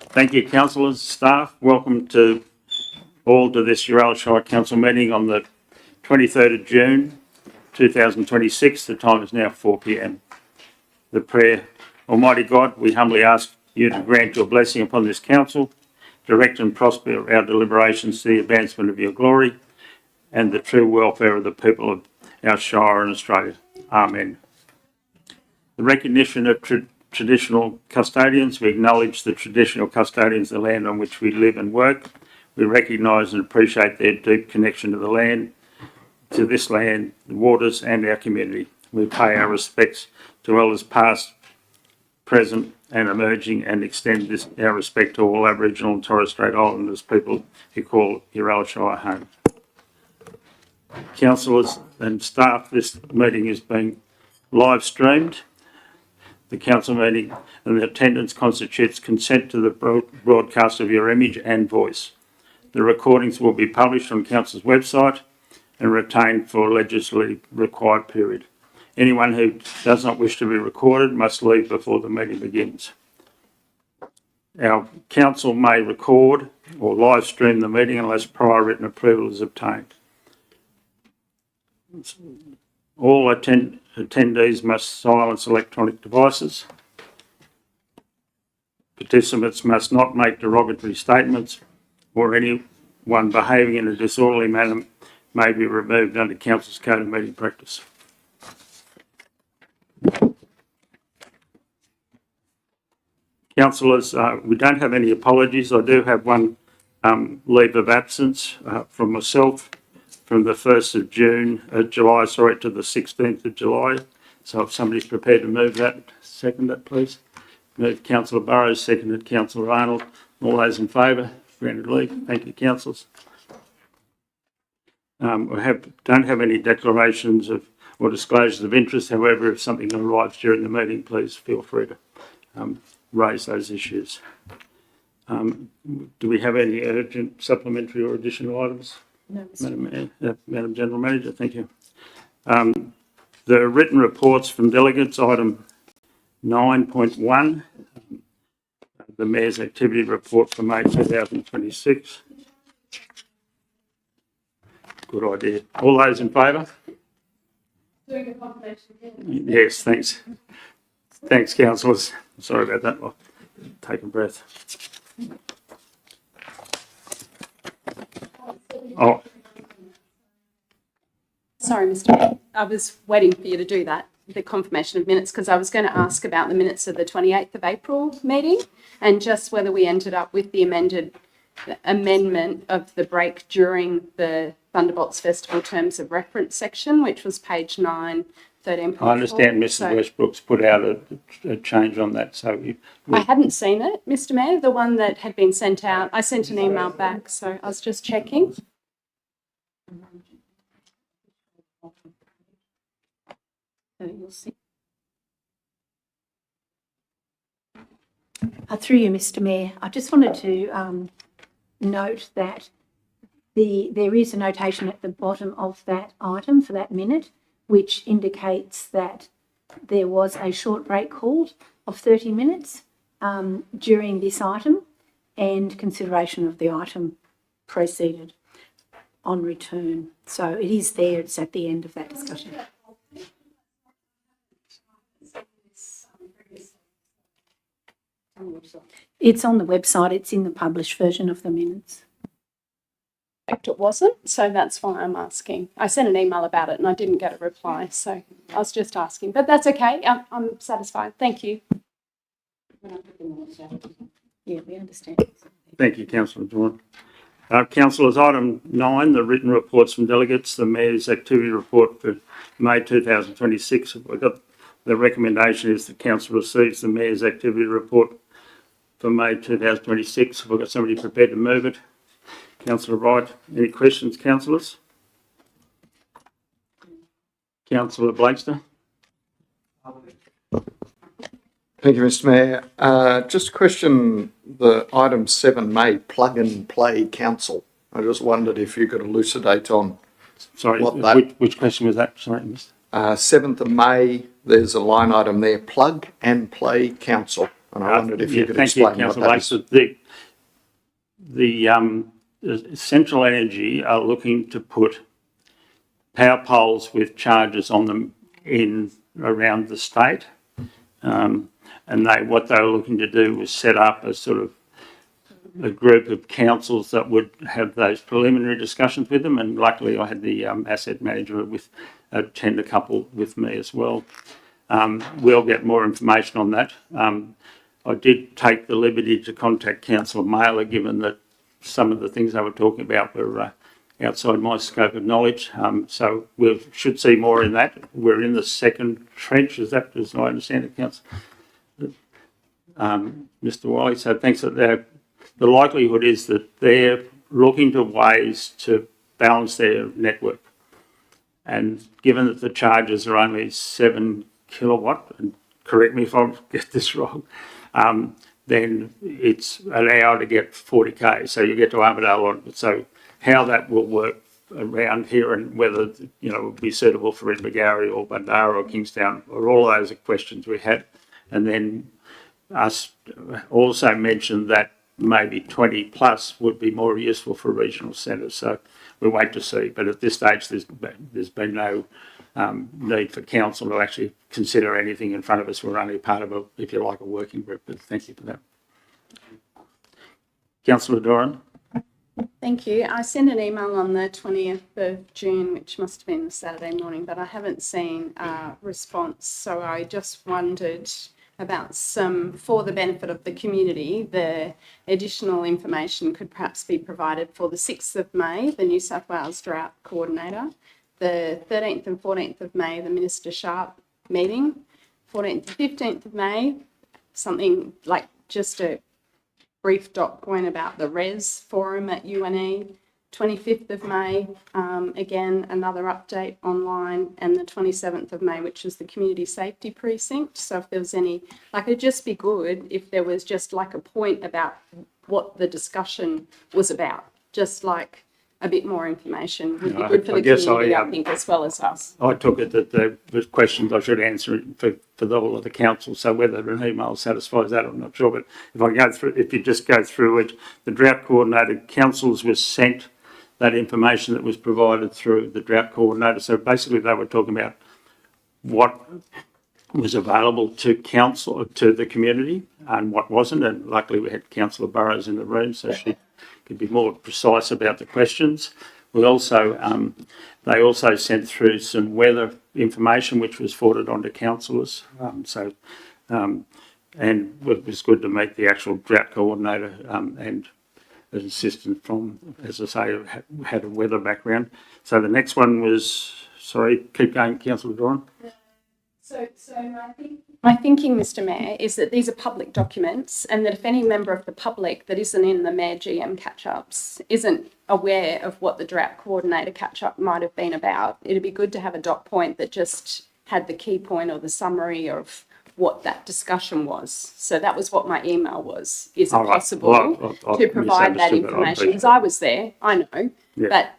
Thank you, councillors, staff. Welcome to all to this Uralla Shire Council meeting on the 23rd of June 2026. The time is now 4 p.m. The prayer. Almighty God, we humbly ask you to grant your blessing upon this council, direct and prosper our deliberations to the advancement of your glory and the true welfare of the people of our Shire and Australia. Amen. The recognition of traditional custodians. We acknowledge the traditional custodians of the land on which we live and work. We recognise and appreciate their deep connection to the land, to this land, the waters and our community. We pay our respects to elders past, present and emerging, and extend our respect to all Aboriginal and Torres Strait Islanders people who call Uralla Shire home. Councillors and staff, this meeting is being live streamed. The council meeting and the attendance constitutes consent to the broadcast of your image and voice. The recordings will be published on council's website and retained for a legislatively required period. Anyone who does not wish to be recorded must leave before the meeting begins. Our council may record or live stream the meeting unless prior written approval is obtained. All attendees must silence electronic devices. Participants must not make derogatory statements, or anyone behaving in a disorderly manner may be removed under council's code of meeting practice. Councillors, we don't have any apologies. I do have one leave of absence from myself from the 1st of July to the 16th of July. So if somebody's prepared to move that, second that please. Moved Councillor Burrows, seconded Councillor Arnold. All those in favour, granted leave. Thank you, councillors. We don't have any declarations of or disclosures of interest. However, if something arrives during the meeting, please feel free to raise those issues. Do we have any urgent supplementary or additional items? No, Madam General Manager, thank you. The written reports from delegates, item 9.1, the Mayor's Activity Report for May 2026. Good idea. All those in favour? Doing a confirmation again. Yes, thanks. Thanks, councillors. Sorry about that. I'll take a breath. Oh. Sorry, Mr. Mayor. I was waiting for you to do that, the confirmation of minutes, because I was going to ask about the minutes of the 28th of April meeting and just whether we ended up with the amendment of the break during the Thunderbolts Festival Terms of Reference section, which was page 9, 13.4. I understand Mrs. Westbrook's put out a change on that. So I hadn't seen it, Mr. Mayor, the one that had been sent out. I sent an email back, so I was just checking. So you'll see. Through you, Mr. Mayor, I just wanted to note that there is a notation at the bottom of that item for that minute, which indicates that there was a short break called of 30 minutes during this item, and consideration of the item proceeded on return. So it is there, it's at the end of that discussion. It's on the website, it's in the published version of the minutes. It wasn't, so that's why I'm asking. I sent an email about it and I didn't get a reply, so I was just asking. But that's okay, I'm satisfied. Thank you. Yeah, we understand. thank you, Councillor Vaughan. Councillors, item 9, the written reports from delegates, the Mayor's Activity Report for May 2026. We've got the recommendation is the Council receives the Mayor's Activity Report for May 2026. We've got somebody prepared to move it. Councillor Wright, any questions, councillors? Councillor Blakester. Thank you, Mr. Mayor. Just a question, the item 7 May, plug and play council. I just wondered if you could elucidate on which question was that? Sorry, Mr. 7th of May, there's a line item there, plug and play council. And I wondered if you could Thank you, explain what Councillor that is. Blakes. The Central Energy are looking to put power poles with chargers on them in around the state. And what they were looking to do was set up a sort of a group of councils that would have those preliminary discussions with them. And luckily I had the asset manager attend a couple with me as well. We'll get more information on that. I did take the liberty to contact Councillor Mailer, given that some of the things they were talking about were outside my scope of knowledge. So we should see more in that. We're in the second trench, as I understand it, Councillor. Mr. Wiley, so thanks for that. The likelihood is that they're looking to ways to balance their network. And given that the charges are only 7 kilowatt, and correct me if I get this wrong, then it's an hour to get 40k, so you get to Armadale on it. So how that will work around here and whether, you know, it will be suitable for Invergowrie or Bundarra or Kingstown, or all of those are questions we had. And then us also mentioned that maybe 20 plus would be more useful for regional centres. So we'll wait to see. But at this stage, there's been no need for council to actually consider anything in front of us. We're only part of a, if you like, a working group. But thank you for that. Councillor Doran. Thank you. I sent an email on the 20th of June, which must have been Saturday morning, but I haven't seen a response. So I just wondered about some, for the benefit of the community, the additional information could perhaps be provided for the 6th of May, the New South Wales Drought Coordinator, the 13th and 14th of May, the Minister Sharp meeting, 14th to 15th of May, something like just a brief dot point about the RES forum at UNE, 25th of May, again, another update online, and the 27th of May, which is the Community Safety Precinct. So if there was any, like, it'd just be good if there was just like a point about what the discussion was about, just like a bit more information would be good for the community, I think, as well as us. I took it that there was questions I should answer for all of the council, so whether an email satisfies that, I'm not sure. But if I go through, if you just go through it, the drought coordinator councils was sent that information that was provided through the drought coordinator. So basically they were talking about what was available to council, to the community, and what wasn't. And luckily we had Councillor Burrows in the room, so she could be more precise about the questions. We also, they also sent through some weather information which was forwarded on to councillors. And it was good to meet the actual drought coordinator and an assistant from, as I say, had a weather background. So the next one was, sorry, keep going, Councillor Doran. So my thinking, Mr. Mayor, is that these are public documents, and that if any member of the public that isn't in the Mayor GM catch-ups isn't aware of what the drought coordinator catch-up might have been about, it'd be good to have a dot point that just had the key point or the summary of what that discussion was. So that was what my email was. Is it possible to provide that information? Because I was there, I know, but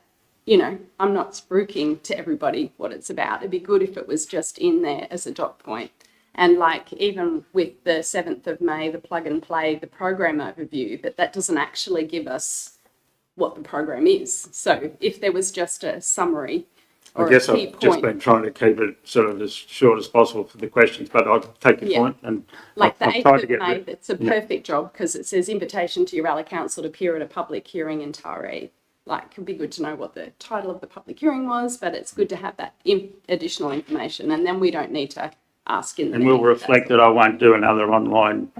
you know, I'm not spruiking to everybody what it's about. It'd be good if it was just in there as a dot point. And like even with the 7th of May, the plug and play, the program overview, but that doesn't actually give us what the program is. So if there was just a summary or I guess a key I've just point, been trying to keep it sort of as short as possible for the questions, but I'll take your point. And like the I've 8th to of May, that's a perfect job because it says invitation to Uralla Council to appear at a public hearing in Taree. Like, it'd be good to know what the title of the public hearing was, but it's good to have that additional information, and then we don't need to ask in the And we'll reflect that I won't do another online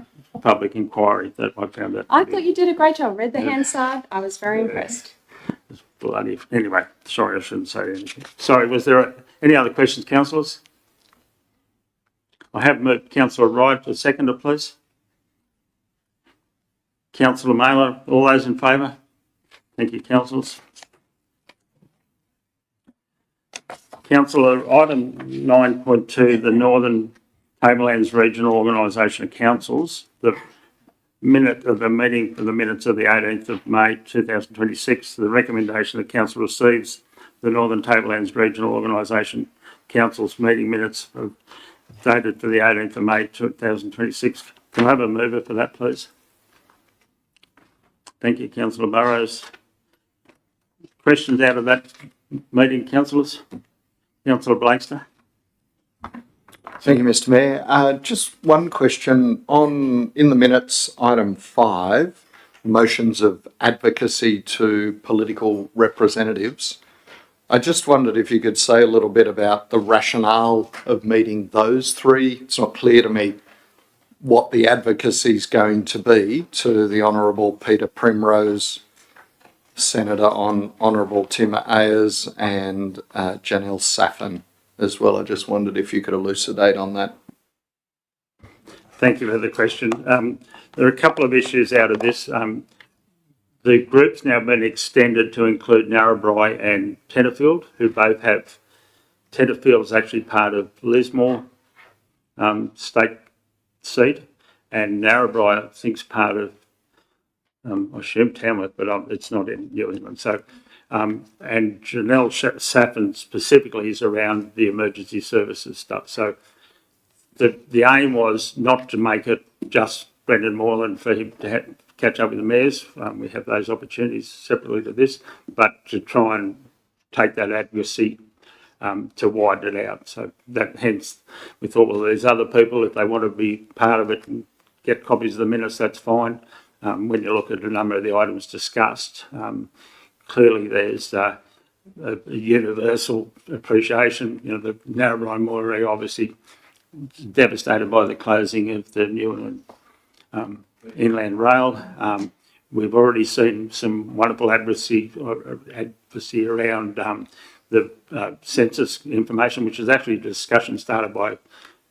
public inquiry. That I found that. I thought you did a great job. Read the Hansard. I was very impressed. Bloody. Anyway, sorry, I shouldn't say anything. Sorry, was there any other questions, councillors? I have moved Councillor Wright to seconder, please. Councillor Mailer, all those in favour? Thank you, councillors. Councillor, item 9.2, the Northern Tablelands Regional Organisation of Councils, the minute of the meeting for the minutes of the 18th of May 2026, the recommendation the council receives the Northern Tablelands Regional Organisation Council's meeting minutes dated for the 18th of May 2026 Can I have a mover for that, please? Thank you, Councillor Burrows. Questions out of that meeting, councillors? Councillor Blakester? Thank you, Mr Mayor. Just one question on, in the minutes, item 5, motions of advocacy to political representatives. I just wondered if you could say a little bit about the rationale of meeting those three. It's not clear to me what the advocacy is going to be to the Honourable Peter Primrose, Senator Honourable Tim Ayers and Janelle Saffin as well. I just wondered if you could elucidate on that. Thank you for the question. There are a couple of issues out of this. The group's now been extended to include Narrabri and Tenterfield, who both have, Tenterfield's actually part of Lismore state seat, and Narrabri, I think, is part of, I assume Tamworth, but it's not in New England. So, and Janelle Saffin specifically is around the emergency services stuff. So the aim was not to make it just Brendan Moreland for him to catch up with the mayors. We have those opportunities separately to this, but to try and take that advocacy to widen it out. So that hence we thought, well, there's other people, if they want to be part of it and get copies of the minutes, that's fine. When you look at a number of the items discussed, clearly there's a universal appreciation. You know, the Narrabri Mooree obviously devastated by the closing of the New England Inland Rail. We've already seen some wonderful advocacy around the census information, which is actually a discussion started by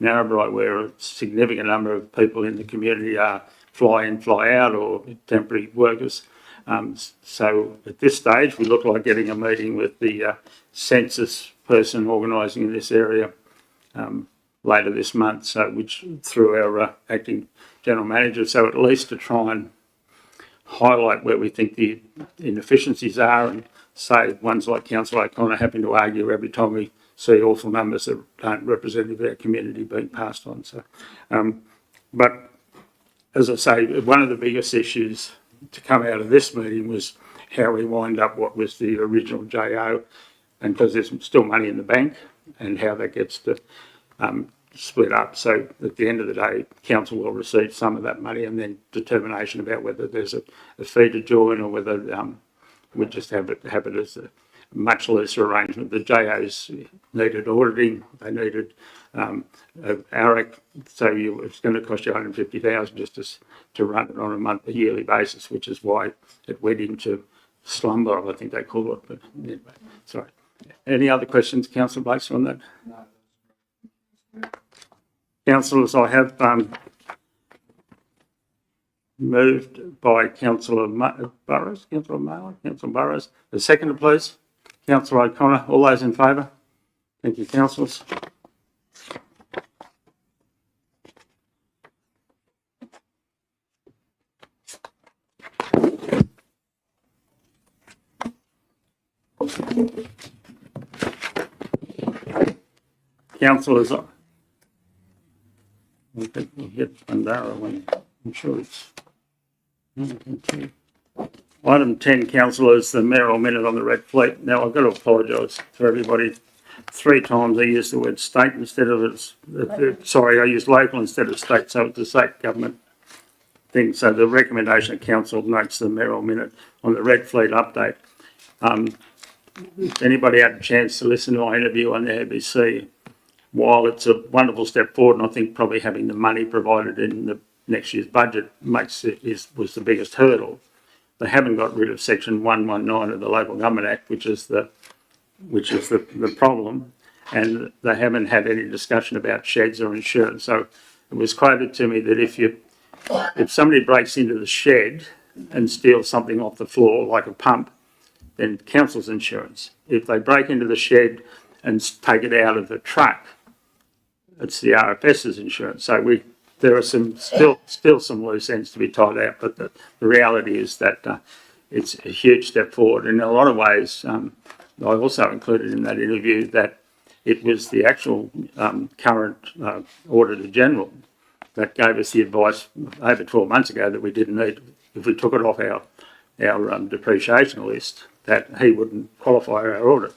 Narrabri, where a significant number of people in the community are fly in, fly out, or temporary workers. So at this stage, we look like getting a meeting with the census person organising in this area later this month, so which through our acting general manager, so at least to try and highlight where we think the inefficiencies are, and say ones like Councillor O'Connor having to argue every time we see awful numbers that aren't representative of our community being passed on. So, but as I say, one of the biggest issues to come out of this meeting was how we wind up what was the original JO, and because there's still money in the bank, and how that gets to split up. So at the end of the day, council will receive some of that money, and then determination about whether there's a fee to join or whether we just have it as a much looser arrangement. The JOs needed auditing, they needed ARIC, so it's going to cost you $150,000 just to run it on a yearly basis, which is why it went into slumber, I think they call it. But anyway, sorry. Any other questions, Councillor Blakes, on that? No. Councillors, I have moved by Councillor Burrows. Councillor Burrows. The seconder, please. Councillor O'Connor. All those in favour? Thank you, councillors. Councillors, I think we'll hit Bandara when I'm sure it's item 10, councillors, the mayoral minute on the Red Fleet. Now I've got to apologise to everybody. 3 times I used the word state instead of I used local instead of state, so it's a state government thing. So the recommendation of council notes the mayoral minute on the Red Fleet update. If anybody had a chance to listen to my interview on the ABC, while it's a wonderful step forward, and I think probably having the money provided in the next year's budget was the biggest hurdle, they haven't got rid of section 119 of the Local Government Act, which is the problem, and they haven't had any discussion about sheds or insurance. So it was quoted to me that if somebody breaks into the shed and steals something off the floor, like a pump, then council's insurance. If they break into the shed and take it out of the truck, it's the RFS's insurance. So there are still some loose ends to be tied out, but the reality is that it's a huge step forward. In a lot of ways, I also included in that interview that it was the actual current Auditor General that gave us the advice over 12 months ago that we didn't need, if we took it off our depreciation list, that he wouldn't qualify our audit.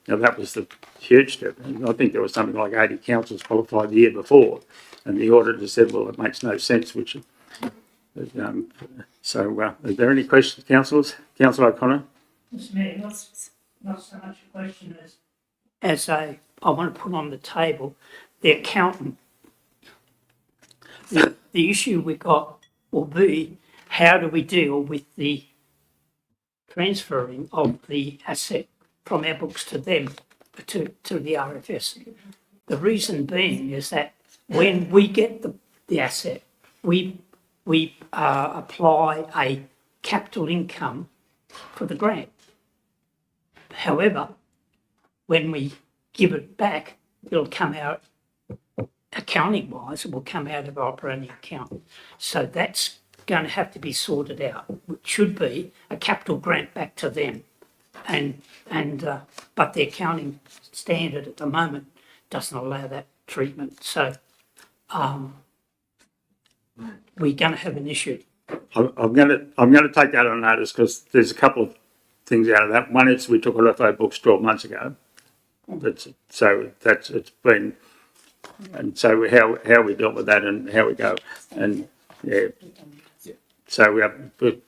Now, that was the huge step. And I think there was something like 80 councils qualified the year before, and the auditor said, well, it makes no sense, which, are there any questions, councillors? Councillor O'Connor? Mr Mayor, not so much a question as I want to put on the table, the accountant. The issue we got will be, how do we deal with the transferring of the asset from our books to them, to the RFS? The reason being is that when we get the asset, we apply a capital income for the grant. However, when we give it back, it'll come out, accounting wise, it will come out of our operating account. So that's going to have to be sorted out, which should be a capital grant back to them. But the accounting standard at the moment doesn't allow that treatment. So we're going to have an issue. I'm going to take that on notice, because there's a couple of things out of that. One is we took it off our books 12 months ago. It's been, and so how we dealt with that and how we go, and yeah. So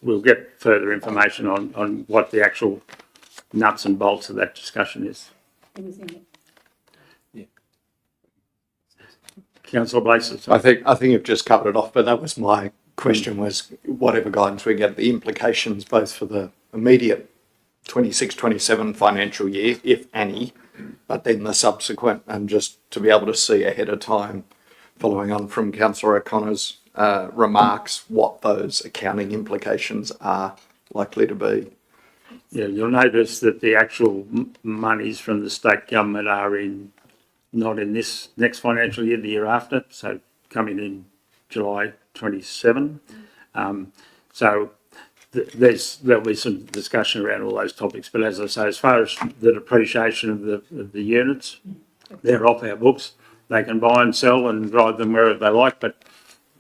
we'll get further information on what the actual nuts and bolts of that discussion is. Councillor Blakes. I think you've just covered it off, but that was my question, was whatever guidance we get, the implications both for the immediate 26-27 financial year, if any, but then the subsequent, and just to be able to see ahead of time, following on from Councillor O'Connor's remarks, what those accounting implications are likely to be. Yeah, you'll notice that the actual monies from the state government are not in this next financial year, the year after, so coming in July 27. There'll be some discussion around all those topics, but as I say, as far as the depreciation of the units, they're off our books. They can buy and sell and drive them wherever they like, but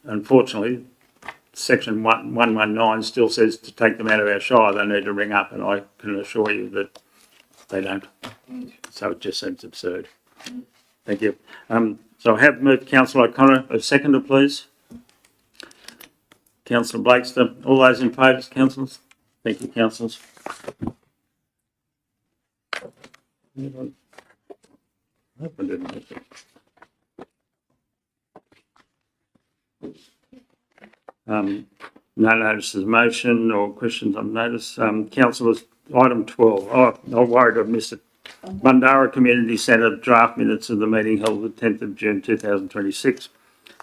unfortunately, Section 119 still says to take them out of our shire, they need to ring up, and I can assure you that they don't. So it just seems absurd. Thank you. So I have moved Councillor O'Connor. A seconder, please. Councillor Blakester. All those in favour, councillors? Thank you, councillors. No notice of motion or questions on notice. Councillors, item 12. Oh, I'm worried I've missed it. Bundara Community Centre draft minutes of the meeting held the 10th of June 2026.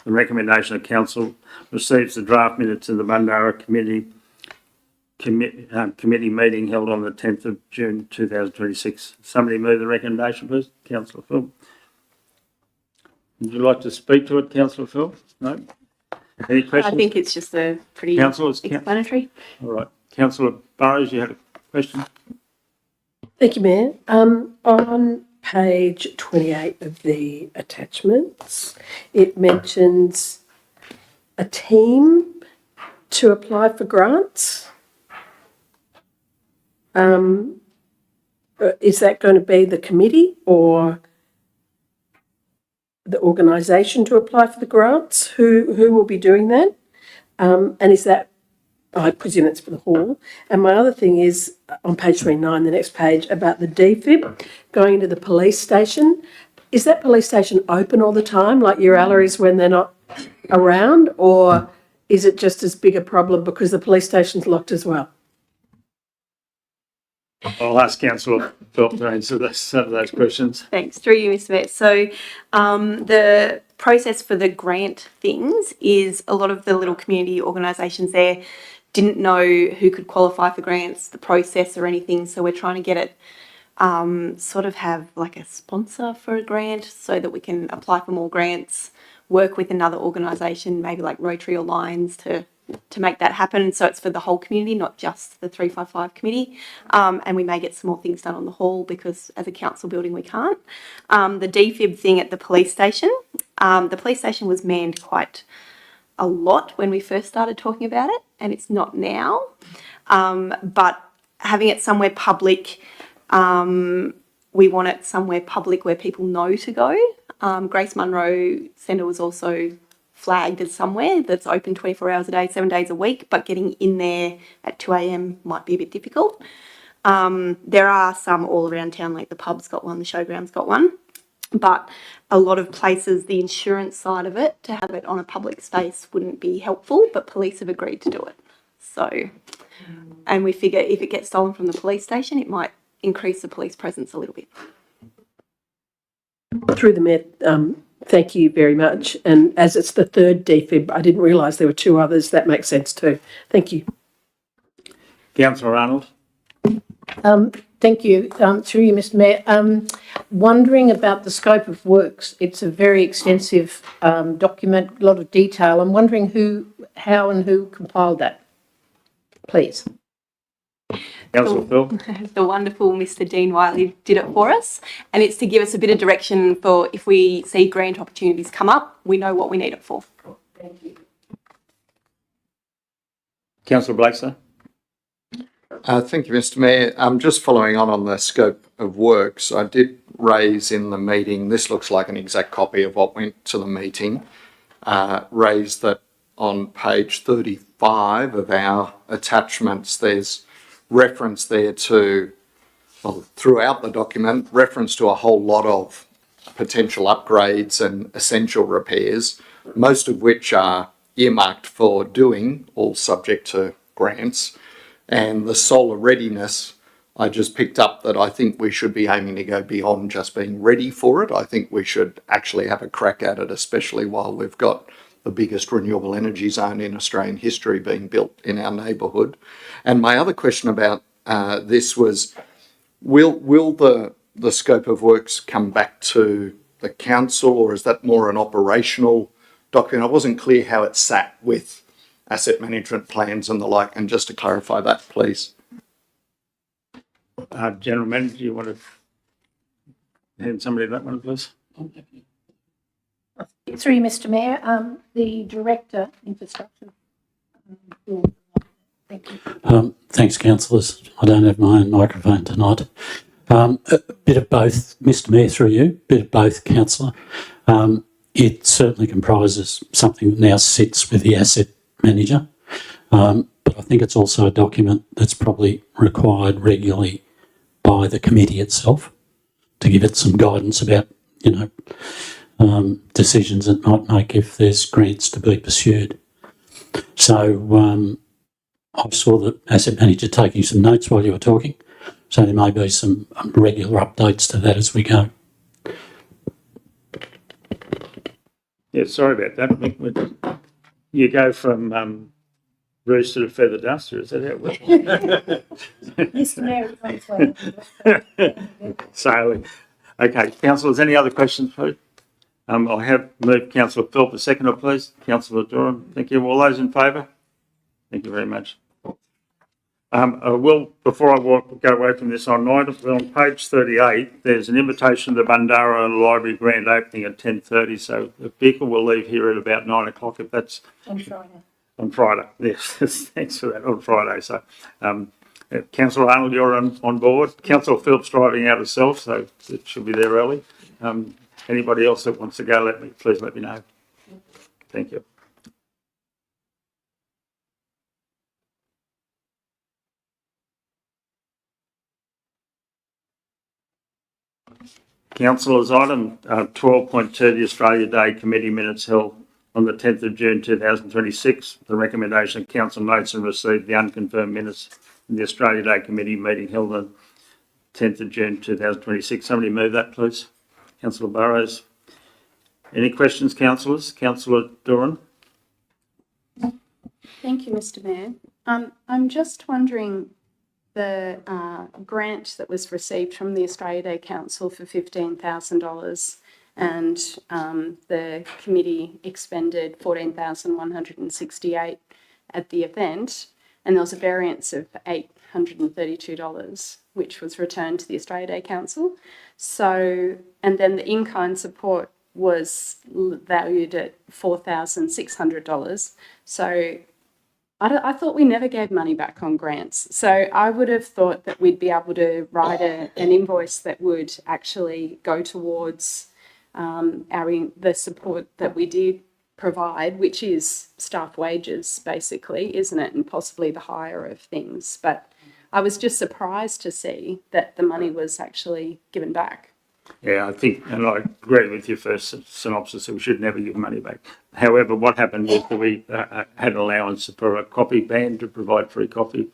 The recommendation of council receives the draft minutes of the Bundara Committee meeting held on the 10th of June 2026. Somebody move the recommendation, please. Councillor Phil. Would you like to speak to it, Councillor Phil? No? Any questions? I think it's just a pretty Councillors, explanatory. all right. Councillor Burrows, you had a question? Thank you, Mayor. On page 28 of the attachments, it mentions a team to apply for grants. Is that going to be the committee or the organisation to apply for the grants? Who will be doing that? And is that, I presume it's for the hall. And my other thing is on page 29, the next page, about the DFIB going into the police station. Is that police station open all the time, like Uralla is when they're not around, or is it just as big a problem because the police station's locked as well? I'll ask Councillor Phil to answer some of those questions. Thanks. Through you, Mr. Mayor. So the process for the grant things is a lot of the little community organisations there didn't know who could qualify for grants, the process or anything. So we're trying to get it sort of have like a sponsor for a grant so that we can apply for more grants, work with another organisation, maybe like Rotary or Lions to make that happen. So it's for the whole community, not just the 355 committee. And we may get some more things done on the hall because as a council building we can't. The DFIB thing at the police station was manned quite a lot when we first started talking about it, and it's not now. But having it somewhere public, we want it somewhere public where people know to go. Grace Munro Centre was also flagged as somewhere that's open 24 hours a day, 7 days a week, but getting in there at 2 a.m. might be a bit difficult. There are some all around town, like the pub's got one, the showground's got one, but a lot of places, the insurance side of it, to have it on a public space wouldn't be helpful, but police have agreed to do it. So, and we figure if it gets stolen from the police station, it might increase the police presence a little bit. Through the Mayor, thank you very much. And as it's the third defib, I didn't realise there were two others. That makes sense too. Thank you. Councillor Arnold. Thank you. Through you, Mr Mayor. Wondering about the scope of works. It's a very extensive document, a lot of detail. I'm wondering how and who compiled that, please. Councillor Phil. The wonderful Mr. Dean Wiley did it for us, and it's to give us a bit of direction for if we see grant opportunities come up, we know what we need it for. Thank you. Councillor Blakesley. Thank you, Mr. Mayor. Just following on the scope of works, I did raise in the meeting, this looks like an exact copy of what went to the meeting, raised that on page 35 of our attachments, there's reference there to, well, throughout the document, reference to a whole lot of potential upgrades and essential repairs, most of which are earmarked for doing, all subject to grants. And the solar readiness, I just picked up that I think we should be aiming to go beyond just being ready for it. I think we should actually have a crack at it, especially while we've got the biggest renewable energy zone in Australian history being built in our neighbourhood. And my other question about this was, will the scope of works come back to the council, or is that more an operational document? I wasn't clear how it sat with asset management plans and the like, and just to clarify that, please. General Manager, do you want to hand somebody that one, please? Through you, Mr Mayor. The Director, Infrastructure. Thank you. Thanks, councillors. I don't have my own microphone tonight. A bit of both, Mr Mayor, through you, a bit of both, councillor. It certainly comprises something that now sits with the asset manager, but I think it's also a document that's probably required regularly by the committee itself to give it some guidance about, decisions it might make if there's grants to be pursued. So I saw the asset manager taking some notes while you were talking, so there may be some regular updates to that as we go. Yeah, sorry about that. You go from rooster to feather duster, is that how it works? Mr Mayor, Sailing. Okay, councillors, any other questions, please? I have moved Councillor Philp a seconder, please. Councillor Durham, thank you. All those in favour? Thank you very much. Before I go away from this on page 38, there's an invitation to the Bundara Library grand opening at 10:30. So the vehicle will leave here at about 9 o'clock if that's on Friday. on Friday. Yes, thanks for that, on Friday. So, Councillor Arnold, you're on board. Councillor Phillips driving out herself, so it should be there early. Anybody else that wants to go, please let me know. Thank you. Councillors, item 12.2, the Australia Day Committee minutes held on the 10th of June 2026. The recommendation of council notes and received the unconfirmed minutes in the Australia Day Committee meeting held on 10th of June 2026. Somebody move that, please. Councillor Burrows. Any questions, councillors? Councillor Doran. Thank you, Mr Mayor. I'm just wondering, the grant that was received from the Australia Day Council for $15,000 and the committee expended $14,168 at the event, and there was a variance of $832, which was returned to the Australia Day Council. So, and then the in-kind support was valued at $4,600. So I thought we never gave money back on grants. So I would have thought that we'd be able to write an invoice that would actually go towards the support that we did provide, which is staff wages, basically, isn't it? And possibly the hire of things. But I was just surprised to see that the money was actually given back. Yeah, I think, and I agree with your first synopsis, that we should never give money back. However, what happened was that we had allowance for a coffee ban to provide free coffee.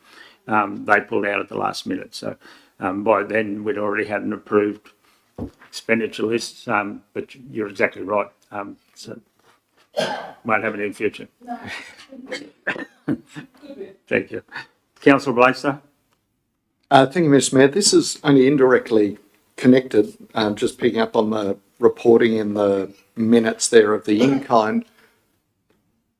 They pulled out at the last minute. So by then we'd already had an approved expenditure list, but you're exactly right. So won't have it in future. Thank you. Councillor Blaster? Thank you, Mr Mayor. This is only indirectly connected, just picking up on the reporting in the minutes there of the in-kind.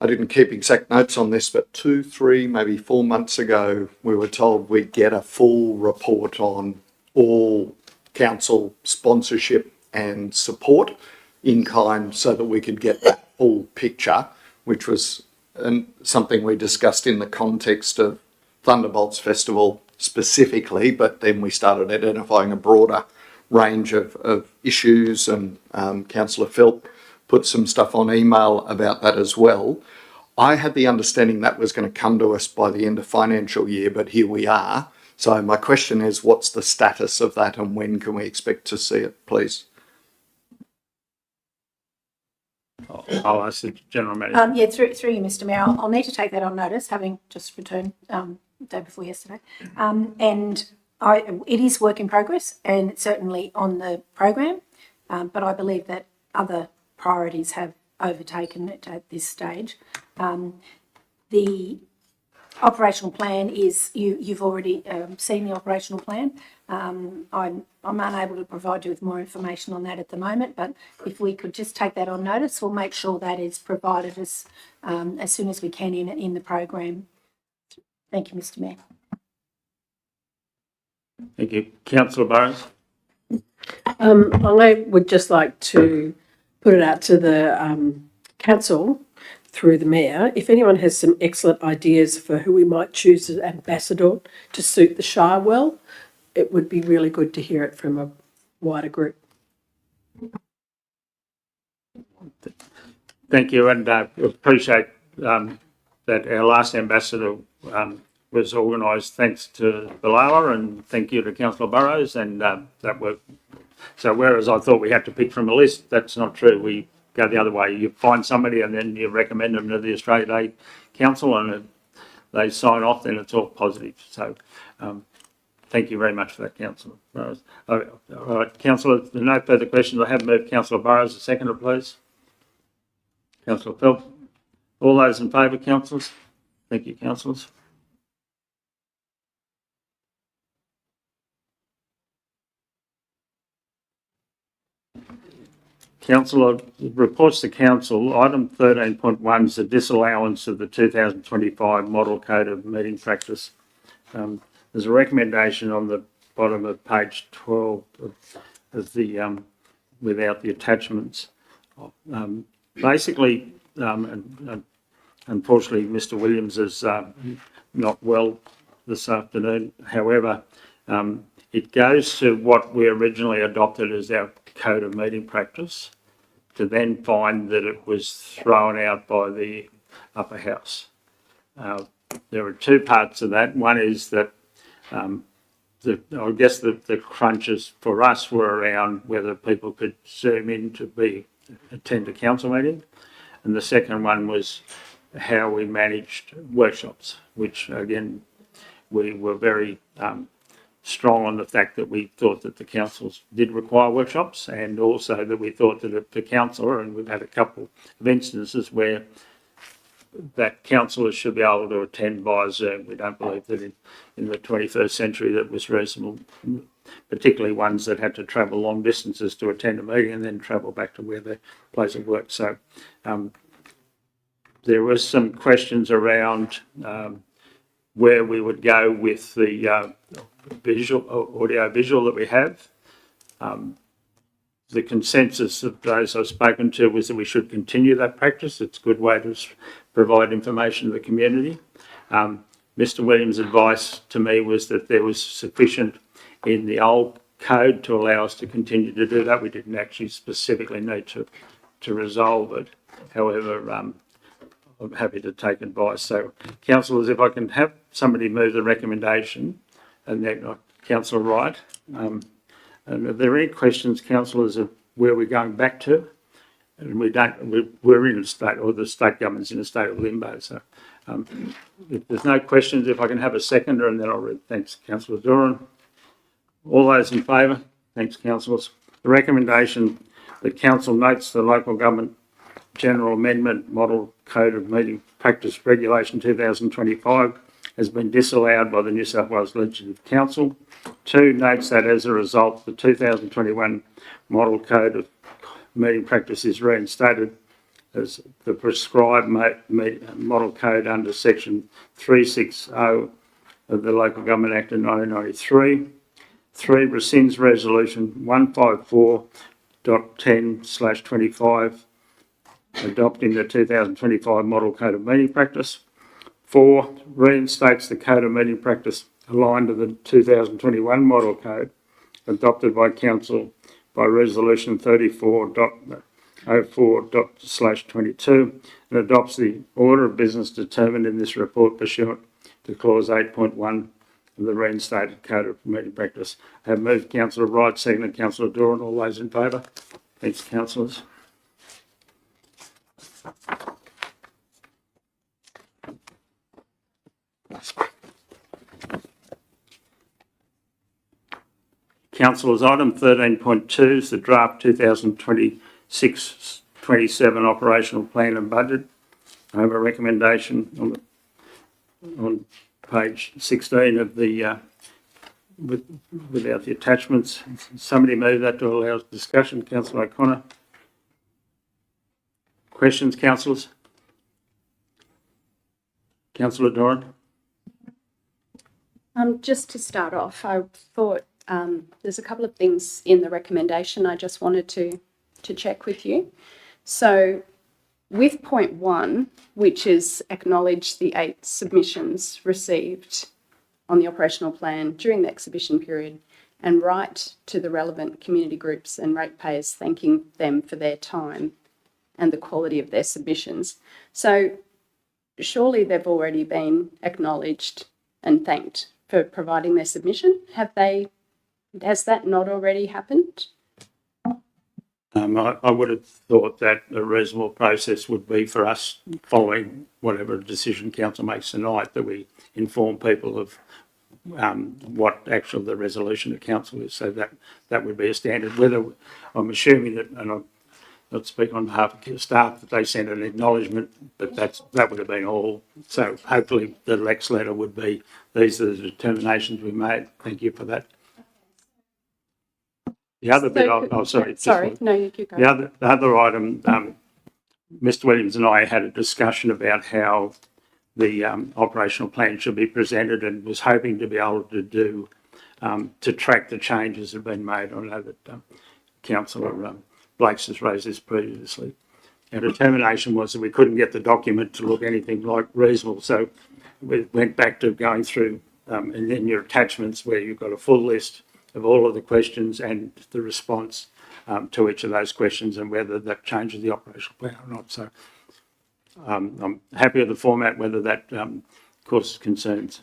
I didn't keep exact notes on this, but 2, 3, maybe 4 months ago, we were told we'd get a full report on all council sponsorship and support in kind so that we could get that full picture, which was something we discussed in the context of Thunderbolts Festival specifically, but then we started identifying a broader range of issues, and Councillor Philp put some stuff on email about that as well. I had the understanding that was going to come to us by the end of financial year, but here we are. So my question is, what's the status of that and when can we expect to see it, please? I'll ask the General Manager. Yeah, through you, Mr Mayor. I'll need to take that on notice, having just returned the day before yesterday. It is work in progress and it's certainly on the program, but I believe that other priorities have overtaken it at this stage. The operational plan is, you've already seen the operational plan. I'm unable to provide you with more information on that at the moment, but if we could just take that on notice, we'll make sure that is provided as soon as we can in the program. Thank you, Mr Mayor. Thank you. Councillor Burrows? I would just like to put it out to the council through the mayor. If anyone has some excellent ideas for who we might choose as ambassador to suit the Shire well, it would be really good to hear it from a wider group. Thank you, and appreciate that our last ambassador was organised thanks to Uralla, and thank you to Councillor Burrows, and that worked. So whereas I thought we had to pick from a list, that's not true. We go the other way. You find somebody and then you recommend them to the Australia Day Council and they sign off, then it's all positive. So thank you very much for that, Councillor Burrows. All right, Councillor, there are no further questions. I have moved Councillor Burrows a seconder, please. Councillor Phelps. All those in favour, councillors? Thank you, councillors. Councillor, reports to council. Item 13.1 is the disallowance of the 2025 Model Code of Meeting Practice. There's a recommendation on the bottom of page 12 of the without the attachments. Basically, unfortunately, Mr. Williams is not well this afternoon. However, it goes to what we originally adopted as our Code of Meeting Practice, to then find that it was thrown out by the upper house. There are two parts of that. One is that I guess the crunches for us were around whether people could zoom in to attend a council meeting, and the second one was how we managed workshops, which again we were very strong on the fact that we thought that the councils did require workshops, and also that we thought that if the councillor, and we've had a couple of instances where that councillors should be able to attend via Zoom. We don't believe that in the 21st century that was reasonable, particularly ones that had to travel long distances to attend a meeting and then travel back to where their place of work. So there was some questions around where we would go with the audio visual that we have. the consensus of those I've spoken to was that we should continue that practice. It's a good way to provide information to the community. Mr. Williams' advice to me was that there was sufficient in the old code to allow us to continue to do that. We didn't actually specifically need to resolve it. However, I'm happy to take advice. So, councillors, if I can have somebody move the recommendation, and then Councillor Wright. And are there any questions, councillors, of where we're going back to? And we're in a state, or the state government's in a state of limbo. So, if there's no questions, if I can have a seconder, and then I'll read. Thanks, Councillor Doran. All those in favour? Thanks, councillors. The recommendation that council notes the local government general amendment model code of meeting practice regulation 2025 has been disallowed by the New South Wales Legislative Council. 2, notes that as a result, the 2021 model code of meeting practice is reinstated as the prescribed model code under section 360 of the Local Government Act of 1993. 3, rescinds resolution 154.10/25 adopting the 2025 model code of meeting practice. 4, reinstates the code of meeting practice aligned to the 2021 model code adopted by council by resolution 34.04/22 and adopts the order of business determined in this report pursuant to clause 8.1 of the reinstated code of meeting practice. I have moved Councillor Wright, seconded Councillor Doran. All those in favour? Thanks, councillors. Councillors, item 13.2 is the draft 2026-27 operational plan and budget. I have a recommendation on page 16 of the without the attachments. Somebody move that to allow discussion. Councillor O'Connor. Questions, councillors? Councillor Doran. Just to start off, I thought there's a couple of things in the recommendation I just wanted to check with you. So with point 1, which is acknowledge the 8 submissions received on the operational plan during the exhibition period and write to the relevant community groups and ratepayers thanking them for their time and the quality of their submissions. So surely they've already been acknowledged and thanked for providing their submission. Has that not already happened? I would have thought that a reasonable process would be for us, following whatever decision council makes tonight, that we inform people of what actually the resolution of council is. So that would be a standard. Whether I'm assuming that, and I'm not speak on behalf of the staff, that they sent an acknowledgement, but that would have been all. So hopefully the Lex letter would be, these are the determinations we made. Thank you for that. The other bit, No, you keep going. The other item, Mr. Williams and I had a discussion about how the operational plan should be presented, and was hoping to be able to do to track the changes that have been made. I know that Councillor Blakes has raised this previously. Our determination was that we couldn't get the document to look anything like reasonable, so we went back to going through and then your attachments where you've got a full list of all of the questions and the response to each of those questions and whether that changes the operational plan or not. So I'm happy with the format. Whether that causes concerns,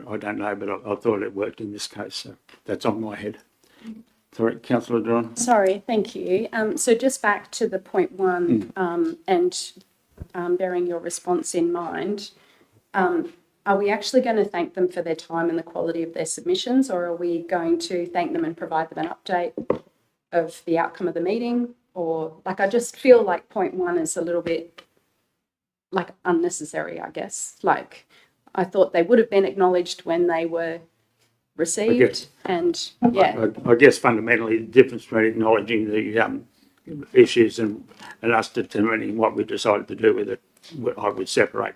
I don't know, but I thought it worked in this case. So that's on my head. Sorry, Councillor Doran. Sorry, thank you. So just back to the point 1 and bearing your response in mind, are we actually going to thank them for their time and the quality of their submissions, or are we going to thank them and provide them an update of the outcome of the meeting? Or I just feel like point 1 is a little bit unnecessary, I guess. I thought they would have been acknowledged when they were received, and yeah. I guess fundamentally the difference between acknowledging the issues and us determining what we decided to do with it, I would separate.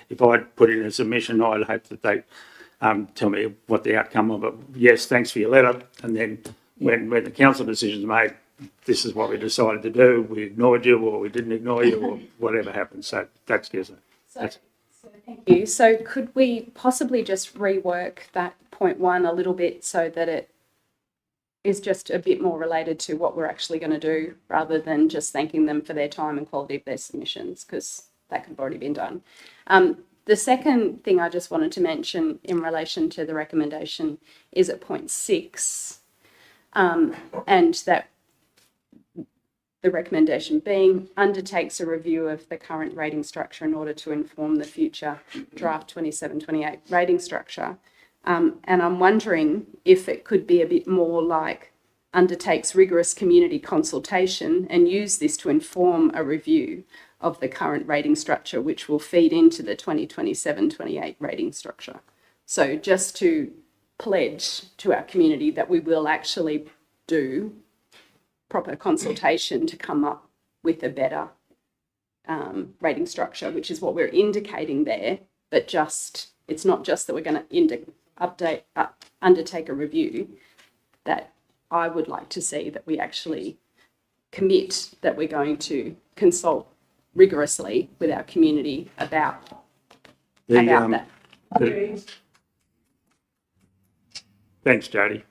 If I'd put in a submission, I'd hope that they tell me what the outcome of it. Yes, thanks for your letter, and then when the council decision is made, this is what we decided to do, we ignored you or we didn't ignore you or whatever happened. So that's yes. That's, Thank you. So could we possibly just rework that point one a little bit so that it is just a bit more related to what we're actually going to do rather than just thanking them for their time and quality of their submissions, because that could have already been done. The second thing I just wanted to mention in relation to the recommendation is at point 6, and that the recommendation being undertakes a review of the current rating structure in order to inform the future draft 27-28 rating structure. And I'm wondering if it could be a bit more like undertakes rigorous community consultation and use this to inform a review of the current rating structure, which will feed into the 2027-28 rating structure. So just to pledge to our community that we will actually do proper consultation to come up with a better rating structure, which is what we're indicating there, but just, it's not just that we're going to undertake a review, that I would like to see that we actually commit that we're going to consult rigorously with our community about that. Thanks, Jody.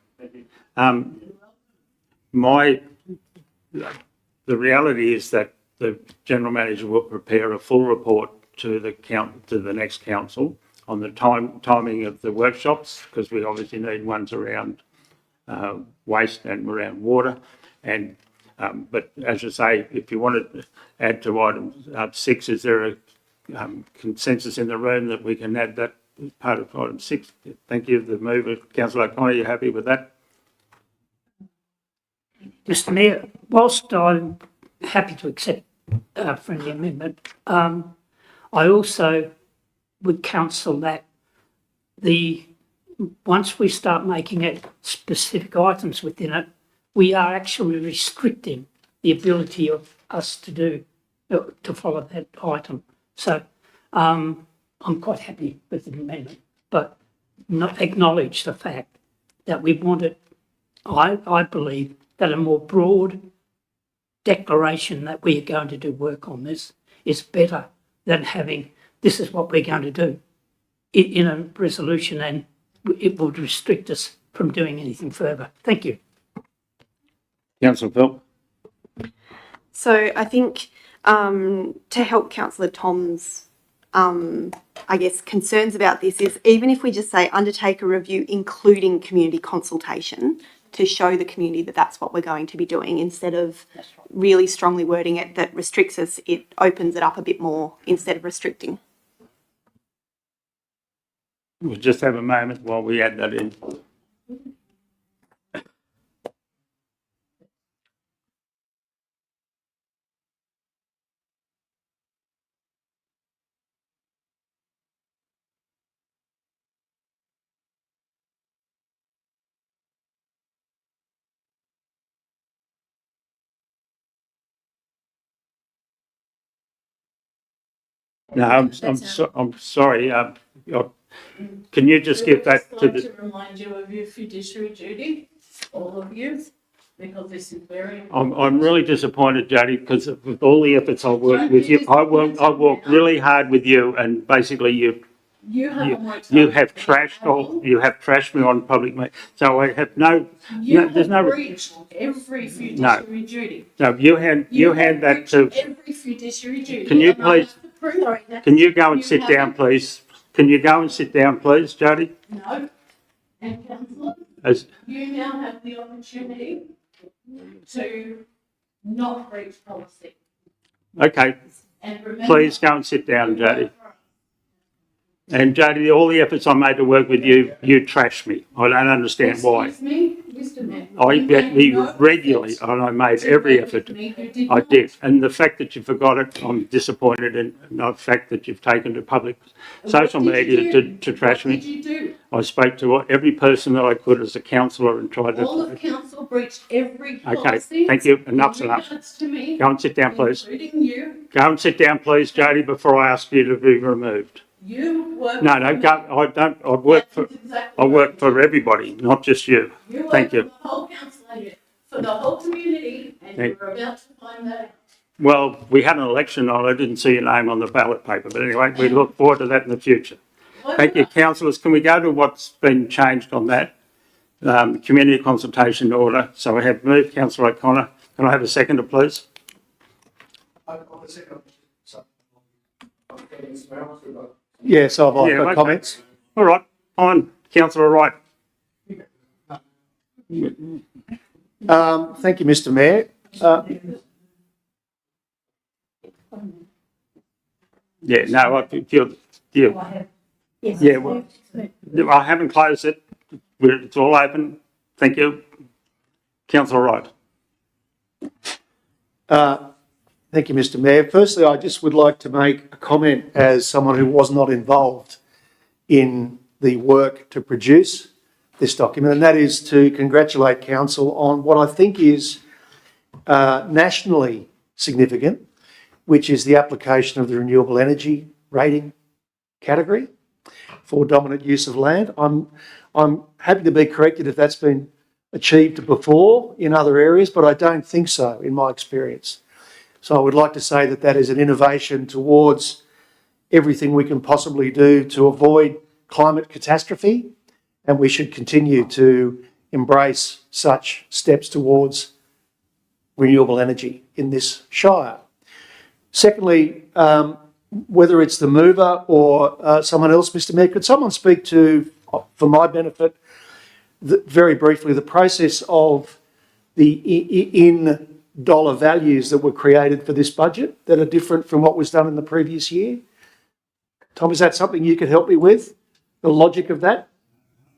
The reality is that the General Manager will prepare a full report to the next council on the timing of the workshops, because we obviously need ones around waste and around water. And but as you say, if you want to add to item 6, is there a consensus in the room that we can add that as part of item 6? Thank you. The mover, Councillor O'Connor, are you happy with that? Mr Mayor, whilst I'm happy to accept a friendly amendment, I also would counsel that once we start making it specific items within it, we are actually restricting the ability of us to follow that item. So I'm quite happy with the amendment, but not acknowledge the fact that we wanted, I believe, that a more broad declaration that we are going to do work on this is better than having this is what we're going to do in a resolution, and it would restrict us from doing anything further. Thank you. Councillor Phil? So I think to help Councillor Tom's, I guess, concerns about this is even if we just say undertake a review including community consultation to show the community that that's what we're going to be doing, instead of really strongly wording it that restricts us, it opens it up a bit more instead of restricting. We'll just have a moment while we add that in. No, I'm sorry. Can you just give that to the? I'd like to remind you of your fiduciary duty, all of you, because this is very important. I'm really disappointed, Jody, because with all the efforts I've worked with you, I worked really hard with you, and basically you have trashed me on public meetings. So I have breached every fiduciary duty. No, you hand that to. Every fiduciary duty. Can you please? Can you go and sit down, please? Can you go and sit down, please, Jody? No. And councillor, you now have the opportunity to not breach policy. Okay. And remember, please go and sit down, Jody. And Jody, all the efforts I made to work with you, you trashed me. I don't understand why. Excuse me, Mr. Mayor. I met you regularly, and I made every effort. I did. And the fact that you forgot it, I'm disappointed in. And the fact that you've taken to public social media to trash me. What did you do? I spoke to every person that I could as a councillor and tried to. All of council breached every policy. Okay, thank you. Enough's enough. To me, go and sit down, please. Including you. Go and sit down, please, Jody, before I ask you to be removed. You work. No, go. I don't. I work for everybody, not just you. Thank you. The whole council for the whole community, and Thank- you're about to find that out. Well, we had an election on, I didn't see your name on the ballot paper, but anyway, we look forward to that in the future. Thank you, councillors. Can we go to what's been changed on that? Community consultation order. So I have moved, councillor O'Connor. Can I have a seconder, please? Yes, I've Yeah, got okay. comments. All right, fine. Councillor Wright. Thank you, Mr Mayor. Yeah, no, I think you, Yes. yeah, well, I haven't closed it. It's all open. Thank you. Councillor Wright. Thank you, Mr Mayor. Firstly, I just would like to make a comment as someone who was not involved in the work to produce this document, and that is to congratulate council on what I think is nationally significant, which is the application of the renewable energy rating category for dominant use of land. I'm happy to be corrected if that's been achieved before in other areas, but I don't think so in my experience. So I would like to say that that is an innovation towards everything we can possibly do to avoid climate catastrophe, and we should continue to embrace such steps towards renewable energy in this shire. Secondly, whether it's the mover or someone else, Mr Mayor, could someone speak to, for my benefit, very briefly, the process of the in dollar values that were created for this budget that are different from what was done in the previous year? Tom, is that something you could help me with? The logic of that?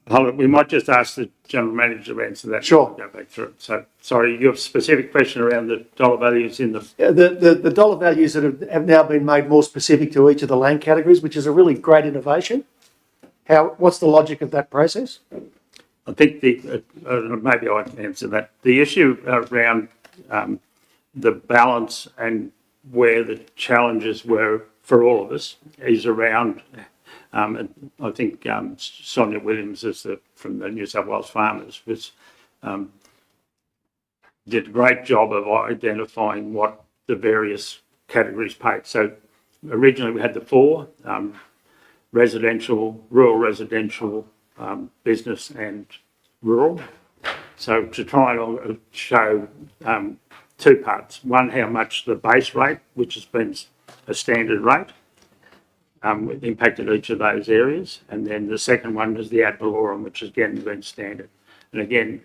Hold on, we might just ask the general manager to answer that. Sure. Go back through it. So, sorry, your specific question around the dollar values in the... The dollar values that have now been made more specific to each of the land categories, which is a really great innovation. What's the logic of that process? I think maybe I can answer that. The issue around the balance and where the challenges were for all of us is around, I think Sonia Williams from the New South Wales Farmers did a great job of identifying what the various categories paid. So originally we had the four, residential, rural residential, business and rural. So to try and show two parts. One, how much the base rate, which has been a standard rate, impacted each of those areas. And then the second one was the ad valorem, which has again been standard. And again,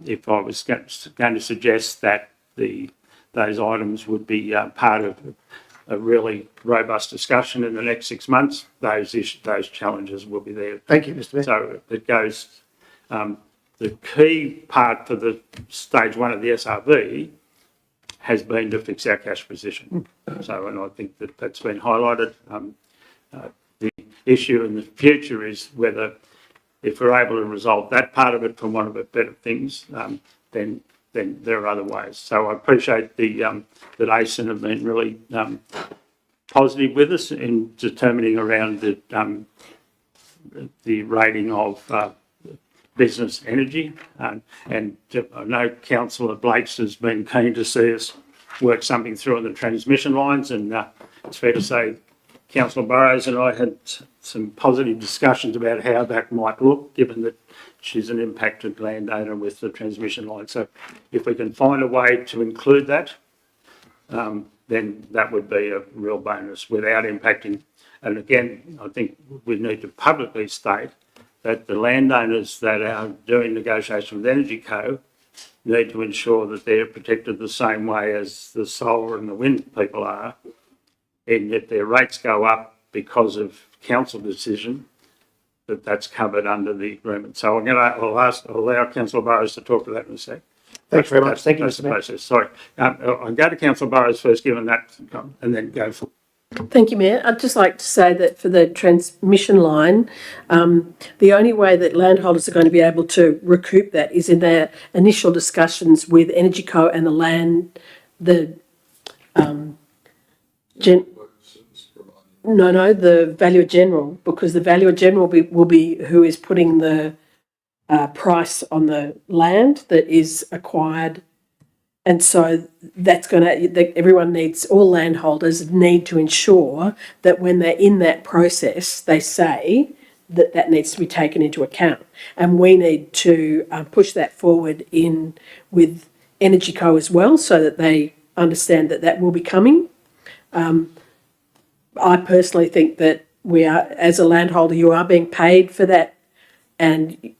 if I was going to suggest that those items would be part of a really robust discussion in the next 6 months, those challenges will be there. Thank you, Mr Mayor. So it goes, the key part for the stage one of the SRV has been to fix our cash position. So, and I think that that's been highlighted. The issue in the future is whether, if we're able to resolve that part of it from one of the better things, then there are other ways. So I appreciate that ASIN have been really positive with us in determining around the rating of business energy. And I know Councillor Blakes has been keen to see us work something through on the transmission lines, and it's fair to say Councillor Burrows and I had some positive discussions about how that might look, given that she's an impacted landowner with the transmission line. So if we can find a way to include that, then that would be a real bonus without impacting. And again, I think we need to publicly state that the landowners that are doing negotiation with Energy Co need to ensure that they're protected the same way as the solar and the wind people are. And if their rates go up because of council decision, that's covered under the agreement. So I'll allow Councillor Burrows to talk to that in a sec. Thanks very much. Thank you, Mr Mayor. Sorry. I'll go to Councillor Burrows first, given that, and then go for... Thank you, Mayor. I'd just like to say that for the transmission line, the only way that landholders are going to be able to recoup that is in their initial discussions with Energy Co and the valuer general, because the valuer general will be who is putting the price on the land that is acquired. And so that's everyone needs, all landholders need to ensure that when they're in that process, they say that needs to be taken into account. And we need to push that forward with Energy Co as well, so that they understand that will be coming. I personally think that we are, as a landholder, you are being paid for that, and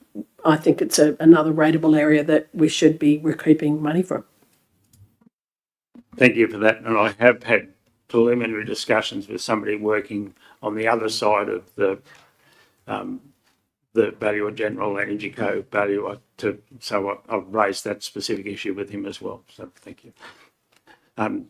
I think it's another rateable area that we should be recouping money from. Thank you for that. And I have had preliminary discussions with somebody working on the other side of the Valuer General Energy Co. valuer so I've raised that specific issue with him as well. So thank you. I'm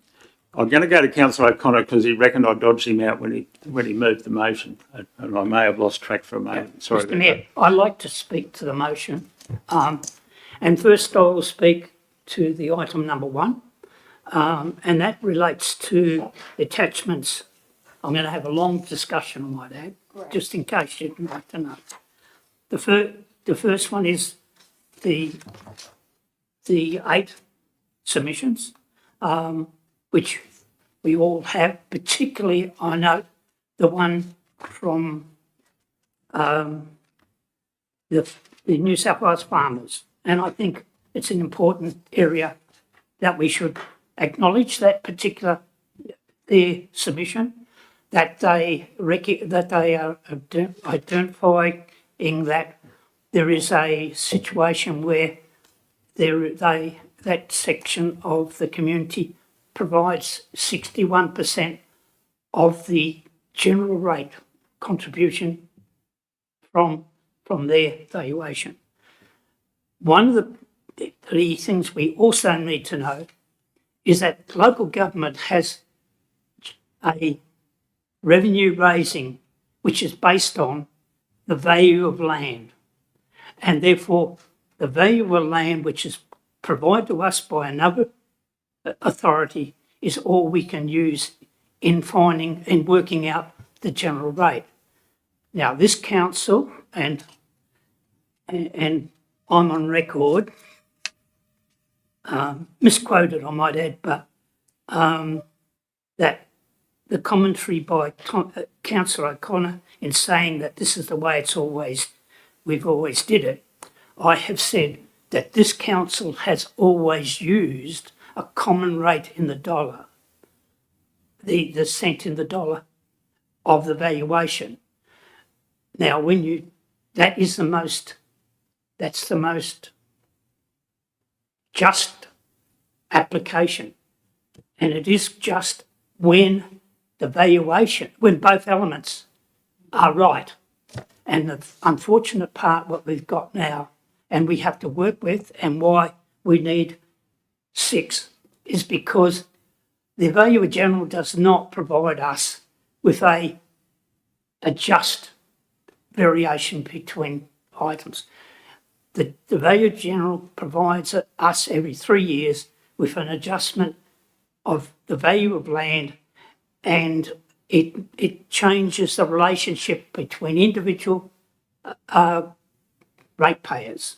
going to go to Councillor O'Connor because he reckoned I dodged him out when he moved the motion, and I may have lost track for a moment. Sorry Mr. about Mayor, that. I'd like to speak to the motion. And first I will speak to the item number 1, and that relates to attachments. I'm going to have a long discussion, I might add, just in case you'd like to know. The first one is the 8 submissions, which we all have, particularly I note the one from the New South Wales farmers. And I think it's an important area that we should acknowledge that particular their submission, that they are identifying that there is a situation where that section of the community provides 61% of the general rate contribution from their valuation. One of the things we also need to know is that local government has a revenue raising which is based on the value of land, and therefore the value of land which is provided to us by another authority is all we can use in working out the general rate. Now this council, and I'm on record, misquoted I might add, but that the commentary by Councillor O'Connor in saying that this is the way we've always did it, I have said that this council has always used a common rate in the dollar, the cent in the dollar of the valuation. Now, that's the most just application, and it is just when the valuation, when both elements are right. And the unfortunate part, what we've got now, and we have to work with, and why we need 6, is because the Valuer General does not provide us with a just variation between items. The Valuer General provides us every 3 years with an adjustment of the value of land, and it changes the relationship between individual ratepayers.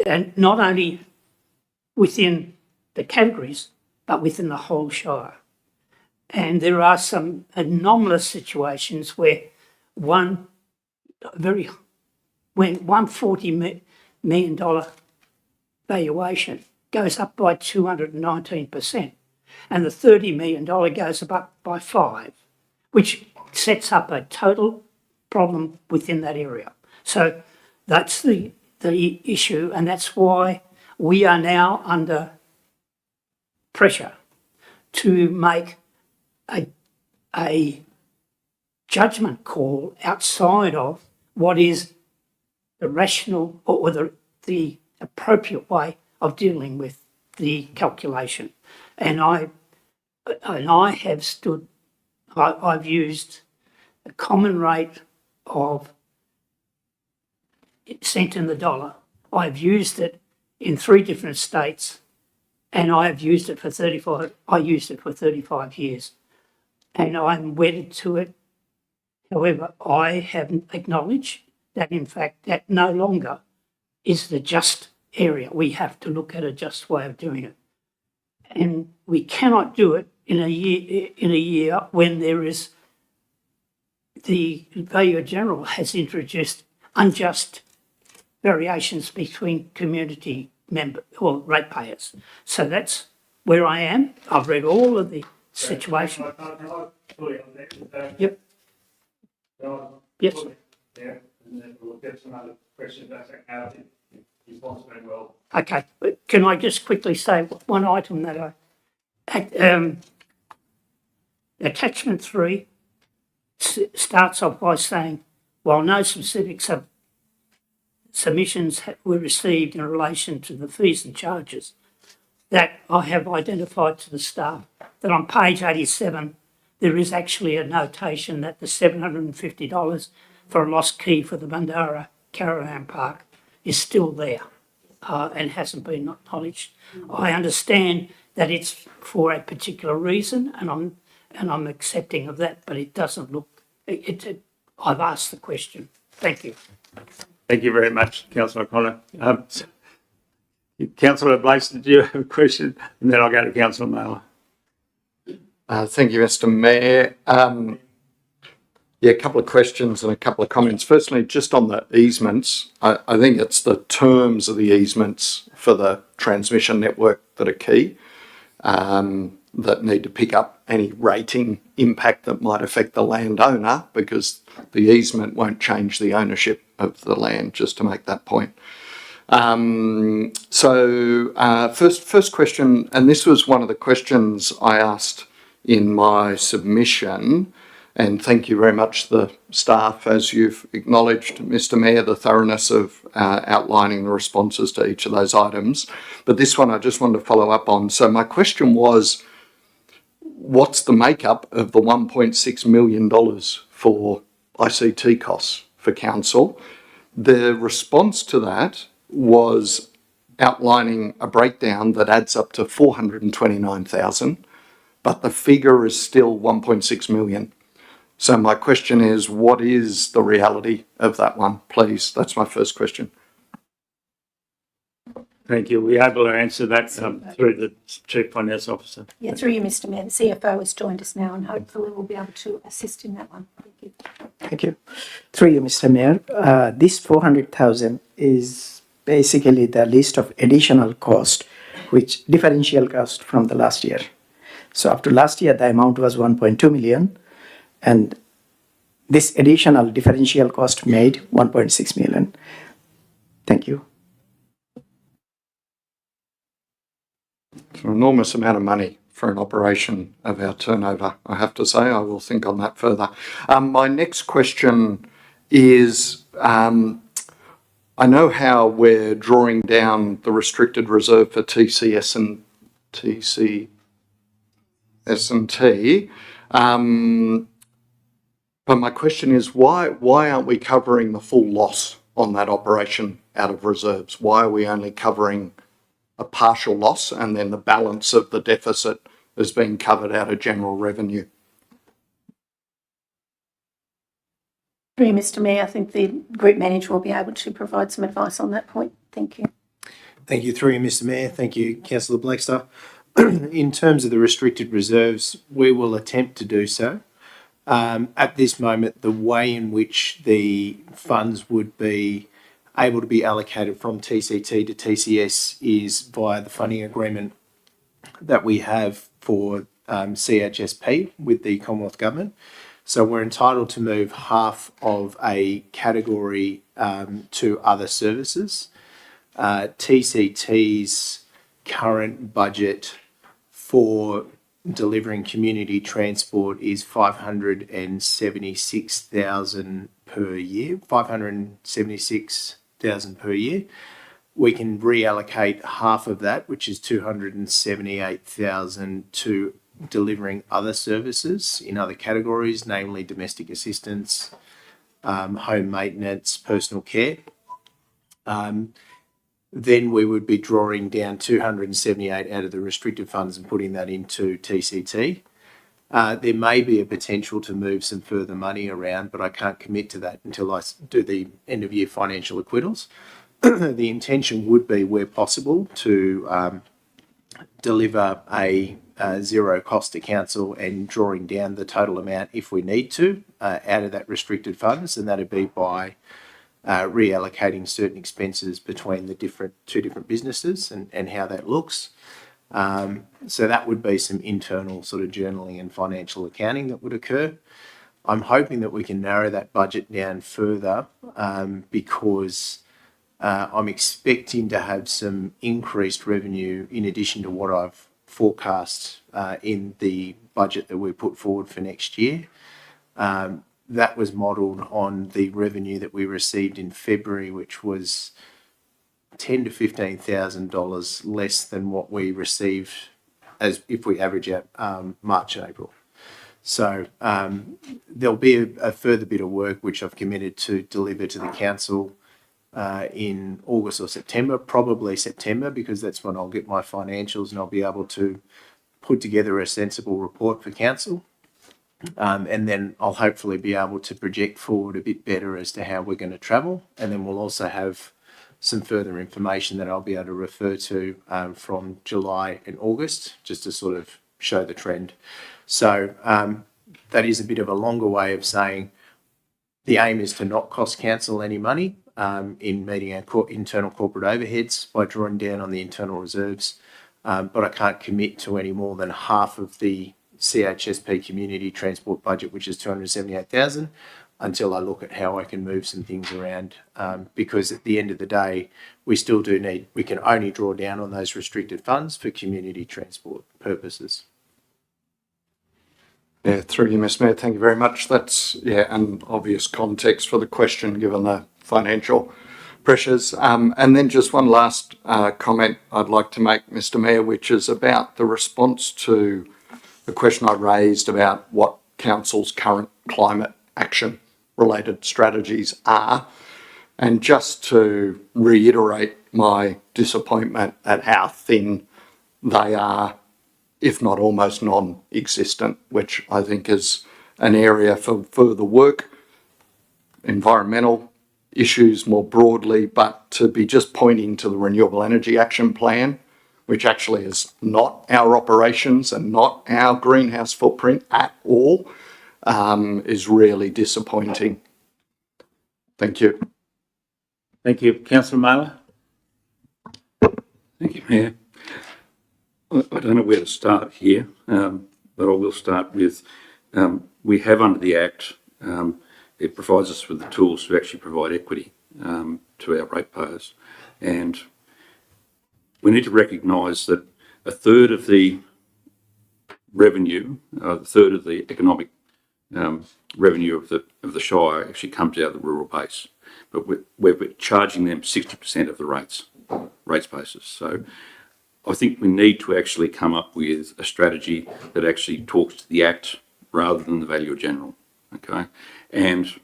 And not only within the categories, but within the whole Shire. And there are some anomalous situations where when $140 million valuation goes up by 219%, and the $30 million goes up by 5, which sets up a total problem within that area. So that's the issue, and that's why we are now under pressure to make a judgment call outside of what is the rational or the appropriate way of dealing with the calculation. And I've used a common rate of cent in the dollar. I've used it in 3 different states, and I have used it for 35 years, and I'm wedded to it. However, I have acknowledged that in fact that no longer is the just area. We have to look at a just way of doing it. And we cannot do it in a year when there is the Valuer General has introduced unjust variations between community ratepayers. So that's where I am. I've read all of the situation. Yep. Yes. Yeah, and then we'll get some other questions that's how response very well. Okay, but can I just quickly say one item that attachment 3 starts off by saying, while no specific submissions were received in relation to the fees and charges, that I have identified to the staff that on page 87 there is actually a notation that the $750 for a lost key for the Bundoora Caravan Park is still there and hasn't been acknowledged. I understand that it's for a particular reason and I'm accepting of that, but it doesn't look, I've asked the question. Thank you. Thank you very much, Councillor O'Connor. Councillor Blakes, did you have a question? And then I'll go to Councillor Mailer. Thank you, Mr. Mayor. Yeah, a couple of questions and a couple of comments. Firstly, just on the easements, I think it's the terms of the easements for the transmission network that are key, that need to pick up any rating impact that might affect the landowner, because the easement won't change the ownership of the land, just to make that point. First question, and this was one of the questions I asked in my submission, and thank you very much, the staff, as you've acknowledged, Mr. Mayor, the thoroughness of outlining the responses to each of those items. But this one I just wanted to follow up on. So my question was, what's the makeup of the $1.6 million for ICT costs for council? The response to that was outlining a breakdown that adds up to $429,000, but the figure is still $1.6 million. So my question is, what is the reality of that one, please? That's my first question. Thank you. We're able to answer that through the Chief Finance Officer. Yeah, through you, Mr. Mayor. The CFO has joined us now and hopefully we'll be able to assist in that one. Thank you. Thank you. Through you, Mr. Mayor. This 400,000 is basically the list of additional cost, which differential cost from the last year. So up to last year, the amount was 1.2 million, and this additional differential cost made 1.6 million. Thank you. It's an enormous amount of money for an operation of our turnover, I have to say. I will think on that further. My next question is, I know how we're drawing down the restricted reserve for TCS and TCS&T, but my question is, why aren't we covering the full loss on that operation out of reserves? Why are we only covering a partial loss and then the balance of the deficit is being covered out of general revenue? Through you, Mr. Mayor, I think the Group Manager will be able to provide some advice on that point. Thank you. Thank you, through you, Mr. Mayor. Thank you, Councillor Blackster. In terms of the restricted reserves, we will attempt to do so. At this moment, the way in which the funds would be able to be allocated from TCT to TCS is via the funding agreement that we have for CHSP with the Commonwealth Government. So we're entitled to move half of a category to other services. TCT's current budget for delivering community transport is $576,000 per year. $576,000 per year. We can reallocate half of that, which is $278,000, to delivering other services in other categories, namely domestic assistance, home maintenance, personal care. Then we would be drawing down 278 out of the restricted funds and putting that into TCT. There may be a potential to move some further money around, but I can't commit to that until I do the end of year financial acquittals. the intention would be, where possible, to deliver a zero cost to council and drawing down the total amount if we need to out of that restricted funds, and that'd be by reallocating certain expenses between the two different businesses and how that looks. So that would be some internal sort of journaling and financial accounting that would occur. I'm hoping that we can narrow that budget down further because I'm expecting to have some increased revenue in addition to what I've forecast in the budget that we put forward for next year. That was modelled on the revenue that we received in February, which was $10,000 to $15,000 less than what we received as if we average out March and April. So there'll be a further bit of work which I've committed to deliver to the council in August or September, probably September, because that's when I'll get my financials and I'll be able to put together a sensible report for council. And then I'll hopefully be able to project forward a bit better as to how we're going to travel. And then we'll also have some further information that I'll be able to refer to from July and August, just to sort of show the trend. So that is a bit of a longer way of saying the aim is to not cost council any money in meeting our internal corporate overheads by drawing down on the internal reserves. But I can't commit to any more than half of the CHSP community transport budget, which is 278,000, until I look at how I can move some things around. Because at the end of the day, we still do need, we can only draw down on those restricted funds for community transport purposes. Yeah, through you, Mr. Mayor, thank you very much. That's, an obvious context for the question, given the financial pressures. And then just one last comment I'd like to make, Mr. Mayor, which is about the response to the question I raised about what council's current climate action related strategies are. And just to reiterate my disappointment at how thin they are, if not almost non-existent, which I think is an area for further work, environmental issues more broadly, but to be just pointing to the Renewable Energy Action Plan, which actually is not our operations and not our greenhouse footprint at all, is really disappointing. Thank you. Thank you. Councillor Mailer? Thank you, Mayor. I don't know where to start here, but I will start with, we have under the Act, it provides us with the tools to actually provide equity to our ratepayers. And we need to recognise that a third of the revenue, a third of the economic revenue of the Shire actually comes out of the rural base, but we're charging them 60% of the rates basis. So I think we need to actually come up with a strategy that actually talks to the Act rather than the value general, okay? And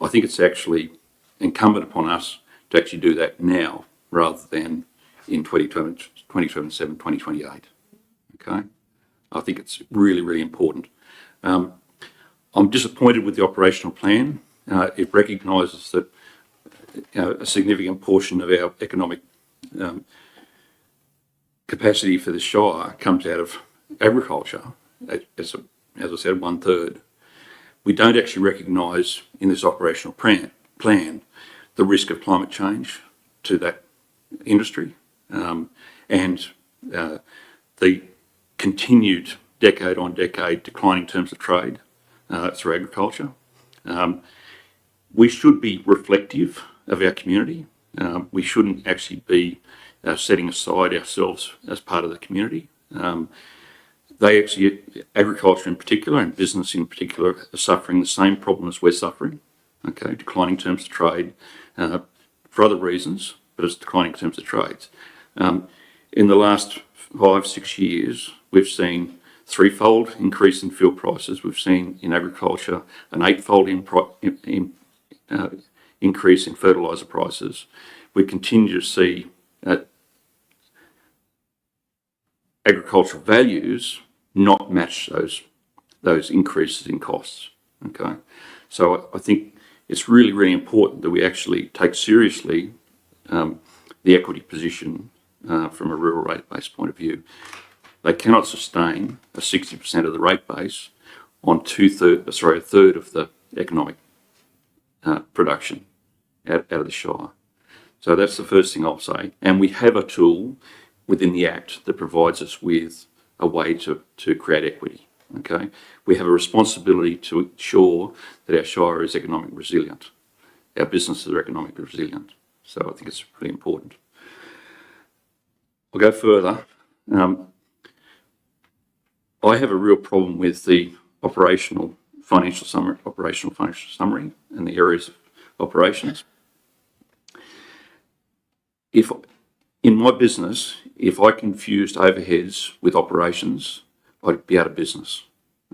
I think it's actually incumbent upon us to actually do that now rather than in 2027, 2028, okay? I think it's really, really important. I'm disappointed with the operational plan. It recognises that a significant portion of our economic capacity for the Shire comes out of agriculture, as I said, 1/3. We don't actually recognise in this operational plan the risk of climate change to that industry and the continued decade on decade declining terms of trade through agriculture. We should be reflective of our community. We shouldn't actually be setting aside ourselves as part of the community. They actually, agriculture in particular and business in particular, are suffering the same problems we're suffering, okay, declining terms of trade for other reasons, but it's declining terms of trades. In the last 5-6 years, we've seen threefold increase in fuel prices. We've seen in agriculture an eightfold increase in fertiliser prices. We continue to see agricultural values not match those increases in costs. Okay, so I think it's really, really important that we actually take seriously the equity position from a rural rate base point of view. They cannot sustain a 60% of the rate base on a third of the economic production out of the Shire. So that's the first thing I'll say. And we have a tool within the Act that provides us with a way to create equity. Okay, we have a responsibility to ensure that our Shire is economically resilient. Our businesses are economically resilient. So I think it's really important. I'll go further. I have a real problem with the operational financial summary and the areas of operations. If in my business, if I confused overheads with operations, I'd be out of business.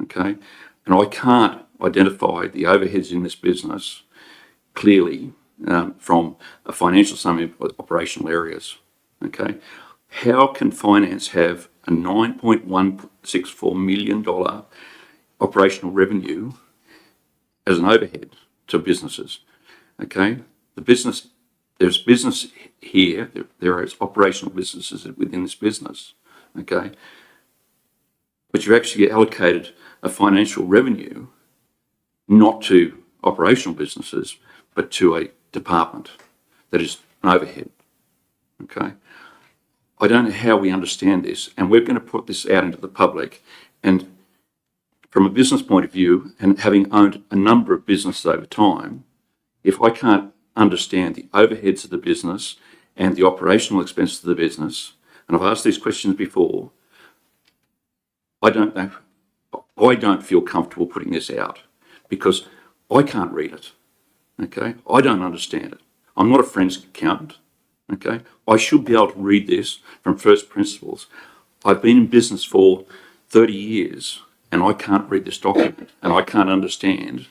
Okay, and I can't identify the overheads in this business clearly from a financial summary of operational areas. Okay, how can finance have a $9.164 million operational revenue as an overhead to businesses? Okay, there's business here, there are operational businesses within this business. Okay, but you actually allocated a financial revenue not to operational businesses, but to a department that is an overhead. Okay, I don't know how we understand this, and we're going to put this out into the public. And from a business point of view, and having owned a number of businesses over time, if I can't understand the overheads of the business and the operational expenses of the business, and I've asked these questions before, I don't know. I don't feel comfortable putting this out because I can't read it. Okay, I don't understand it. I'm not a forensic accountant. Okay, I should be able to read this from first principles. I've been in business for 30 years and I can't read this document and I can't understand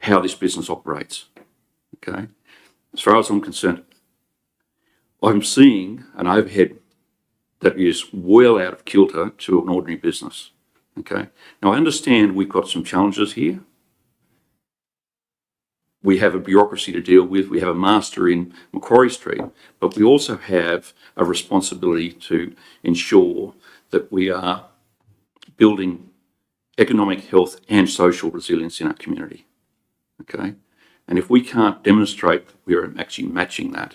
how this business operates. Okay, as far as I'm concerned, I'm seeing an overhead that is well out of kilter to an ordinary business. Okay, now I understand we've got some challenges here. We have a bureaucracy to deal with. We have a master in Macquarie Street, but we also have a responsibility to ensure that we are building economic health and social resilience in our community. Okay, and if we can't demonstrate that we're actually matching that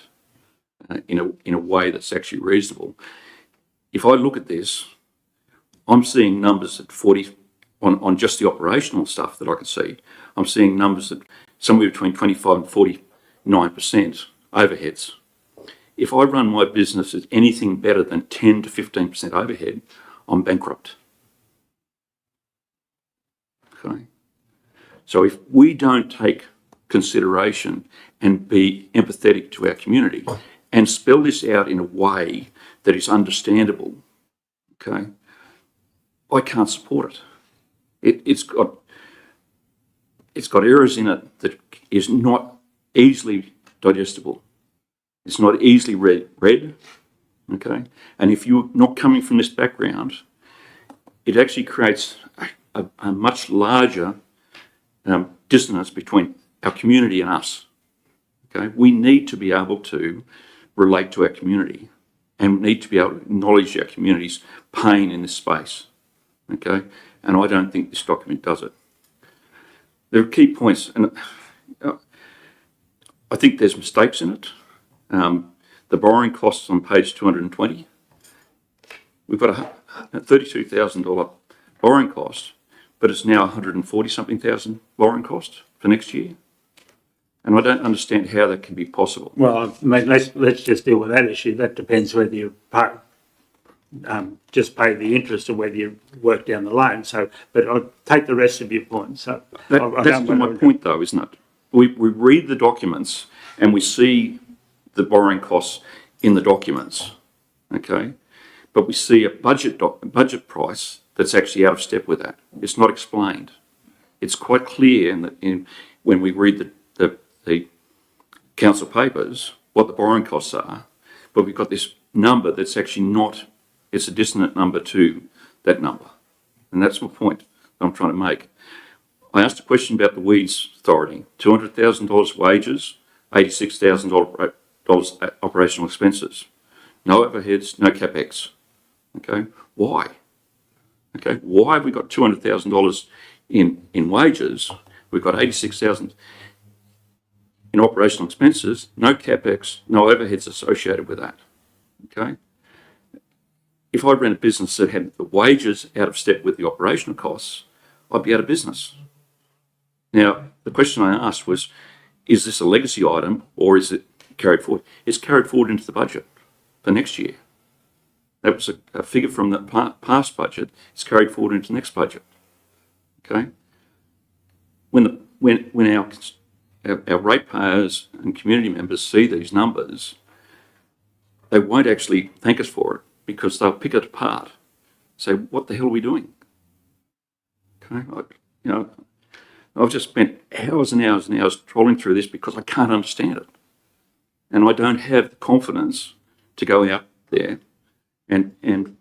in a way that's actually reasonable, if I look at this, I'm seeing numbers at 40 on just the operational stuff that I can see. I'm seeing numbers that somewhere between 25 and 49% overheads. If I run my business at anything better than 10 to 15% overhead, I'm bankrupt. Okay. So if we don't take consideration and be empathetic to our community and spell this out in a way that is understandable, okay, I can't support it. It's got errors in it that is not easily digestible. It's not easily read, okay? And if you're not coming from this background, it actually creates a much larger dissonance between our community and us, okay? We need to be able to relate to our community and need to be able to acknowledge our community's pain in this space, okay? And I don't think this document does it. There are key points, and I think there's mistakes in it. The borrowing costs on page 220. We've got a $32,000 borrowing cost, but it's now $140-something thousand borrowing cost for next year. And I don't understand how that can be possible. Well, let's just deal with that issue. That depends whether you just pay the interest or whether you work down the loan. So, but I'll take the rest of your points. So that's my point, though, isn't it? We read the documents and we see the borrowing costs in the documents, okay? But we see a budget price that's actually out of step with that. It's not explained. It's quite clear when we read the council papers what the borrowing costs are, but we've got this number that's actually not. It's a dissonant number to that number. And that's my point that I'm trying to make. I asked a question about the Weeds Authority. $200,000 wages, $86,000 operational expenses. No overheads, no capex. Okay, why? Okay, why have we got $200,000 in wages? We've got 86,000 in operational expenses, no capex, no overheads associated with that. Okay, if I ran a business that had the wages out of step with the operational costs, I'd be out of business. Now, the question I asked was, is this a legacy item or is it carried forward? It's carried forward into the budget for next year. That was a figure from the past budget. It's carried forward into the next budget. Okay. When our ratepayers and community members see these numbers, they won't actually thank us for it because they'll pick it apart. Say, what the hell are we doing? Okay. I've just spent hours and hours and hours trawling through this because I can't understand it. And I don't have the confidence to go out there and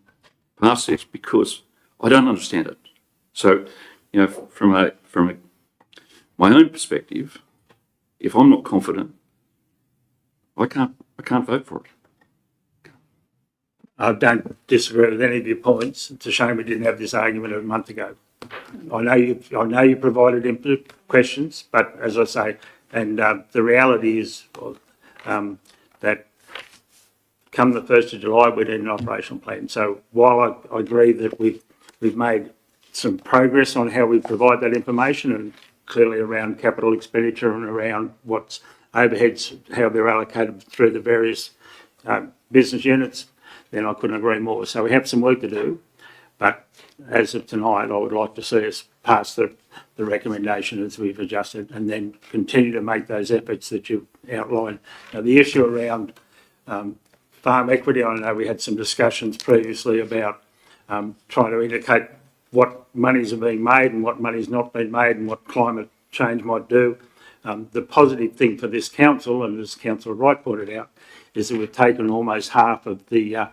pass this because I don't understand it. So, from my own perspective, if I'm not confident, I can't vote for it. I don't disagree with any of your points. It's a shame we didn't have this argument a month ago. I know you provided input questions, but as I say, and the reality is that come the 1st of July, we need an operational plan. So while I agree that we've made some progress on how we provide that information and clearly around capital expenditure and around what's overheads, how they're allocated through the various business units, then I couldn't agree more. So we have some work to do, but as of tonight, I would like to see us pass the recommendation as we've adjusted and then continue to make those efforts that you've outlined. Now, the issue around farm equity, I know we had some discussions previously about trying to indicate what monies are being made and what money's not being made and what climate change might do. The positive thing for this council, and as Councillor Wright pointed out, is that we've taken almost half of the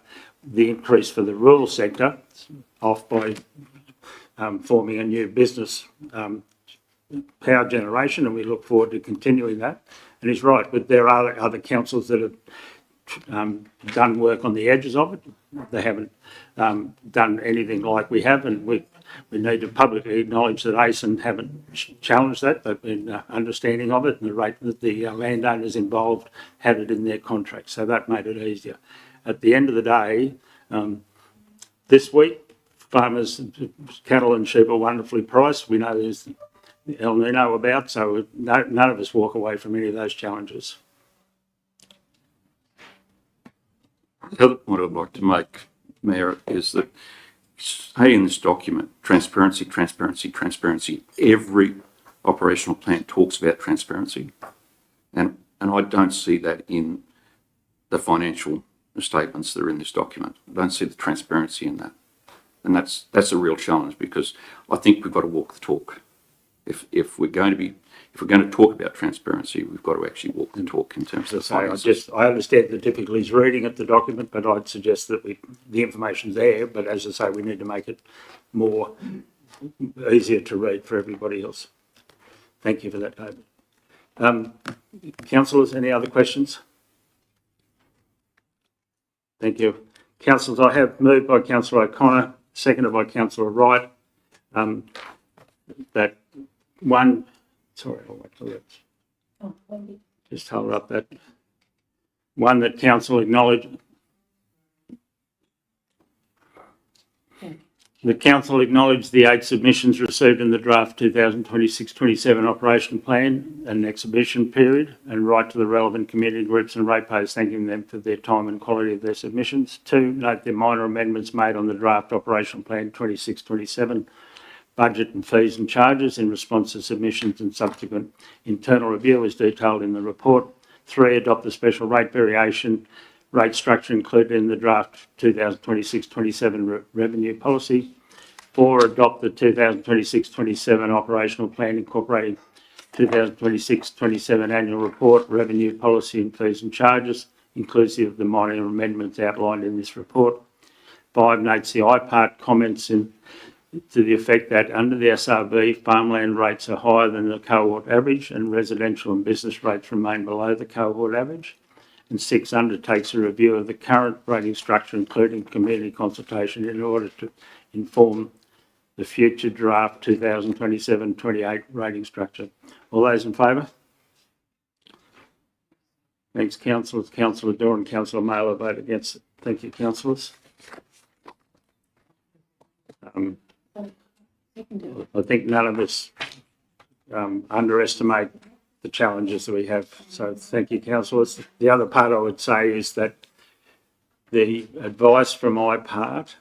increase for the rural sector off by forming a new business power generation, and we look forward to continuing that. And he's right, but there are other councils that have done work on the edges of it. They haven't done anything like we have, and we need to publicly acknowledge that ACEN haven't challenged that. They've been understanding of it, and the rate that the landowners involved had it in their contract, so that made it easier. At the end of the day, this week, farmers' cattle and sheep are wonderfully priced. We know there's El Nino about, so none of us walk away from any of those challenges. The other point I'd like to make, Mayor, is that say in this document, transparency, transparency, transparency. Every operational plan talks about transparency, and I don't see that in the financial statements that are in this document. I don't see the transparency in that, and that's a real challenge because I think we've got to walk the talk. If we're going to talk about transparency, we've got to actually walk the talk in terms of finances. I understand the difficulties reading at the document, but I'd suggest that the information's there, but as I say, we need to make it more easier to read for everybody else. Thank you for that, David. Councillors, any other questions? Thank you. Councillors, I have moved by Councillor O'Connor, seconded by Councillor Wright, that one, sorry, I'll wait till that's, just hold up that one that council acknowledged. The council acknowledged the 8 submissions received in the draft 2026-27 operation plan and exhibition period, and write to the relevant community groups and ratepayers thanking them for their time and quality of their submissions. 2, note the minor amendments made on the draft operational plan 26-27 budget and fees and charges in response to submissions and subsequent internal review as detailed in the report. 3, adopt the special rate variation rate structure included in the draft 2026-27 revenue policy. 4, adopt the 2026-27 operational plan incorporating 2026-27 annual report, revenue policy and fees and charges, inclusive of the minor amendments outlined in this report. 5, notes the IPART comments to the effect that under the SRB, farmland rates are higher than the cohort average and residential and business rates remain below the cohort average. And 6, undertakes a review of the current rating structure, including community consultation, in order to inform the future draft 2027-28 rating structure. All those in favour? Thanks, councillors. Councillor Dorr and Councillor Mailer vote against it. Thank you, councillors. I think none of us underestimate the challenges that we have. So thank you, councillors. The other part I would say is that the advice from my part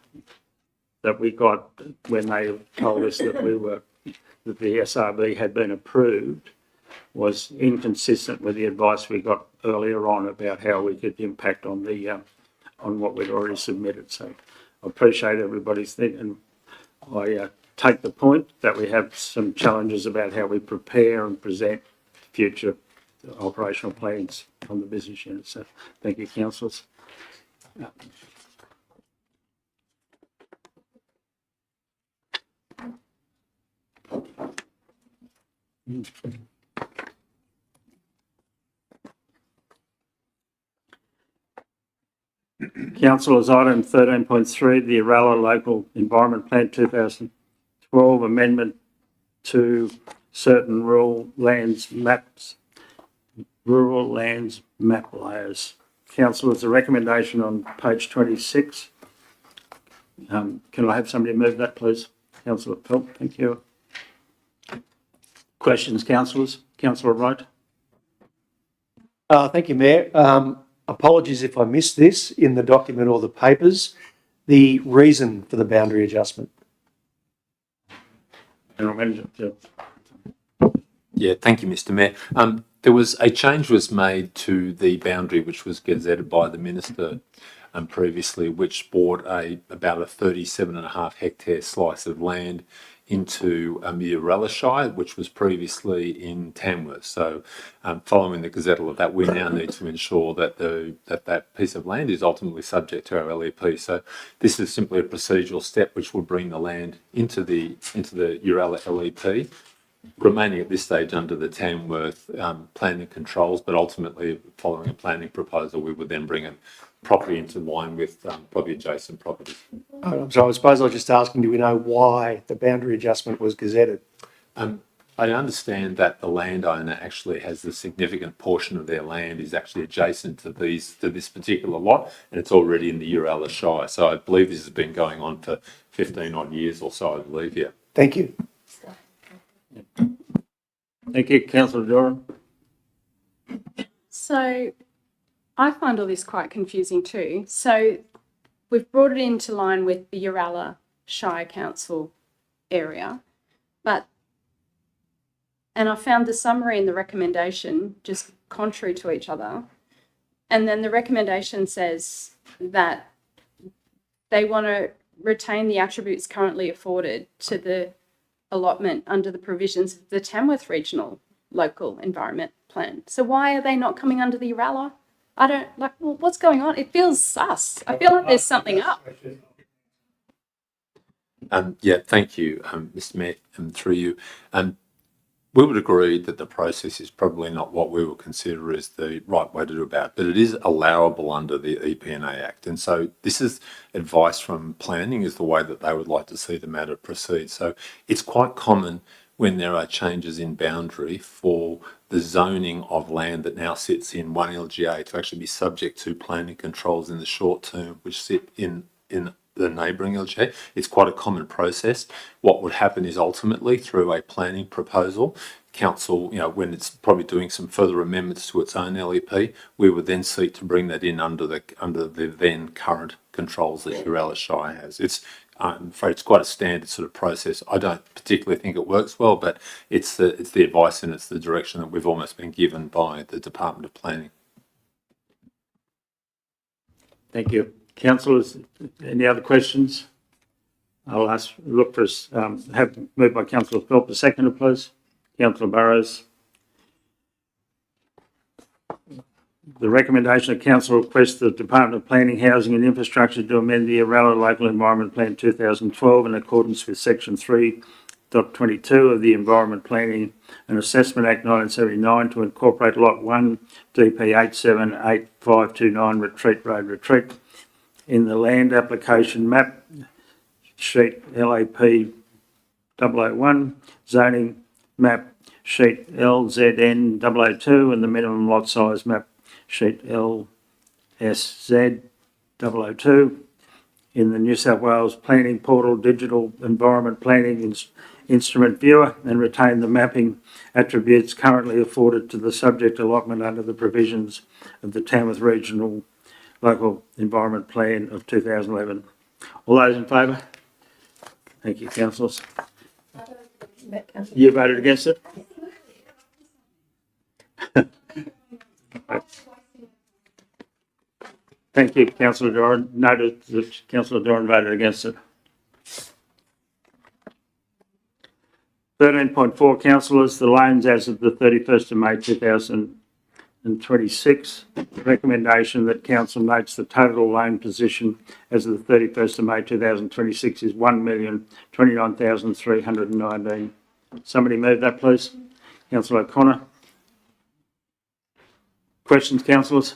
that we got when they told us that that the SRB had been approved was inconsistent with the advice we got earlier on about how we could impact on on what we'd already submitted. So I appreciate everybody's thing, and I take the point that we have some challenges about how we prepare and present future operational plans on the business unit. So thank you, councillors. Councillors, item 13.3, the Uralla Local Environment Plan 2012 amendment to certain rural lands map layers. Councillors, the recommendation on page 26. Can I have somebody move that, please? Councillor Phelps, thank you. Questions, councillors? Councillor Wright? Thank you, Mayor. Apologies if I missed this in the document or the papers. The reason for the boundary adjustment. General Manager, Yeah, thank you, Mr. Mayor. There was a change was made to the boundary which was gazetted by the Minister previously, which brought about a 37.5 hectare slice of land into the Uralla Shire, which was previously in Tamworth. So following the gazettal of that, we now need to ensure that that piece of land is ultimately subject to our LEP. So this is simply a procedural step which will bring the land into the Uralla LEP, remaining at this stage under the Tamworth planning controls, but ultimately following a planning proposal, we would then bring it properly into line with probably adjacent properties. So I suppose I was just asking, do we know why the boundary adjustment was gazetted? I understand that the landowner actually has a significant portion of their land is actually adjacent to this particular lot, and it's already in the Uralla Shire. So I believe this has been going on for 15 odd years or so, I believe, yeah. Thank you. thank you, Councillor Doran. So I find all this quite confusing too. So we've brought it into line with the Uralla Shire Council area, and I found the summary and the recommendation just contrary to each other. And then the recommendation says that they want to retain the attributes currently afforded to the allotment under the provisions of the Tamworth Regional Local Environment Plan. So why are they not coming under the Uralla? I don't like, well, what's going on? It feels sus. I feel like there's something up. Yeah, thank you, Mr. Mayor, through you. We would agree that the process is probably not what we would consider as the right way to do about it, but it is allowable under the EPNA Act. And so this is advice from planning is the way that they would like to see the matter proceed. So it's quite common when there are changes in boundary for the zoning of land that now sits in one LGA to actually be subject to planning controls in the short term, which sit in the neighbouring LGA. It's quite a common process. What would happen is ultimately through a planning proposal, council, when it's probably doing some further amendments to its own LEP, we would then seek to bring that in under the then current controls that Uralla Shire has. I'm afraid it's quite a standard sort of process. I don't particularly think it works well, but it's the advice and it's the direction that we've almost been given by the Department of Planning. Thank you. Councillors, any other questions? I'll moved by Councillor Phelps, a seconder, please. Councillor Burrows. The recommendation of council requests the Department of Planning, Housing and Infrastructure to amend the Uralla Local Environment Plan 2012 in accordance with section 3 of the Environment Planning and Assessment Act 1979 to incorporate Lot 1, DP 878529 Retreat Road Retreat in the land application map sheet LAP 001, zoning map sheet LZN 002 and the minimum lot size map sheet LSZ 002 in the New South Wales Planning Portal Digital Environment Planning Instrument Viewer and retain the mapping attributes currently afforded to the subject allotment under the provisions of the Tamworth Regional Local Environment Plan of 2011. All those in favour? Thank you, councillors. You voted against it? Thank you, councillor Doran. Noted that councillor Doran voted against it. 13.4, councillors, the loans as of the 31st of May 2026. Recommendation that council notes the total loan position as of the 31st of May 2026 is 1,029,319. Somebody move that, please. Councillor O'Connor. Questions, councillors?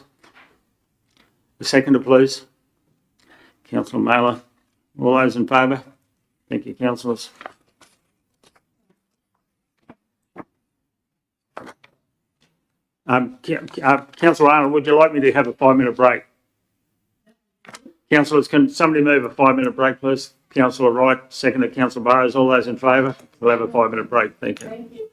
The seconder, please. Councillor Mailer. All those in favour? Thank you, councillors. Councillor Arnold, would you like me to have a 5-minute break? Councillors, can somebody move a 5-minute break, please? Councillor Wright, seconded Councillor Burrows. All those in favour? We'll have a 5-minute break. Thank you.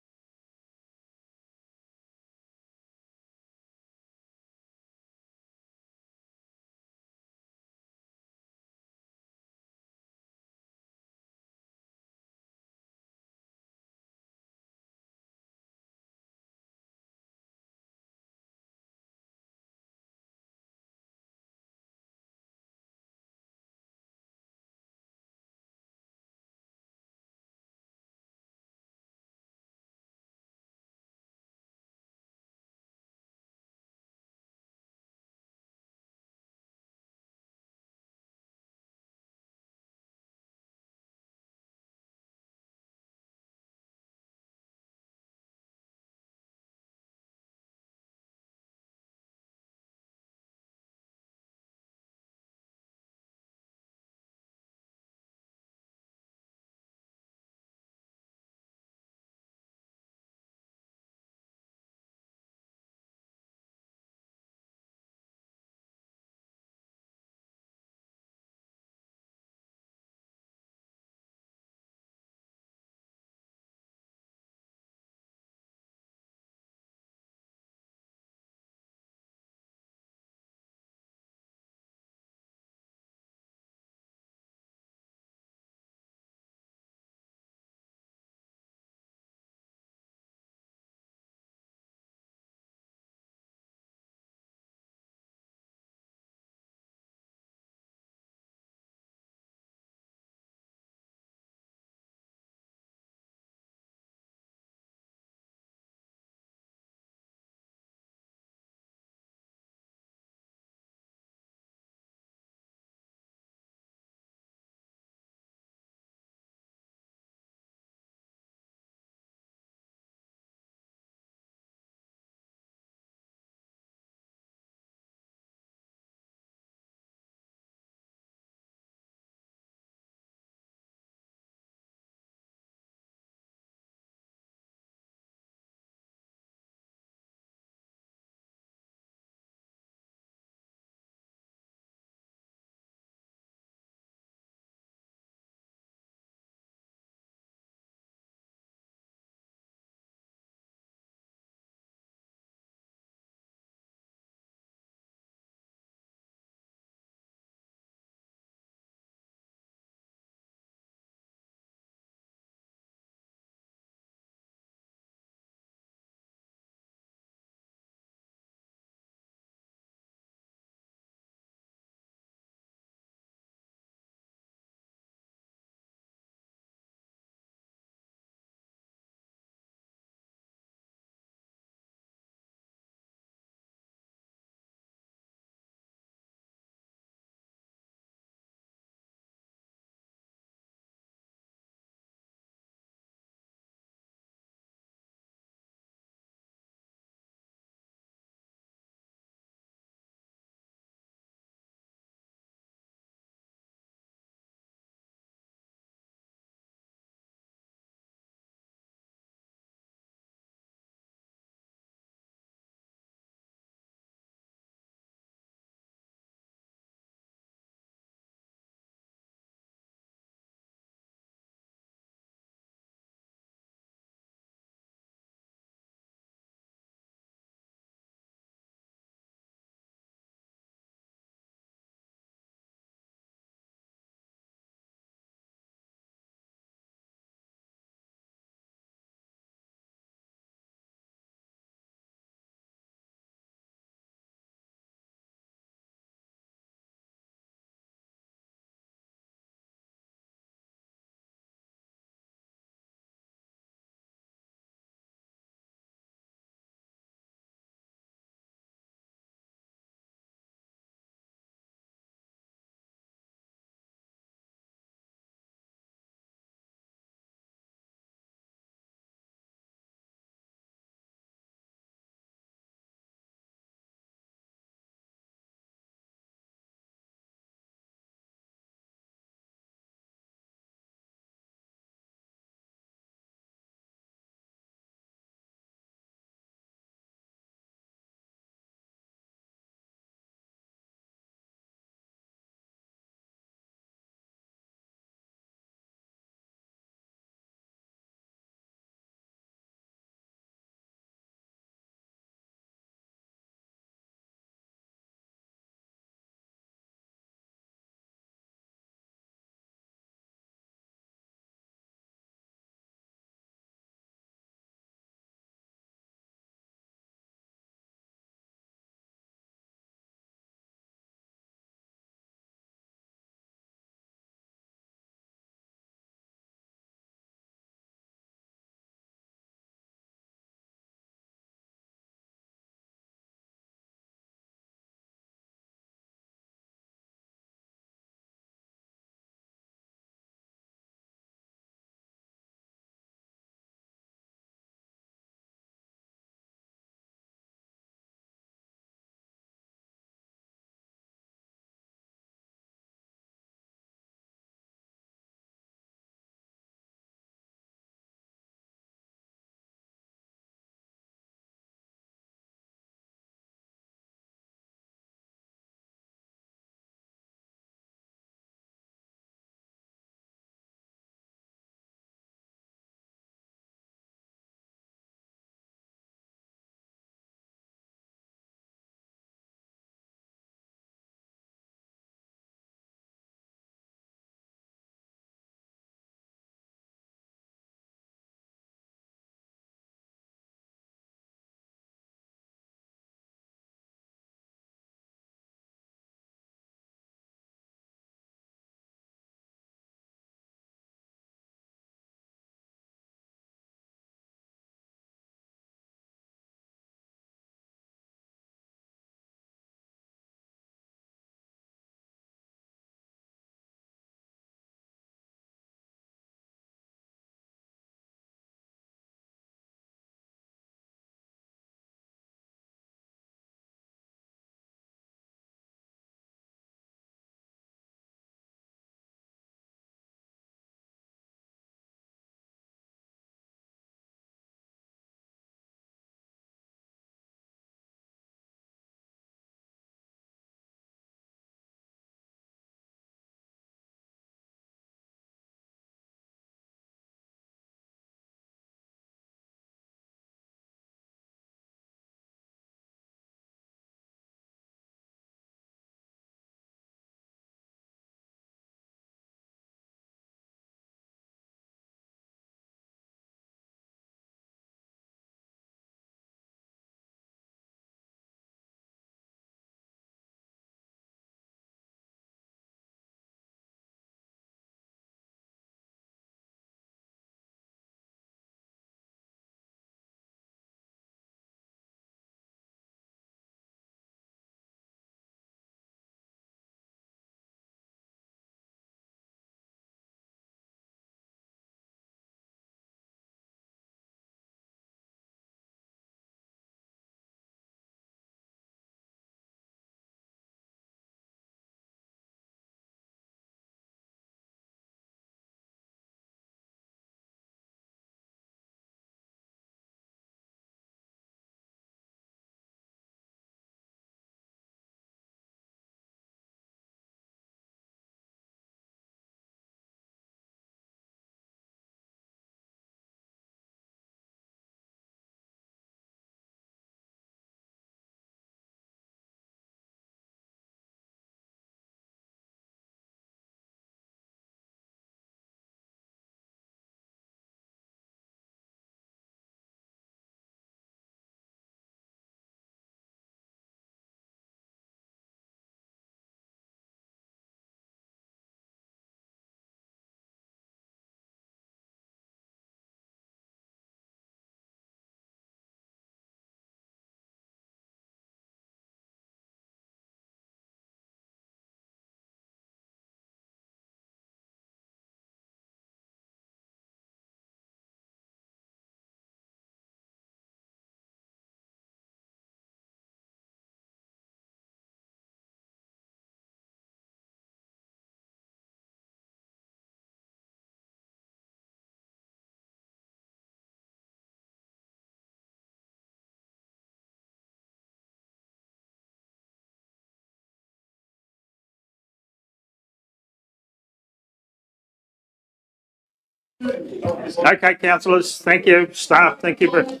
Okay, councillors, thank you. Staff, thank you.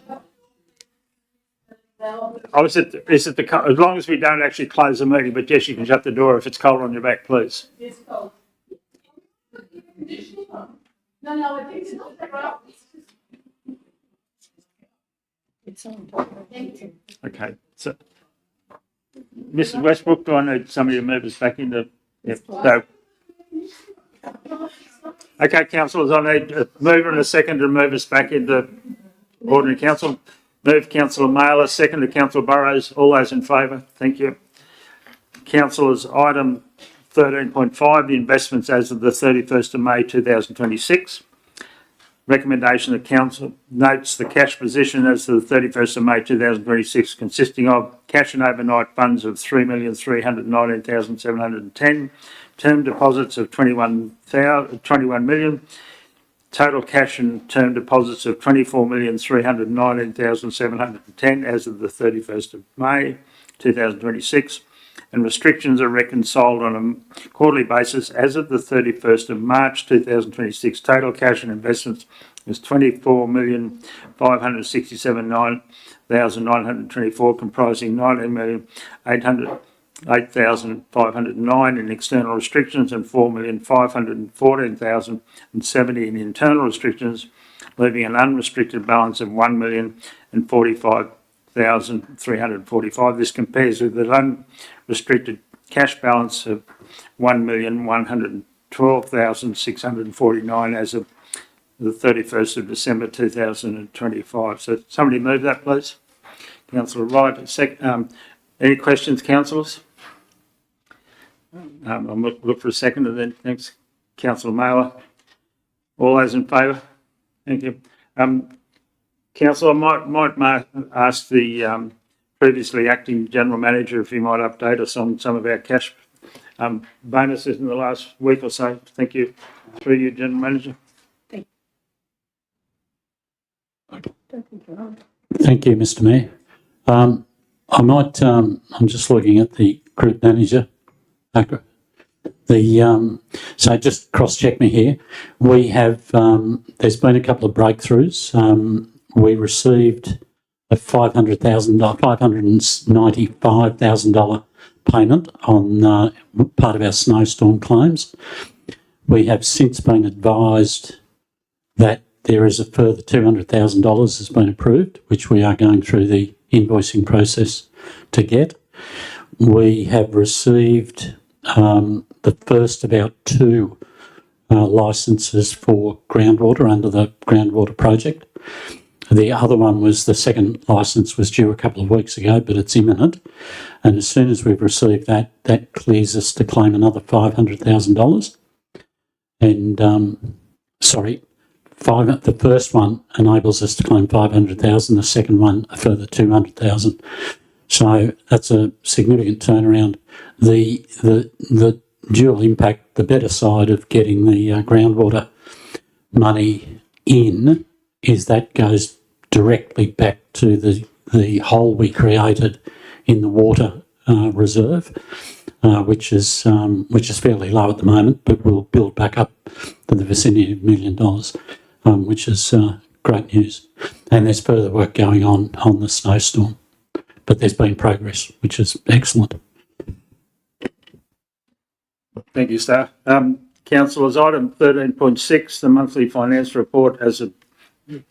Oh, is it as long as we don't actually close the meeting, but Jess, you can shut the door if it's cold on your back, please. It's cold. No, I think it's not right. Thank you. Okay, so Mrs. Westbrook, do I need somebody to move us back into? Yep. So, okay, councillors, I need a mover and a second to move us back into ordinary council. Move councillor Mailer, second to councillor Burrows. All those in favour? Thank you. Councillors, item 13.5, the investments as of the 31st of May 2026. Recommendation that council notes the cash position as of the 31st of May 2026 consisting of cash and overnight funds of 3,319,710, term deposits of 21 million, total cash and term deposits of 24,319,710 as of the 31st of May 2026, and restrictions are reconciled on a quarterly basis as of the 31st of March 2026. Total cash and investments is 24,567,924, comprising 19,808,509 in external restrictions and 4,514,070 in internal restrictions, leaving an unrestricted balance of 1,045,345. This compares with the unrestricted cash balance of 1,112,649 as of the 31st of December 2025. So somebody move that, please. Councillor Wright. Any questions, councillors? I'll look for a second and then thanks. Councillor Mailer. All those in favour? Thank you. Councillor, I might ask the previously acting general manager if he might update us on some of our cash bonuses in the last week or so. Thank you. Through you, general manager. Thank you, Mr. Mayor. I might, I'm just looking at the group manager. So just cross-check me here. We have, there's been a couple of breakthroughs. We received a $595,000 payment on part of our snowstorm claims. We have since been advised that there is a further $200,000 has been approved, which we are going through the invoicing process to get. We have received the first of our two licences for groundwater under the groundwater project. The other one was the second licence was due a couple of weeks ago, but it's imminent. And as soon as we've received that, that clears us to claim another $500,000. And the first one enables us to claim 500,000. The second one a further 200,000. So that's a significant turnaround. The dual impact, the better side of getting the groundwater money in is that goes directly back to the hole we created in the water reserve, which is fairly low at the moment, but will build back up to the vicinity of $1 million, which is great news. And there's further work going on the snowstorm, but there's been progress, which is excellent. Thank you, staff. Councillors, item 13.6, the monthly finance report as of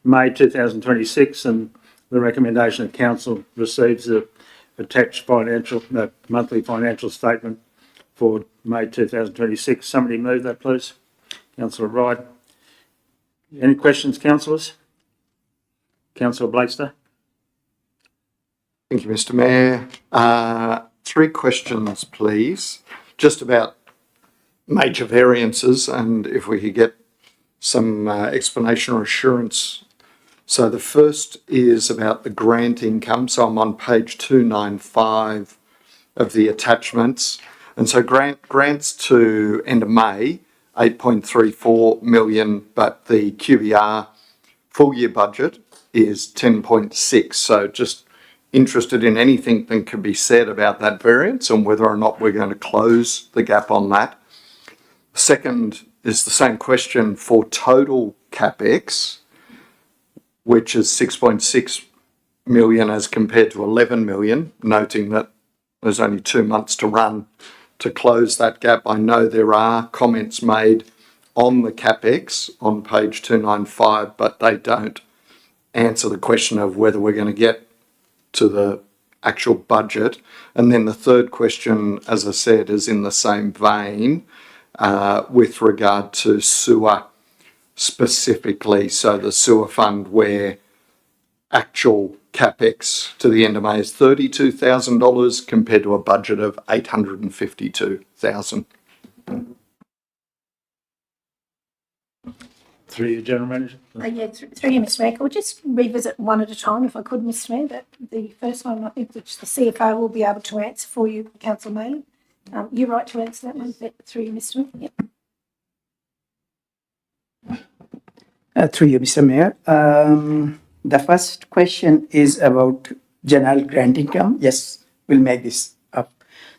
May 2026, and the recommendation of council receives the attached monthly financial statement for May 2026. Somebody move that, please. Councillor Wright. Any questions, councillors? Councillor Blakester. Thank you, Mr. Mayor. 3 questions, please, just about major variances, and if we could get some explanation or assurance. So the first is about the grant income. So I'm on page 295 of the attachments. And so grants to end of May, 8.34 million, but the QBR full year budget is 10.6. So just interested in anything that can be said about that variance and whether or not we're going to close the gap on that. Second is the same question for total CapEx, which is 6.6 million as compared to 11 million, noting that there's only 2 months to run to close that gap. I know there are comments made on the CapEx on page 295, but they don't answer the question of whether we're going to get to the actual budget. And then the third question, as I said, is in the same vein with regard to sewer specifically. So the sewer fund where actual CapEx to the end of May is $32,000 compared to a budget of $852,000. Through you, General Manager. Through you, Mr Mayor. Could we just revisit one at a time, if I could, Mr Mayor? That the first one, I think, which the CFO will be able to answer for you, Councillor Maley. You're right to answer that one, through you, Mr Mayor. Yep. Through you, Mr. Mayor. The first question is about general grant income. Yes, we'll make this up.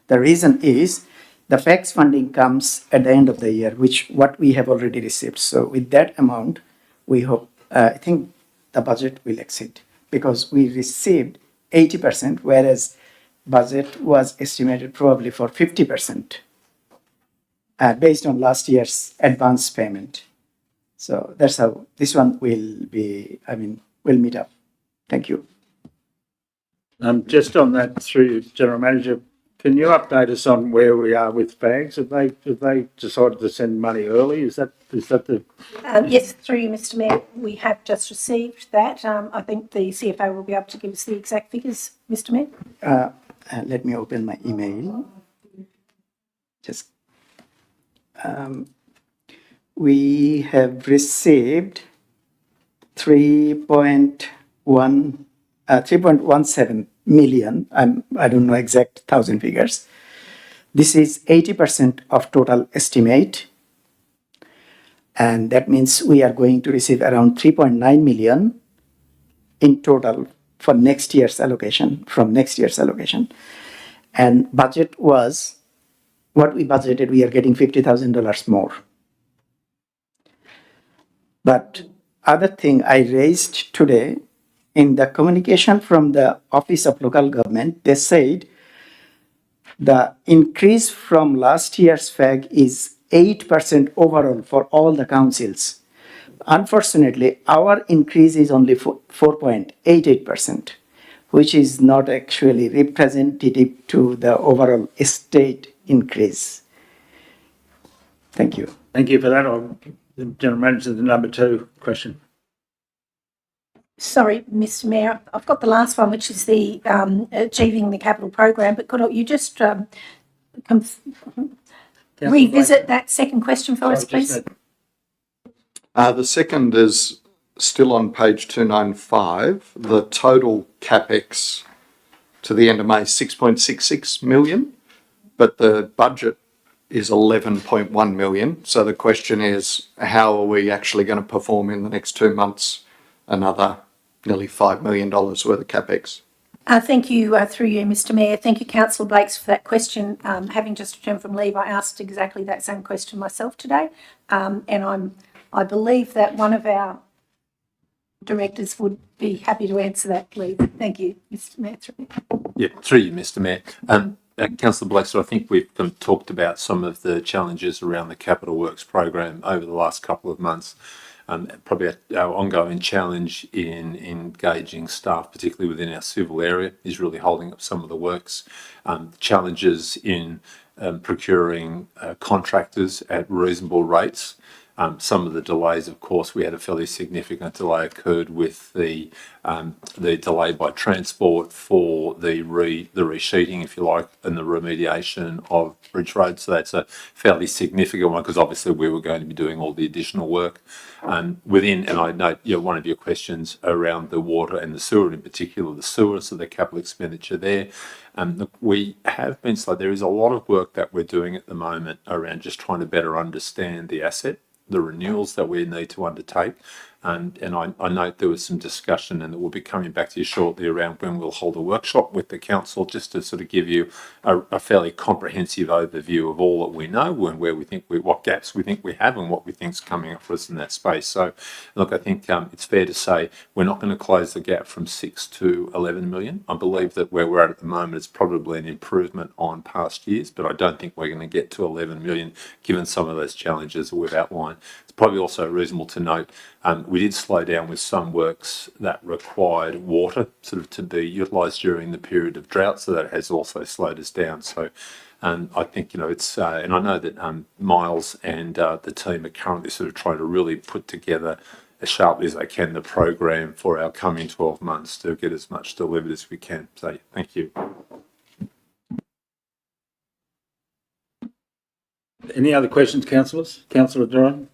The reason is the FACTS funding comes at the end of the year, which what we have already received. So with that amount, we hope, I think the budget will exceed because we received 80%, whereas budget was estimated probably for 50% based on last year's advance payment. So that's how this one will be, will meet up. Thank you. Just on that, through you, General Manager, can you update us on where we are with bags? Have they decided to send money early? Is that the? Yes, through you, Mr Mayor. We have just received that. I think the CFO will be able to give us the exact figures, Mr Mayor. Let me open my email. Just we have received 3.17 million. I don't know exact thousand figures. This is 80% of total estimate. And that means we are going to receive around 3.9 million in total for next year's allocation, from next year's allocation. And budget was, what we budgeted, we are getting $50,000 more. But other thing I raised today, in the communication from the Office of Local Government, they said the increase from last year's FAG is 8% overall for all the councils. Unfortunately, our increase is only 4.88%, which is not actually representative to the overall state increase. Thank you. Thank you for that. General Manager, the number 2 question. Sorry, Mr Mayor, I've got the last one, which is the achieving the capital program, but could you just revisit that second question for us, please? The second is still on page 295. The total CapEx to the end of May is 6.66 million, but the budget is 11.1 million. So the question is, how are we actually going to perform in the next 2 months? Another nearly $5 million worth of CapEx. Thank you, through you, Mr Mayor. Thank you, Councillor Blakes, for that question. Having just returned from leave, I asked exactly that same question myself today, and I believe that one of our directors would be happy to answer that, please. Thank you, Mr Mayor. Yeah, through you, Mr Mayor. Councillor Blackster, I think we've talked about some of the challenges around the Capital Works program over the last couple of months. Probably our ongoing challenge in engaging staff, particularly within our civil area, is really holding up some of the works. Challenges in procuring contractors at reasonable rates. Some of the delays, of course, we had a fairly significant delay occurred with the delay by transport for the resheeting, if you like, and the remediation of Bridge Road. So that's a fairly significant one because obviously we were going to be doing all the additional work within. And I note one of your questions around the water and the sewer, in particular the sewer, so the capital expenditure there. Look, we have been slow. There is a lot of work that we're doing at the moment around just trying to better understand the asset, the renewals that we need to undertake. And I note there was some discussion, and that we'll be coming back to you shortly around when we'll hold a workshop with the council, just to sort of give you a fairly comprehensive overview of all that we know and where we think what gaps we think we have and what we think's coming up for us in that space. So, look, I think it's fair to say we're not going to close the gap from 6 to 11 million. I believe that where we're at the moment is probably an improvement on past years, but I don't think we're going to get to 11 million given some of those challenges that we've outlined. It's probably also reasonable to note we did slow down with some works that required water sort of to be utilised during the period of drought, so that has also slowed us down. So I think, it's, and I know that Miles and the team are currently sort of trying to really put together as sharply as they can the program for our coming 12 months to get as much delivered as we can. So thank you. Any other questions, councillors? Councillor Doran?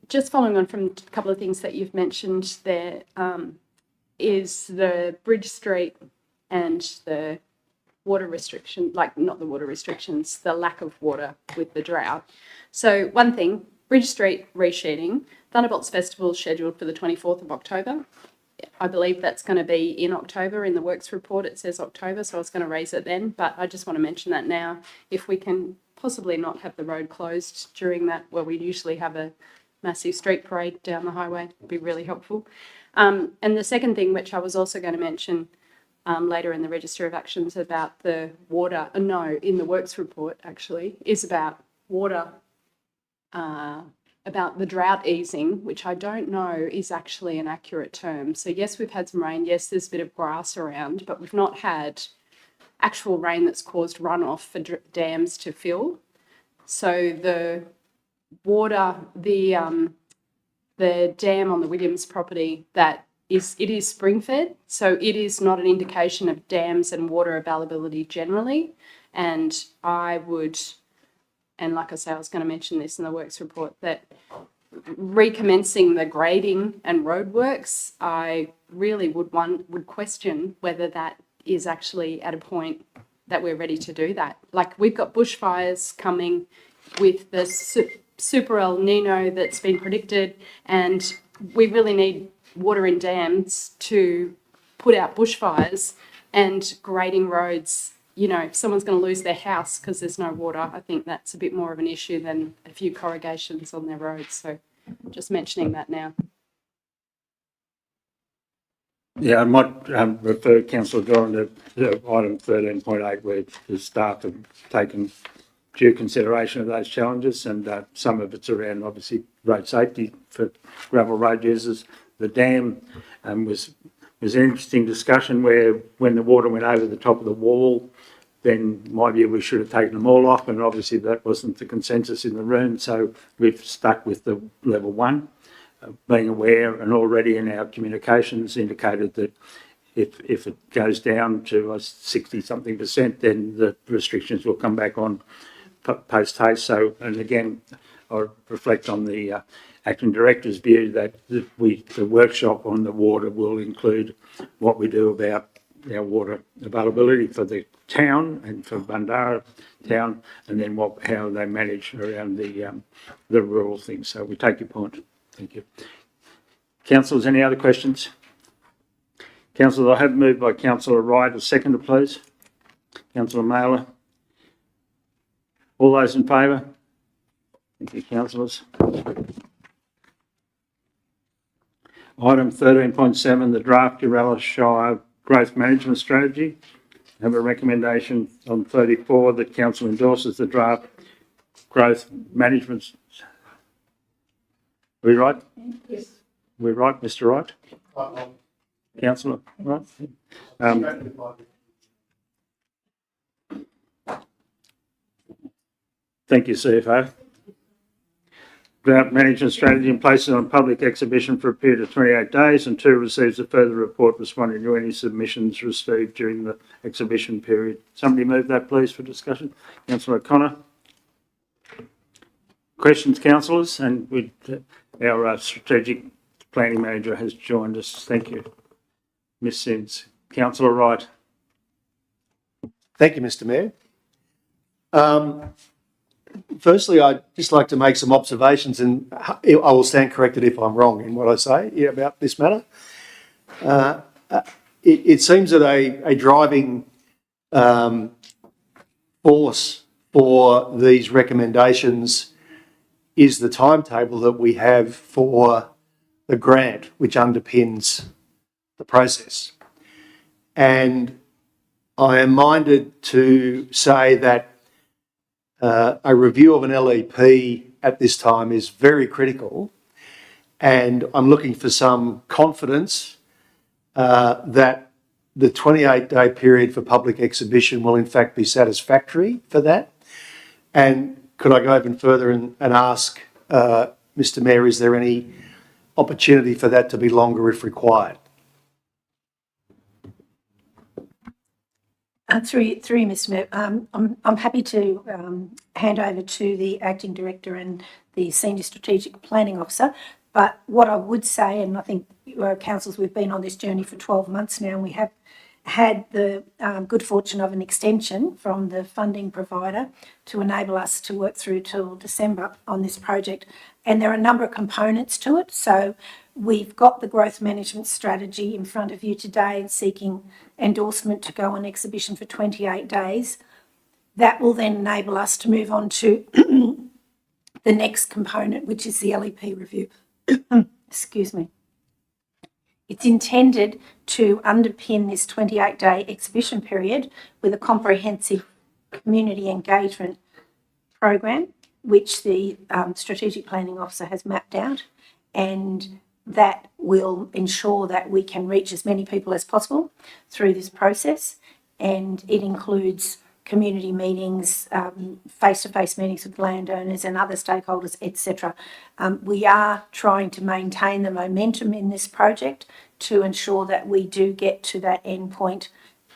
Just following on from a couple of things that you've mentioned there, is the Bridge Street and the water restriction, like not the water restrictions, the lack of water with the drought. So one thing, Bridge Street resheeting, Thunderbolts Festival is scheduled for the 24th of October. I believe that's going to be in October. In the works report it says October, so I was going to raise it then, but I just want to mention that now. If we can possibly not have the road closed during that, where we usually have a massive street parade down the highway, would be really helpful. And the second thing, which I was also going to mention later in the Register of Actions about the water, in the works report actually, is about water, about the drought easing, which I don't know is actually an accurate term. So yes, we've had some rain. Yes, there's a bit of grass around, but we've not had actual rain that's caused runoff for dams to fill. So the water, the dam on the Williams property, it is spring fed, so it is not an indication of dams and water availability generally. And like I say, I was going to mention this in the works report, that recommencing the grading and roadworks, I really would question whether that is actually at a point that we're ready to do that. Like, we've got bushfires coming with the super El Nino that's been predicted, and we really need water in dams to put out bushfires, and grading roads. If someone's going to lose their house because there's no water, I think that's a bit more of an issue than a few corrugations on their roads. So just mentioning that now. Yeah, I might refer Councillor Doran to item 13.8, where the staff have taken due consideration of those challenges, and some of it's around obviously road safety for gravel road users. The dam was an interesting discussion where, when the water went over the top of the wall, then my view, we should have taken them all off, and obviously that wasn't the consensus in the room, so we've stuck with the level 1. Being aware, and already in our communications indicated that if it goes down to 60-something%, then the restrictions will come back on post haste. So, and again, I reflect on the acting director's view that the workshop on the water will include what we do about our water availability for the town and for Bundarra town, and then how they manage around the rural things. So we take your point. Thank you. Councillors, any other questions? Councillor, I have moved by Councillor Wright. A seconder, please. Councillor Mailer. All those in favour? Thank you, councillors. Item 13.7, the draft Uralla Shire Growth Management Strategy. I have a recommendation on 34 that council endorses the draft growth management. Are we right? Yes. We're right, Mr. Wright? Councillor, right? Thank you, CFO. Drought management strategy in place on public exhibition for a period of 28 days, and 2, receives a further report responding to any submissions received during the exhibition period. Somebody move that, please, for discussion. Councillor O'Connor. Questions, councillors? And our strategic planning manager has joined us. Thank you. Ms. Sims. Councillor Wright. Thank you, Mr. Mayor. Firstly, I'd just like to make some observations, and I will stand corrected if I'm wrong in what I say about this matter. It seems that a driving force for these recommendations is the timetable that we have for the grant, which underpins the process. And I am minded to say that a review of an LEP at this time is very critical, and I'm looking for some confidence that the 28-day period for public exhibition will in fact be satisfactory for that. And could I go even further and ask, Mr. Mayor, is there any opportunity for that to be longer if required? Through you, Mr. Mayor, I'm happy to hand over to the Acting Director and the Senior Strategic Planning Officer. But what I would say, and I think councils, we've been on this journey for 12 months now, and we have had the good fortune of an extension from the funding provider to enable us to work through till December on this project. And there are a number of components to it. So we've got the growth management strategy in front of you today, seeking endorsement to go on exhibition for 28 days. That will then enable us to move on to the next component, which is the LEP review. Excuse me. It's intended to underpin this 28-day exhibition period with a comprehensive community engagement program, which the Strategic Planning Officer has mapped out, and that will ensure that we can reach as many people as possible through this process. And it includes community meetings, face-to-face meetings with landowners and other stakeholders, etc. We are trying to maintain the momentum in this project to ensure that we do get to that end point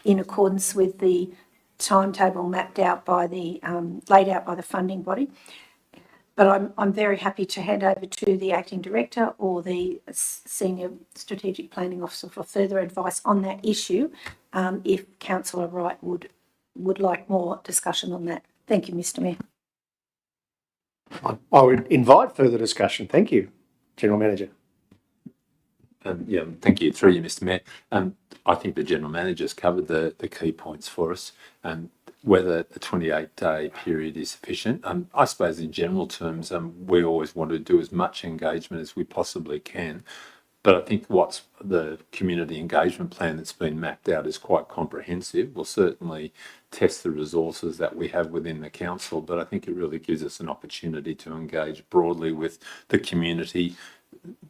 in accordance with the timetable mapped out by the laid out by the funding body. But I'm very happy to hand over to the Acting Director or the Senior Strategic Planning Officer for further advice on that issue, if Councillor Wright would like more discussion on that. Thank you, Mr. Mayor. I would invite further discussion. Thank you, General Manager. Yeah, thank you. Through you, Mr. Mayor. I think the General Manager's covered the key points for us. Whether the 28-day period is sufficient. I suppose in general terms, we always want to do as much engagement as we possibly can. But I think what's the community engagement plan that's been mapped out is quite comprehensive. We'll certainly test the resources that we have within the council, but I think it really gives us an opportunity to engage broadly with the community,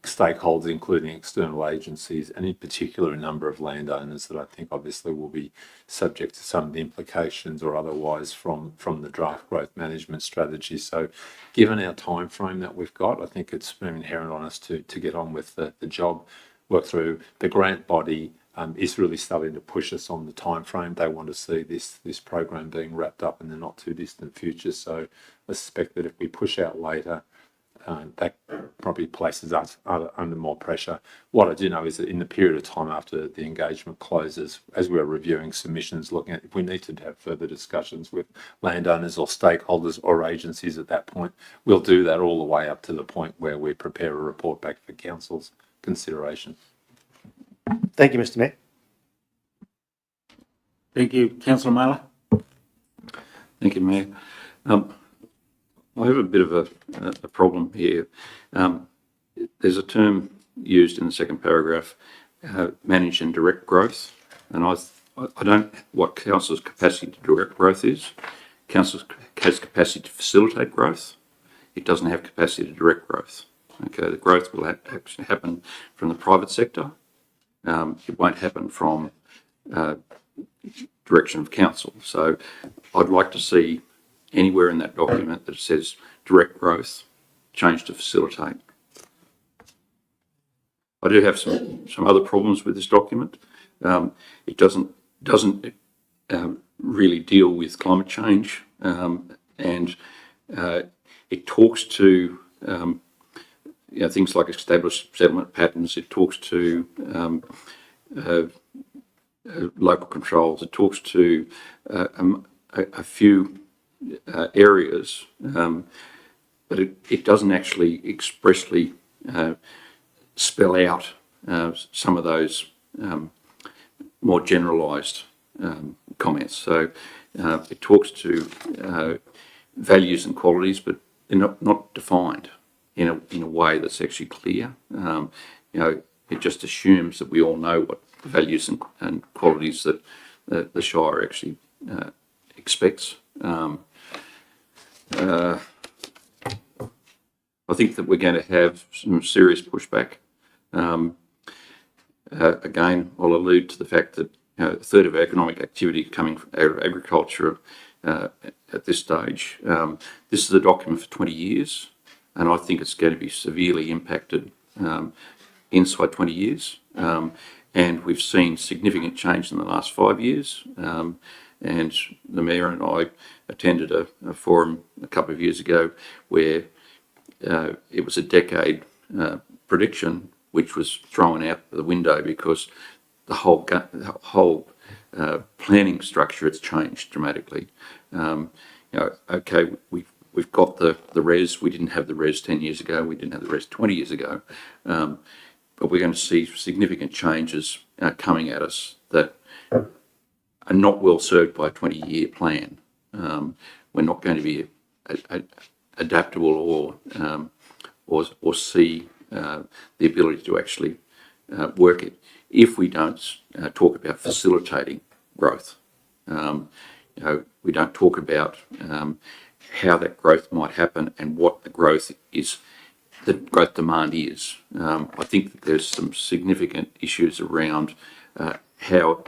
stakeholders, including external agencies, and in particular a number of landowners that I think obviously will be subject to some of the implications or otherwise from the draft growth management strategy. So given our time frame that we've got, I think it's inherent on us to get on with the job, work through. The grant body is really starting to push us on the time frame. They want to see this program being wrapped up in the not too distant future. So I suspect that if we push out later, that probably places us under more pressure. What I do know is that in the period of time after the engagement closes, as we're reviewing submissions, looking at if we need to have further discussions with landowners or stakeholders or agencies at that point, we'll do that all the way up to the point where we prepare a report back for Council's consideration. Thank you, Mr. Mayor. Thank you, Councillor Mallard. Thank you, Mayor. I have a bit of a problem here. There's a term used in the second paragraph, manage and direct growth, and I don't know what council's capacity to direct growth is. Council has capacity to facilitate growth. It doesn't have capacity to direct growth. Okay, the growth will actually happen from the private sector. It won't happen from direction of council. So I'd like to see anywhere in that document that says direct growth, change to facilitate. I do have some other problems with this document. It doesn't really deal with climate change, and it talks to things like established settlement patterns. It talks to local controls. It talks to a few areas, but it doesn't actually expressly spell out some of those more generalised comments. So it talks to values and qualities, but they're not defined in a way that's actually clear. It just assumes that we all know what the values and qualities that the Shire actually expects. I think that we're going to have some serious pushback. Again, I'll allude to the fact that a third of economic activity coming out of agriculture at this stage. This is a document for 20 years, and I think it's going to be severely impacted inside 20 years. And we've seen significant change in the last 5 years. And the Mayor and I attended a forum a couple of years ago where it was a decade prediction which was thrown out the window because the whole planning structure has changed dramatically. Okay, we've got the RES. We didn't have the RES 10 years ago. We didn't have the RES 20 years ago. But we're going to see significant changes coming at us that are not well served by a 20-year plan. We're not going to be adaptable or see the ability to actually work it if we don't talk about facilitating growth. We don't talk about how that growth might happen and what the growth is, the growth demand is. I think that there's some significant issues around how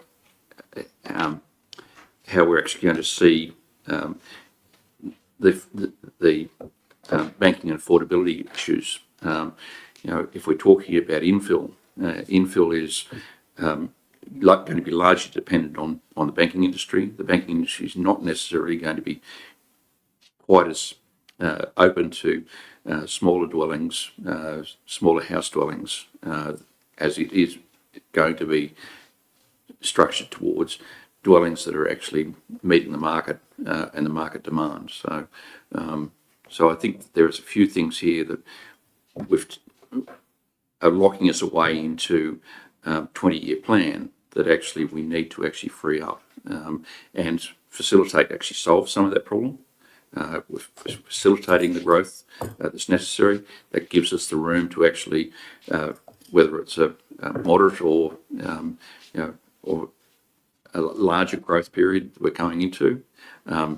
we're actually going to see the banking and affordability issues. If we're talking about infill, infill is going to be largely dependent on the banking industry. The banking industry is not necessarily going to be quite as open to smaller dwellings, smaller house dwellings, as it is going to be structured towards dwellings that are actually meeting the market and the market demand. So I think there's a few things here that are locking us away into 20-year plan that actually we need to actually free up and facilitate, actually solve some of that problem. With facilitating the growth that's necessary, that gives us the room to actually, whether it's a moderate or a larger growth period that we're going into. I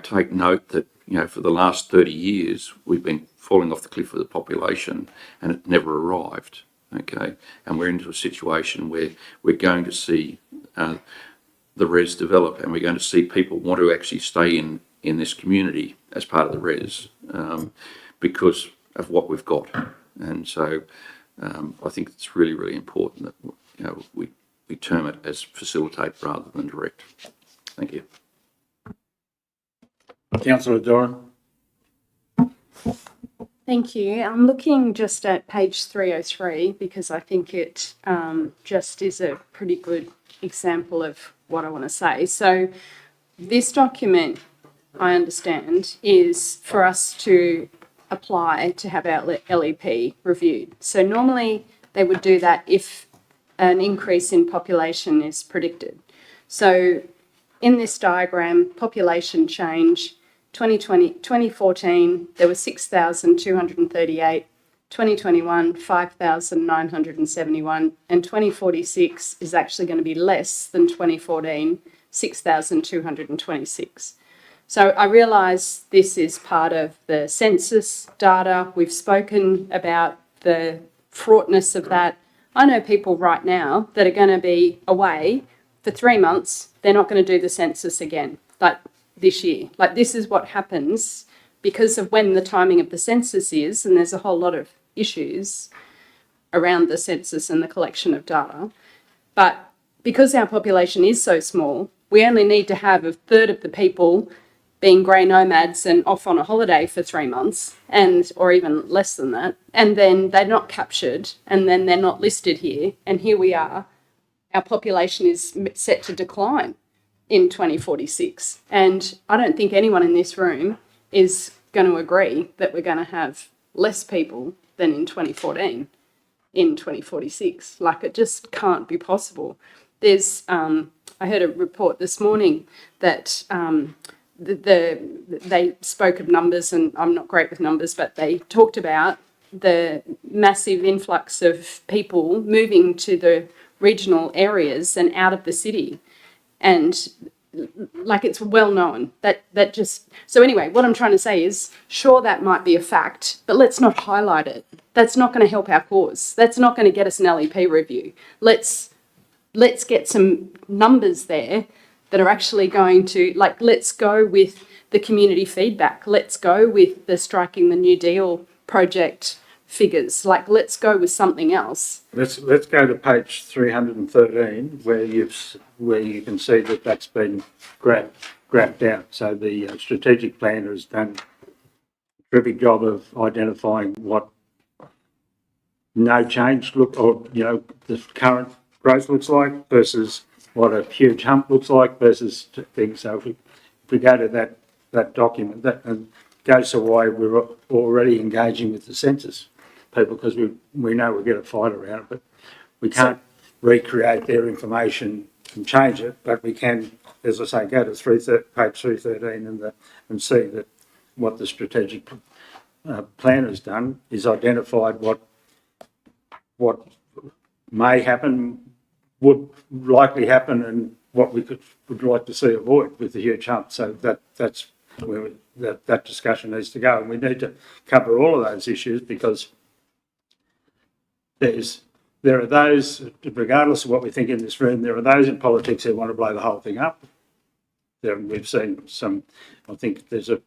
take note that for the last 30 years we've been falling off the cliff of the population, and it never arrived. Okay, and we're into a situation where we're going to see the RES develop, and we're going to see people want to actually stay in this community as part of the RES because of what we've got. And so I think it's really, really important that we term it as facilitate rather than direct. Thank you. Councillor Doran. Thank you. I'm looking just at page 303 because I think it just is a pretty good example of what I want to say. So this document, I understand, is for us to apply to have our LEP reviewed. So normally they would do that if an increase in population is predicted. So in this diagram, population change, 2014, there were 6,238, 2021, 5,971, and 2046 is actually going to be less than 2014, 6,226. So I realise this is part of the census data. We've spoken about the fraughtness of that. I know people right now that are going to be away for 3 months. They're not going to do the census again, like this year. Like, this is what happens because of when the timing of the census is, and there's a whole lot of issues around the census and the collection of data. But because our population is so small, we only need to have a third of the people being grey nomads and off on a holiday for 3 months, or even less than that, and then they're not captured, and then they're not listed here, and here we are. Our population is set to decline in 2046. And I don't think anyone in this room is going to agree that we're going to have less people than in 2014 in 2046. Like, it just can't be possible. There's, I heard a report this morning that they spoke of numbers, and I'm not great with numbers, but they talked about the massive influx of people moving to the regional areas and out of the city. And like, it's well known that just, so anyway, what I'm trying to say is, sure, that might be a fact, but let's not highlight it. That's not going to help our cause. That's not going to get us an LEP review. Let's get some numbers there that are actually going to, like, let's go with the community feedback. Let's go with the Striking the New Deal project figures. Like, let's go with something else. Let's go to page 313, where you can see that that's been graphed out. So the strategic planner has done a terrific job of identifying what no change the current growth looks like versus what a huge hump looks like versus things. So if we go to that document, that and goes to why we're already engaging with the census people, because we know we'll get a fight around it, but we can't recreate their information and change it, but we can, as I say, go to page 313 and see that what the strategic plan has done is identified what may happen, would likely happen, and what we would like to see avoid with the huge hump. So that's where that discussion needs to go, and we need to cover all of those issues, because there are those, regardless of what we think in this room, there are those in politics who want to blow the whole thing up. We've seen some, I think there's a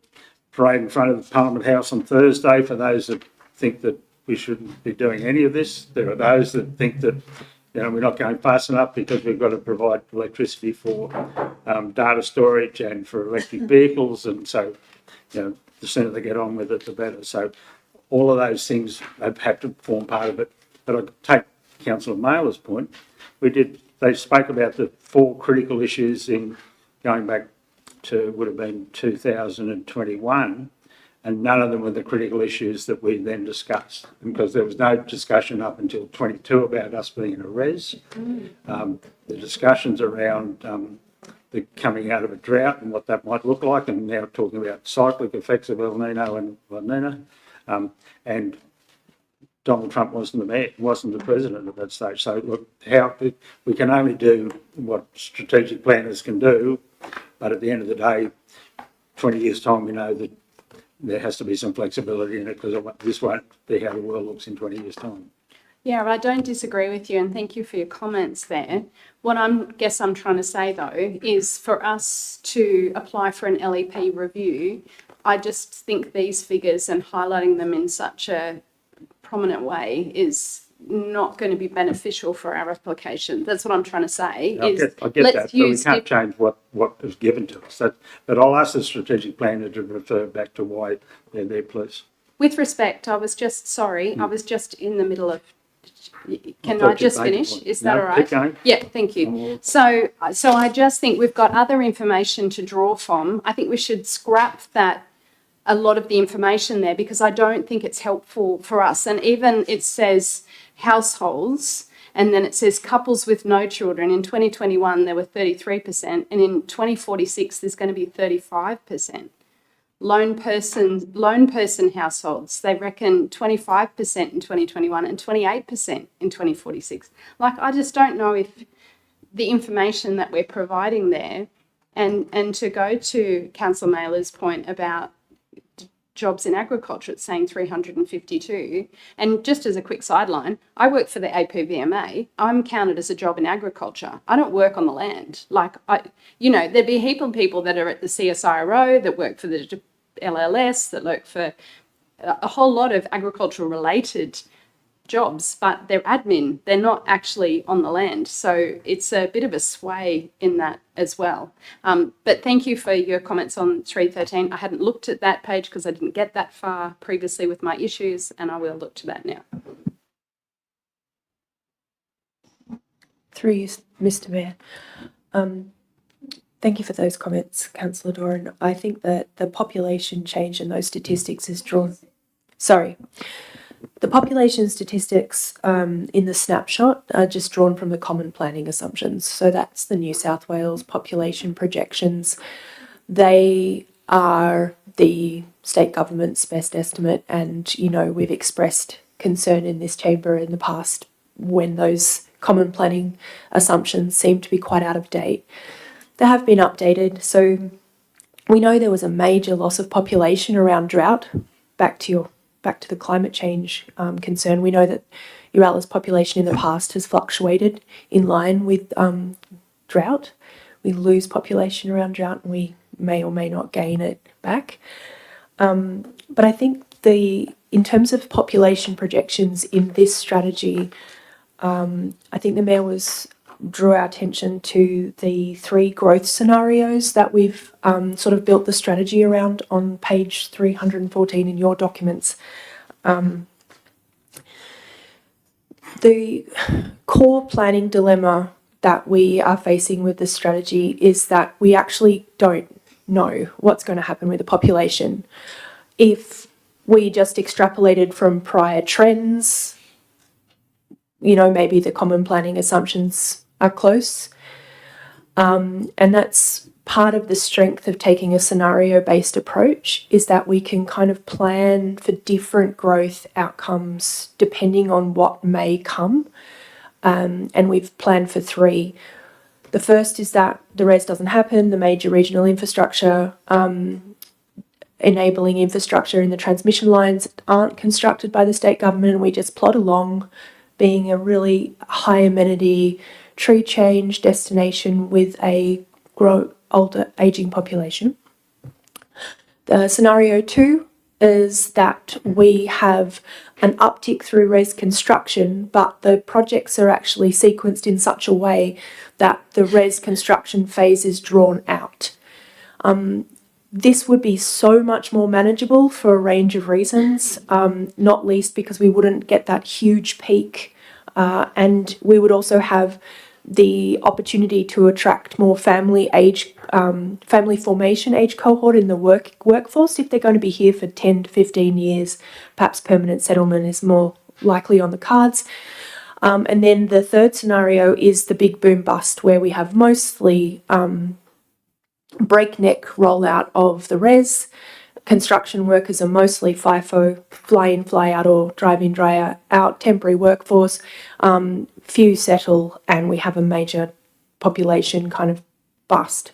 parade in front of the Parliament House on Thursday for those that think that we shouldn't be doing any of this. There are those that think that, we're not going fast enough because we've got to provide electricity for data storage and for electric vehicles, and so, the sooner they get on with it, the better. So all of those things have had to form part of it. But I take Councillor Mailer's point. They spoke about the 4 critical issues in going back to, would have been 2021, and none of them were the critical issues that we then discussed, because there was no discussion up until 22 about us being in a res. The discussions around the coming out of a drought and what that might look like, and now talking about cyclic effects of El Nino and La Nina, and Donald Trump wasn't the president at that stage. So look, we can only do what strategic planners can do, but at the end of the day, 20 years' time, we know that there has to be some flexibility in it, because this won't be how the world looks in 20 years' time. Yeah, but I don't disagree with you, and thank you for your comments there. What I'm trying to say, though, is for us to apply for an LEP review, I just think these figures and highlighting them in such a prominent way is not going to be beneficial for our application. That's what I'm trying to say. I get that, but we can't change what was given to us. But I'll ask the strategic planner to refer back to why they're there, please. With respect, I was just in the middle of. Can I just finish? Is that all right? Keep going. Yeah, thank you. So I just think we've got other information to draw from. I think we should scrap a lot of the information there, because I don't think it's helpful for us. And even it says households, and then it says couples with no children. In 2021, there were 33%, and in 2046, there's going to be 35%. Lone person households, they reckon 25% in 2021 and 28% in 2046. Like, I just don't know if the information that we're providing there, and to go to Councillor Mailer's point about jobs in agriculture, it's saying 352. And just as a quick sideline, I work for the APVMA. I'm counted as a job in agriculture. I don't work on the land. Like, there'd be a heap of people that are at the CSIRO, that work for the LLS, that work for a whole lot of agricultural related jobs, but they're admin. They're not actually on the land. So it's a bit of a sway in that as well. But thank you for your comments on 313. I hadn't looked at that page because I didn't get that far previously with my issues, and I will look to that now. Through you, Mr. Mayor. Thank you for those comments, Councillor Doran. I think that the population change in those statistics is drawn. Sorry. The population statistics in the snapshot are just drawn from the common planning assumptions. So that's the New South Wales population projections. They are the state government's best estimate, and, you know, we've expressed concern in this chamber in the past when those common planning assumptions seem to be quite out of date. They have been updated, so we know there was a major loss of population around drought. Back to the climate change concern, we know that Uralla's population in the past has fluctuated in line with drought. We lose population around drought, and we may or may not gain it back. But I think in terms of population projections in this strategy, I think the Mayor drew our attention to the 3 growth scenarios that we've sort of built the strategy around on page 314 in your documents. The core planning dilemma that we are facing with this strategy is that we actually don't know what's going to happen with the population. If we just extrapolated from prior trends, you know, maybe the common planning assumptions are close. And that's part of the strength of taking a scenario-based approach, is that we can kind of plan for different growth outcomes depending on what may come. And we've planned for 3. The first is that the RES doesn't happen, the major regional infrastructure, enabling infrastructure in the transmission lines aren't constructed by the state government, and we just plod along being a really high amenity tree change destination with a older aging population. The scenario 2 is that we have an uptick through RES construction, but the projects are actually sequenced in such a way that the RES construction phase is drawn out. This would be so much more manageable for a range of reasons, not least because we wouldn't get that huge peak, and we would also have the opportunity to attract more family formation age cohort in the workforce. If they're going to be here for 10 to 15 years, perhaps permanent settlement is more likely on the cards. And then the third scenario is the big boom bust, where we have mostly breakneck rollout of the RES. Construction workers are mostly FIFO, fly in, fly out, or drive in, dry out, temporary workforce. Few settle, and we have a major population kind of bust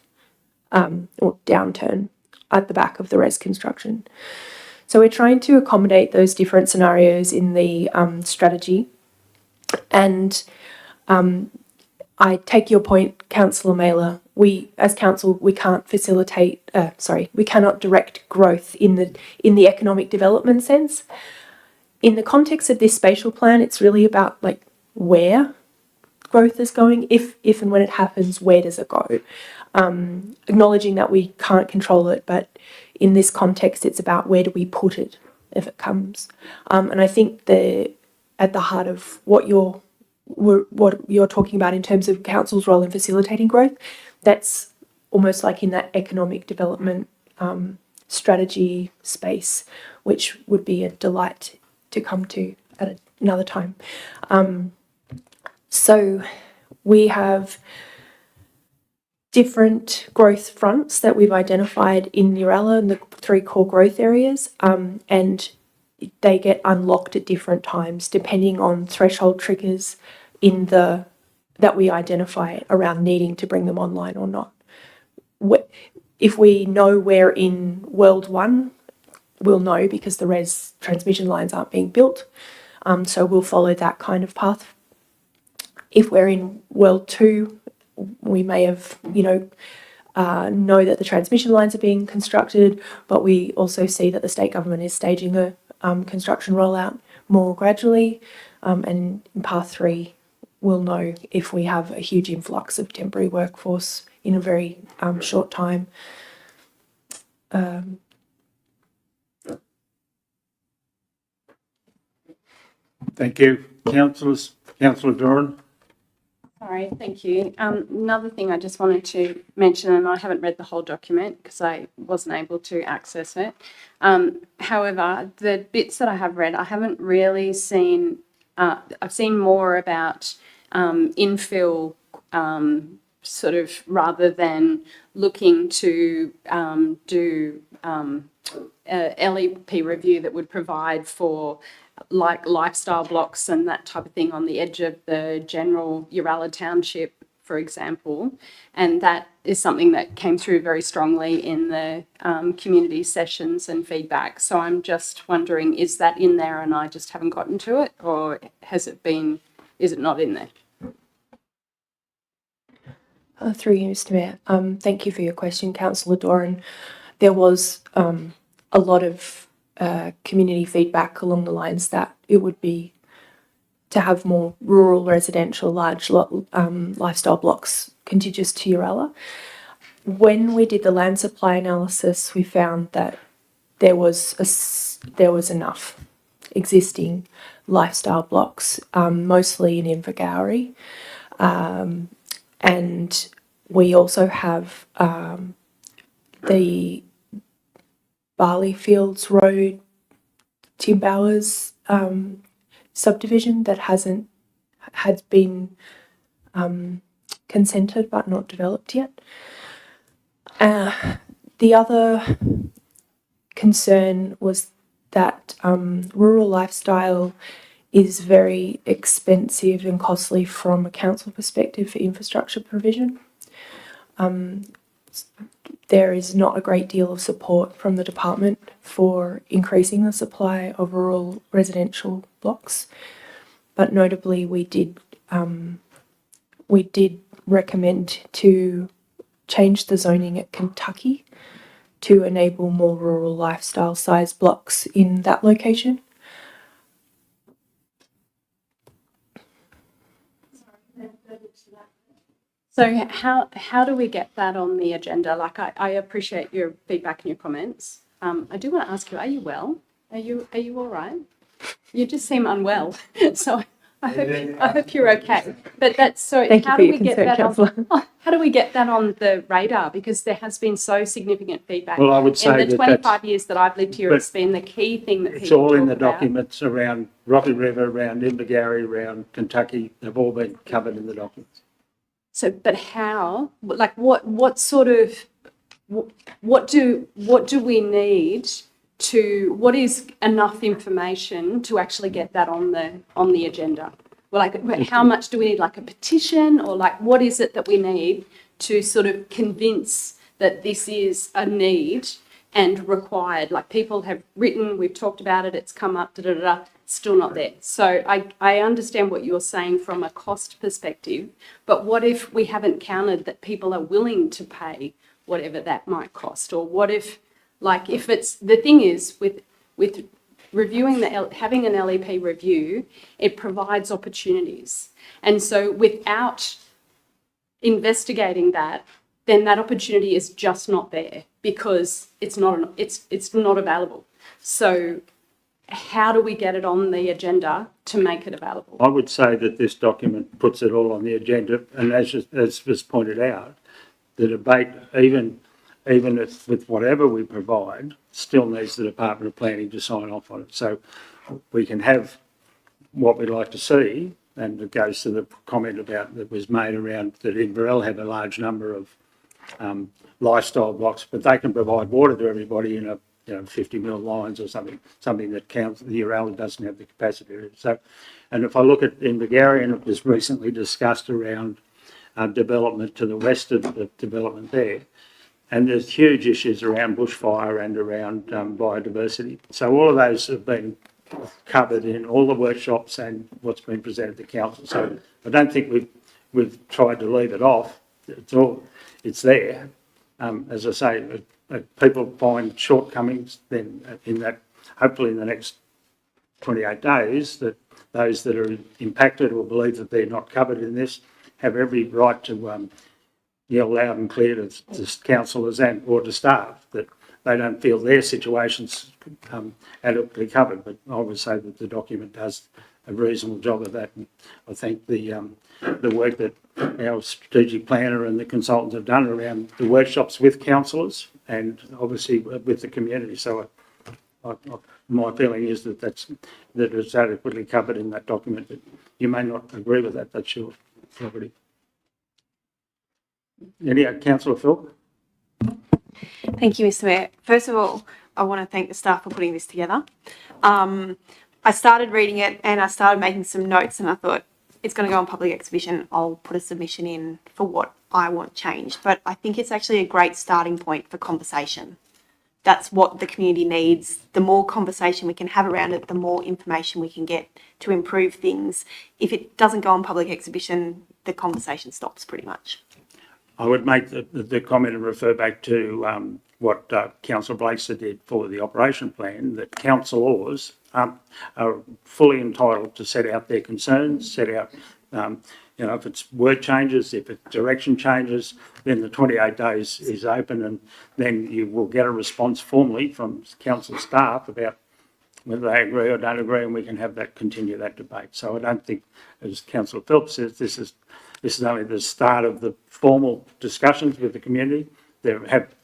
or downturn at the back of the RES construction. So we're trying to accommodate those different scenarios in the strategy. And I take your point, Councillor Mailer. We, as council, we can't facilitate. We cannot direct growth in the economic development sense. In the context of this spatial plan, it's really about like where growth is going. If and when it happens, where does it go? Acknowledging that we can't control it, but in this context, it's about where do we put it if it comes. And I think at the heart of what you're talking about in terms of council's role in facilitating growth, that's almost like in that economic development strategy space, which would be a delight to come to at another time. So we have different growth fronts that we've identified in Uralla and the 3 core growth areas, and they get unlocked at different times depending on threshold triggers that we identify around needing to bring them online or not. If we know we're in World 1, we'll know because the RES transmission lines aren't being built, so we'll follow that kind of path. If we're in World 2, we may have, know that the transmission lines are being constructed, but we also see that the state government is staging the construction rollout more gradually, and in path 3, we'll know if we have a huge influx of temporary workforce in a very short time. Thank you. Councillor Doran. Sorry, thank you. Another thing I just wanted to mention, and I haven't read the whole document because I wasn't able to access it. However, the bits that I have read, I haven't really seen, I've seen more about infill sort of rather than looking to do LEP review that would provide for like lifestyle blocks and that type of thing on the edge of the general Uralla Township, for example. And that is something that came through very strongly in the community sessions and feedback. So I'm just wondering, is that in there and I just haven't gotten to it, or has it been, is it not in there? Through you, Mr. Mayor. Thank you for your question, Councillor Doran. There was a lot of community feedback along the lines that it would be to have more rural residential large lifestyle blocks contiguous to Uralla. When we did the land supply analysis, we found that there was enough existing lifestyle blocks, mostly in Invergowrie. And we also have the Barley Fields Road Tim Bowers subdivision that had been consented but not developed yet. The other concern was that rural lifestyle is very expensive and costly from a council perspective for infrastructure provision. There is not a great deal of support from the department for increasing the supply of rural residential blocks, but notably we did recommend to change the zoning at Kentucky to enable more rural lifestyle size blocks in that location. So how do we get that on the agenda? Like I appreciate your feedback and your comments. I do want to ask you, are you well? Are you all right? You just seem unwell. So I hope you're okay. But that's so. Thank you how for do your we get concern, that Councillor. how do we get that on the radar? Because there has been so significant feedback. Well, I would say in the 25 years that I've lived here, it's been the key thing that it's people all in talk the about. documents around Rocky River, around Invergowrie, around Kentucky. They've all been covered in the documents. So, but how? Like, what sort of? What do we need to? What is enough information to actually get that on the agenda? Well, like, how much do we need? Like a petition, or like, what is it that we need to sort of convince that this is a need and required? Like, people have written, we've talked about it, it's come up, still not there. So I understand what you're saying from a cost perspective, but what if we haven't counted that people are willing to pay whatever that might cost? Or what if, like, if it's, the thing is with reviewing having an LEP review, it provides opportunities. And so without investigating that, then that opportunity is just not there because it's not available. So how do we get it on the agenda to make it available? I would say that this document puts it all on the agenda, and as was pointed out, the debate, even if with whatever we provide, still needs the Department of Planning to sign off on it. So we can have what we'd like to see, and it goes to the comment about that was made around that Inverell have a large number of lifestyle blocks, but they can provide water to everybody in a 50 mil lines or something that counts. The Uralla doesn't have the capacity. So, and if I look at Invergowrie, and it was recently discussed around development to the west of the development there, and there's huge issues around bushfire and around biodiversity. So all of those have been covered in all the workshops and what's been presented to council. So I don't think we've tried to leave it off. It's there. As I say, people find shortcomings then in that, hopefully in the next 28 days, that those that are impacted or believe that they're not covered in this have every right to yell loud and clear to councillors and or to staff that they don't feel their situation's adequately covered. But I would say that the document does a reasonable job of that. And I think the work that our strategic planner and the consultants have done around the workshops with councillors and obviously with the community. So my feeling is that it's adequately covered in that document. But you may not agree with that. That's your property. Any Councillor Phil? Thank you, Mr. Mayor. First of all, I want to thank the staff for putting this together. I started reading it and I started making some notes, and I thought it's going to go on public exhibition. I'll put a submission in for what I want changed. But I think it's actually a great starting point for conversation. That's what the community needs. The more conversation we can have around it, the more information we can get to improve things. If it doesn't go on public exhibition, the conversation stops pretty much. I would make the comment and refer back to what Councillor Blakester did for the operation plan, that councillors are fully entitled to set out their concerns, set out, if it's word changes, if it's direction changes, then the 28 days is open, and then you will get a response formally from council staff about whether they agree or don't agree, and we can continue that debate. So I don't think, as Councillor Phelps says, this is only the start of the formal discussions with the community. There have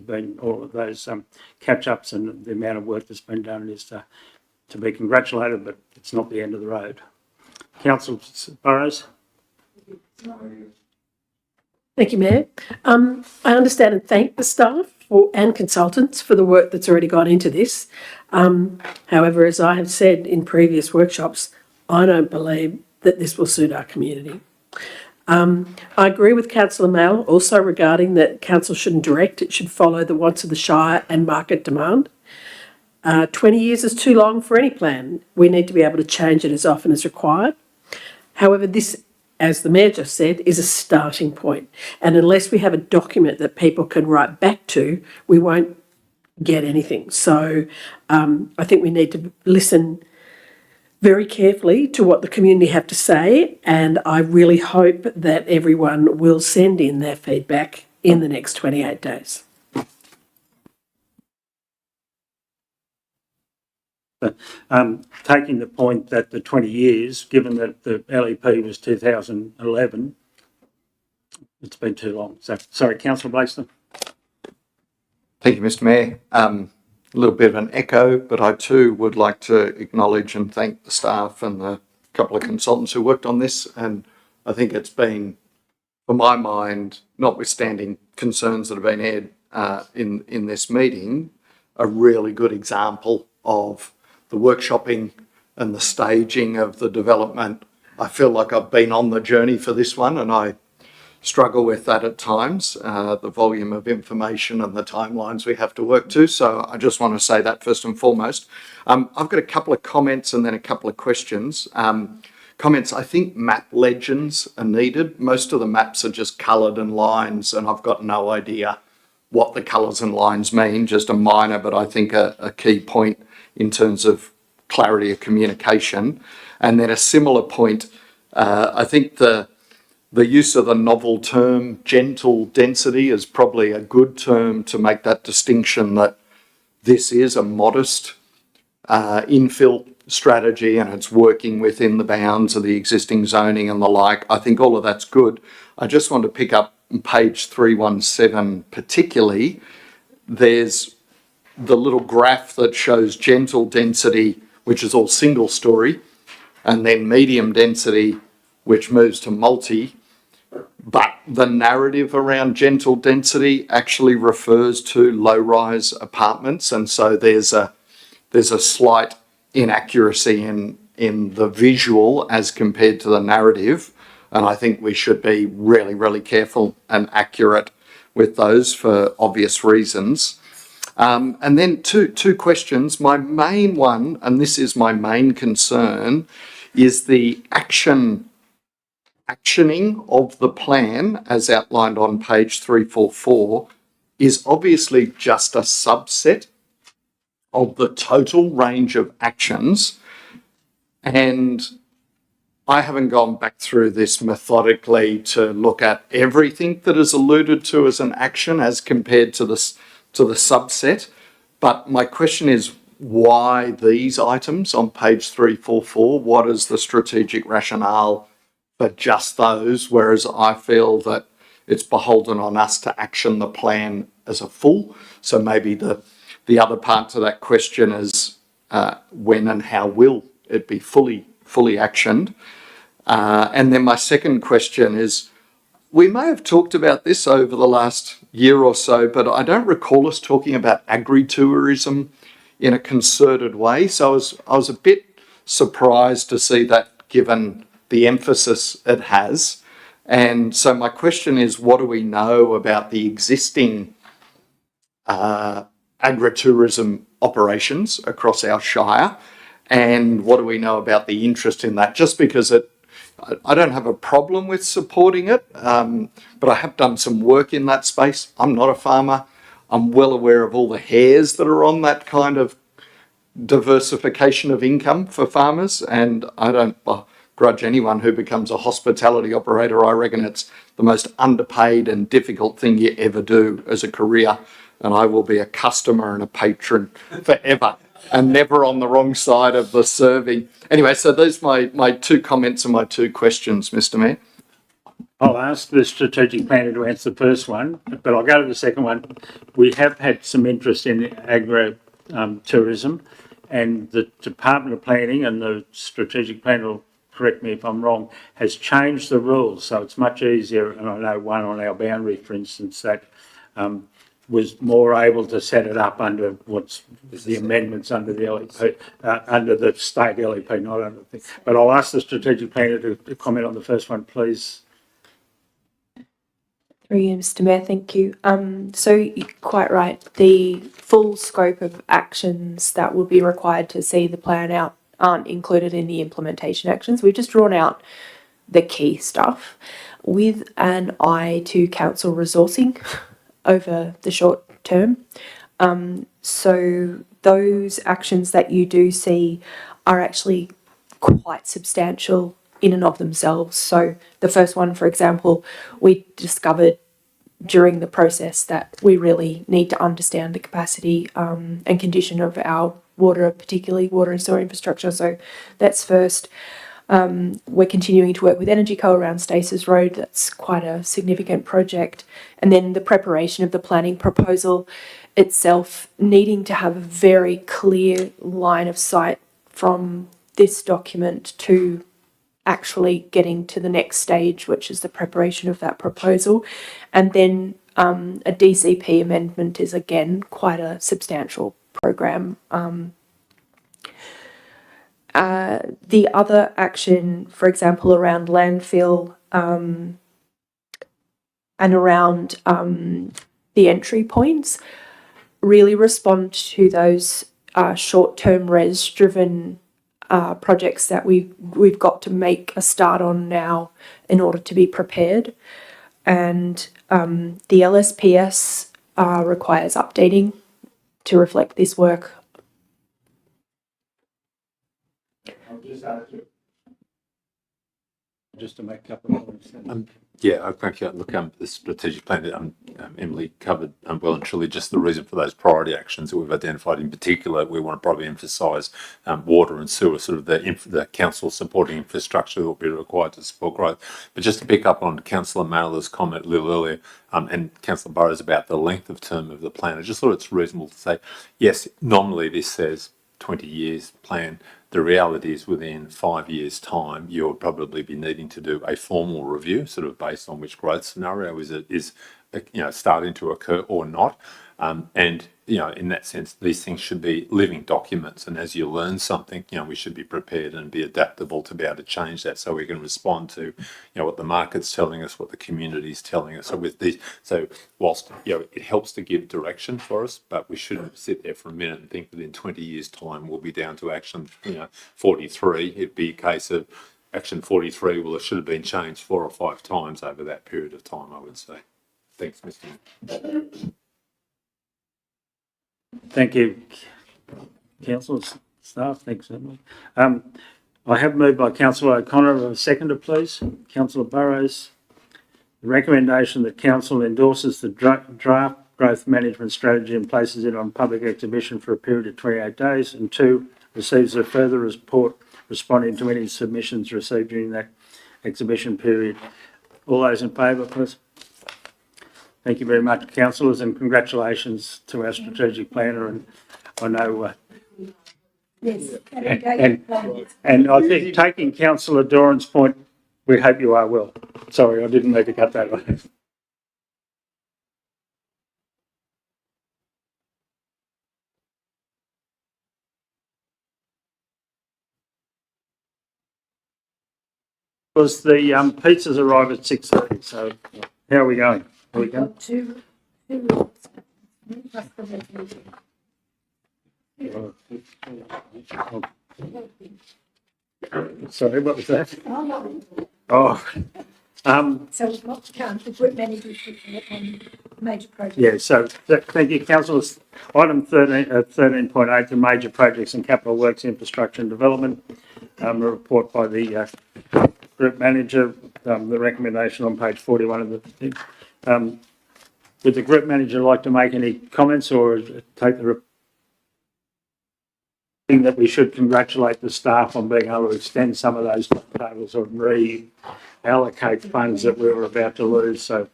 been all of those catch-ups, and the amount of work that's been done is to be congratulated, but it's not the end of the road. Councillor Burrows? Thank you, Mayor. I understand and thank the staff and consultants for the work that's already gone into this. However, as I have said in previous workshops, I don't believe that this will suit our community. I agree with Councillor Mell also regarding that council shouldn't direct, it should follow the wants of the Shire and market demand. 20 years is too long for any plan. We need to be able to change it as often as required. However, this, as the Mayor just said, is a starting point. And unless we have a document that people can write back to, we won't get anything. So I think we need to listen very carefully to what the community have to say, and I really hope that everyone will send in their feedback in the next 28 days. Taking the point that the 20 years, given that the LEP was 2011, it's been too long. So, sorry, Councillor Blakeson. Thank you, Mr. Mayor. A little bit of an echo, but I too would like to acknowledge and thank the staff and the couple of consultants who worked on this. And I think it's been, for my mind, notwithstanding concerns that have been aired in this meeting, a really good example of the workshopping and the staging of the development. I feel like I've been on the journey for this one, and I struggle with that at times, the volume of information and the timelines we have to work to. So I just want to say that first and foremost. I've got a couple of comments and then a couple of questions. Comments, I think map legends are needed. Most of the maps are just coloured and lines, and I've got no idea what the colours and lines mean, just a minor, but I think a key point in terms of clarity of communication. And then a similar point, I think the use of the novel term gentle density is probably a good term to make that distinction that this is a modest infill strategy and it's working within the bounds of the existing zoning and the like. I think all of that's good. I just want to pick up on page 317 particularly. There's the little graph that shows gentle density, which is all single story, and then medium density, which moves to multi. But the narrative around gentle density actually refers to low-rise apartments, and so there's a slight inaccuracy in the visual as compared to the narrative, and I think we should be really, really careful and accurate with those for obvious reasons. And then two questions. My main one, and this is my main concern, is the actioning of the plan as outlined on page 344 is obviously just a subset of the total range of actions. And I haven't gone back through this methodically to look at everything that is alluded to as an action as compared to the subset. But my question is, why these items on page 344? What is the strategic rationale for just those? Whereas I feel that it's beholden on us to action the plan as a full. So maybe the other part to that question is when and how will it be fully actioned? And then my second question is, we may have talked about this over the last year or so, but I don't recall us talking about agri-tourism in a concerted way. So I was a bit surprised to see that given the emphasis it has. And so my question is, what do we know about the existing agritourism operations across our shire? And what do we know about the interest in that? Just because I don't have a problem with supporting it, but I have done some work in that space. I'm not a farmer. I'm well aware of all the hairs that are on that kind of diversification of income for farmers, and I don't grudge anyone who becomes a hospitality operator. I reckon it's the most underpaid and difficult thing you ever do as a career, and I will be a customer and a patron forever and never on the wrong side of the serving. Anyway, so those are my two comments and my two questions, Mr. Mayor. I'll ask the strategic planner to answer the first one, but I'll go to the second one. We have had some interest in agro-tourism, and the Department of Planning and the strategic planner, will correct me if I'm wrong, has changed the rules. So it's much easier, and I know one on our boundary, for instance, that was more able to set it up under what's the amendments under the LEP, under the state LEP, not under the thing. But I'll ask the strategic planner to comment on the first one, please. Through you, Mr. Mayor, thank you. So you're quite right. The full scope of actions that will be required to see the plan out aren't included in the implementation actions. We've just drawn out the key stuff with an eye to council resourcing over the short term. So those actions that you do see are actually quite substantial in and of themselves. So the first one, for example, we discovered during the process that we really need to understand the capacity and condition of our water, particularly water and sewer infrastructure. So that's first. We're continuing to work with Energy Co around Staces Road. That's quite a significant project. And then the preparation of the planning proposal itself, needing to have a very clear line of sight from this document to actually getting to the next stage, which is the preparation of that proposal. And then a DCP amendment is again quite a substantial program. The other action, for example, around landfill and around the entry points, really respond to those short-term res-driven projects that we've got to make a start on now in order to be prepared. And the LSPS requires updating to reflect this work. Just to make a couple of points. Yeah, thank you. Look, the strategic plan, Emily covered well and truly just the reason for those priority actions that we've identified. In particular, we want to probably emphasise water and sewer, sort of the council supporting infrastructure that will be required to support growth. But just to pick up on Councillor Marilla's comment a little earlier, and Councillor Burrows about the length of term of the plan, I just thought it's reasonable to say, yes, nominally this says 20 years plan. The reality is within 5 years' time, you'll probably be needing to do a formal review, sort of based on which growth scenario is starting to occur or not. And, in that sense, these things should be living documents. And as you learn something, we should be prepared and be adaptable to be able to change that so we can respond to, what the market's telling us, what the community's telling us. So with these, whilst, it helps to give direction for us, but we shouldn't sit there for a minute and think that in 20 years' time, we'll be down to action, 43. It'd be a case of action 43, well, it should have been changed 4 or 5 times over that period of time, I would say. Thanks, Mr. Mayor. Thank you, council staff. Thanks, Emily. I have moved by Councillor O'Connor. A seconder, please. Councillor Burrows. The recommendation that council endorses the draft growth management strategy and places it on public exhibition for a period of 28 days. And 2, receives a further report responding to any submissions received during that exhibition period. All those in favour, please. Thank you very much, councillors, and congratulations to our strategic planner. And I know, Yes. and I think taking Councillor Doran's point, we hope you are well. Sorry, I didn't mean to cut that off. Because the pizzas arrive at 6:30, so how are we going? Are we going? Sorry, what was that? Oh, So we've got to count the group managers on major projects. yeah, so thank you, councillors. Item 13.8, the major projects and capital works infrastructure and development. A report by the group manager, the recommendation on page 41 of the thing. Would the group manager like to make any comments or take the thing that we should congratulate the staff on being able to extend some of those tables or reallocate funds that we were about to lose? So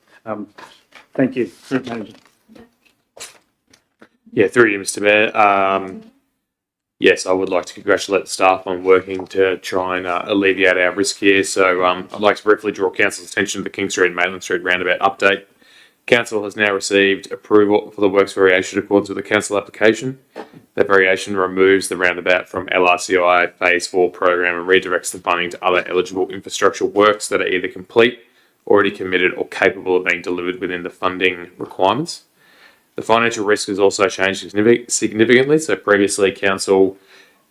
thank you, group manager. Yeah, through you, Mr. Mayor. Yes, I would like to congratulate the staff on working to try and alleviate our risk here. So I'd like to briefly draw Council's attention to the King Street and Maitland Street roundabout update. Council has now received approval for the works variation in accordance with the council application. That variation removes the roundabout from LRCI Phase 4 program and redirects the funding to other eligible infrastructure works that are either complete, already committed, or capable of being delivered within the funding requirements. The financial risk has also changed significantly. So previously, council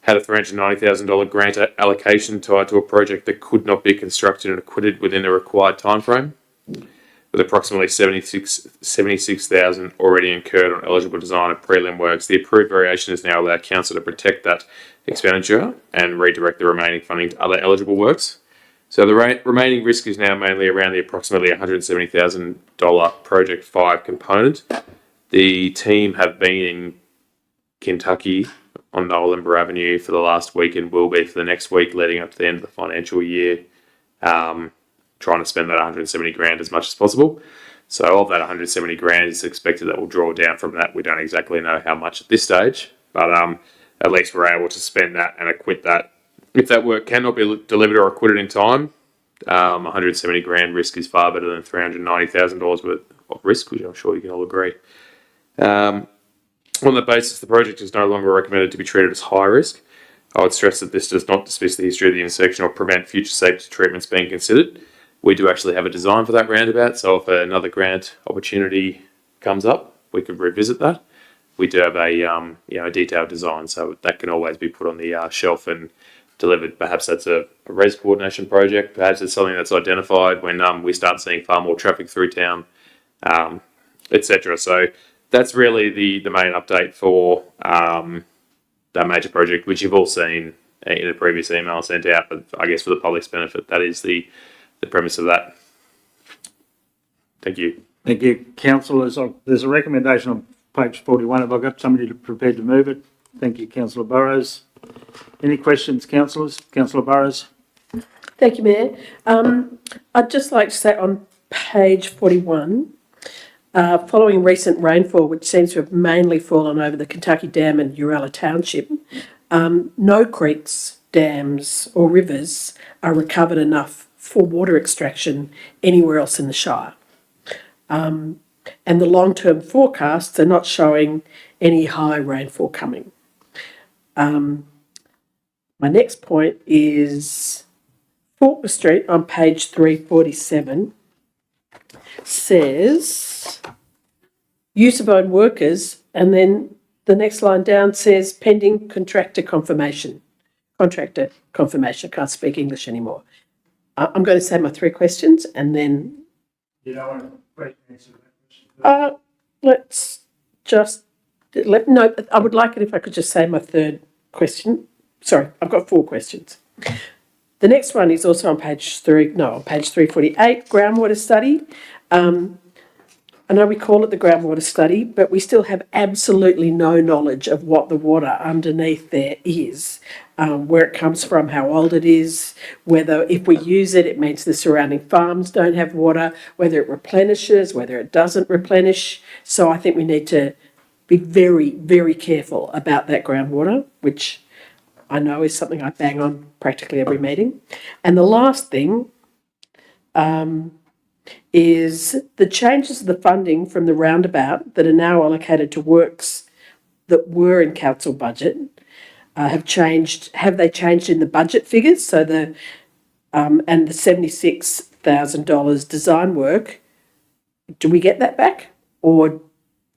had a $390,000 grant allocation tied to a project that could not be constructed and acquitted within the required timeframe. With approximately $76,000 already incurred on eligible design and prelim works, the approved variation has now allowed council to protect that expenditure and redirect the remaining funding to other eligible works. So the remaining risk is now mainly around the approximately $170,000 Project 5 component. The team have been in Kentucky on Nolimber Avenue for the last week and will be for the next week leading up to the end of the financial year, trying to spend that 170 grand as much as possible. So of that 170 grand, it's expected that we'll draw down from that. We don't exactly know how much at this stage, but at least we're able to spend that and acquit that. If that work cannot be delivered or acquitted in time, 170 grand risk is far better than $390,000 worth of risk, which I'm sure you can all agree. On that basis, the project is no longer recommended to be treated as high risk. I would stress that this does not dismiss the history of the intersection or prevent future safety treatments being considered. We do actually have a design for that roundabout, so if another grant opportunity comes up, we could revisit that. We do have a detailed design, so that can always be put on the shelf and delivered. Perhaps that's a res coordination project. Perhaps it's something that's identified when we start seeing far more traffic through town, etc. So that's really the main update for that major project, which you've all seen in a previous email sent out, but I guess for the public's benefit, that is the premise of that. Thank you. Thank you, councillors. There's a recommendation on page 41. Have I got somebody prepared to move it? Thank you, Councillor Burrows. Any questions, councillors? Councillor Burrows. Thank you, Mayor. I'd just like to say on page 41, following recent rainfall, which seems to have mainly fallen over the Kentucky Dam and Uralla Township, no creeks, dams or rivers are recovered enough for water extraction anywhere else in the Shire. And the long-term forecasts are not showing any high rainfall coming. My next point is Faulkner Street on page 347 says use of own workers, and then the next line down says pending contractor confirmation. Contractor confirmation. I can't speak English anymore. I'm going to say my 3 questions and then... You don't want to answer that question? Let's just... No, I would like it if I could just say my 3rd question. Sorry, I've got 4 questions. The next one is also on page 348, groundwater study. I know we call it the groundwater study, but we still have absolutely no knowledge of what the water underneath there is, where it comes from, how old it is, whether if we use it, it means the surrounding farms don't have water, whether it replenishes, whether it doesn't replenish. So I think we need to be very, very careful about that groundwater, which I know is something I bang on practically every meeting. And the last thing is the changes of the funding from the roundabout that are now allocated to works that were in council budget have changed. Have they changed in the budget figures? So the and the $76,000 design work, do we get that back, or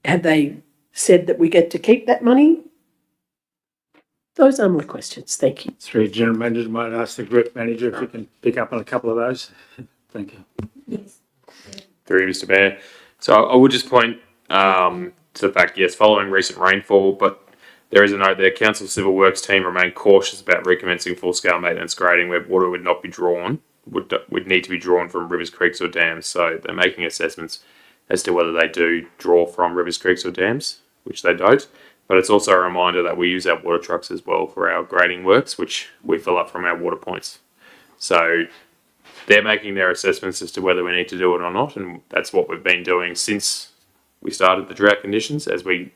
have they said that we get to keep that money? Those are my questions. Thank you. Three general managers, might ask the group manager if we can pick up on a couple of those. Thank you. Through you, Mr. Mayor. So I would just point to the fact, yes, following recent rainfall, but there is a note there, Council Civil Works team remain cautious about recommencing full-scale maintenance grading where water would not be drawn, would need to be drawn from rivers, creeks or dams. So they're making assessments as to whether they do draw from rivers, creeks or dams, which they don't. But it's also a reminder that we use our water trucks as well for our grading works, which we fill up from our water points. So they're making their assessments as to whether we need to do it or not, and that's what we've been doing since we started the drought conditions. As we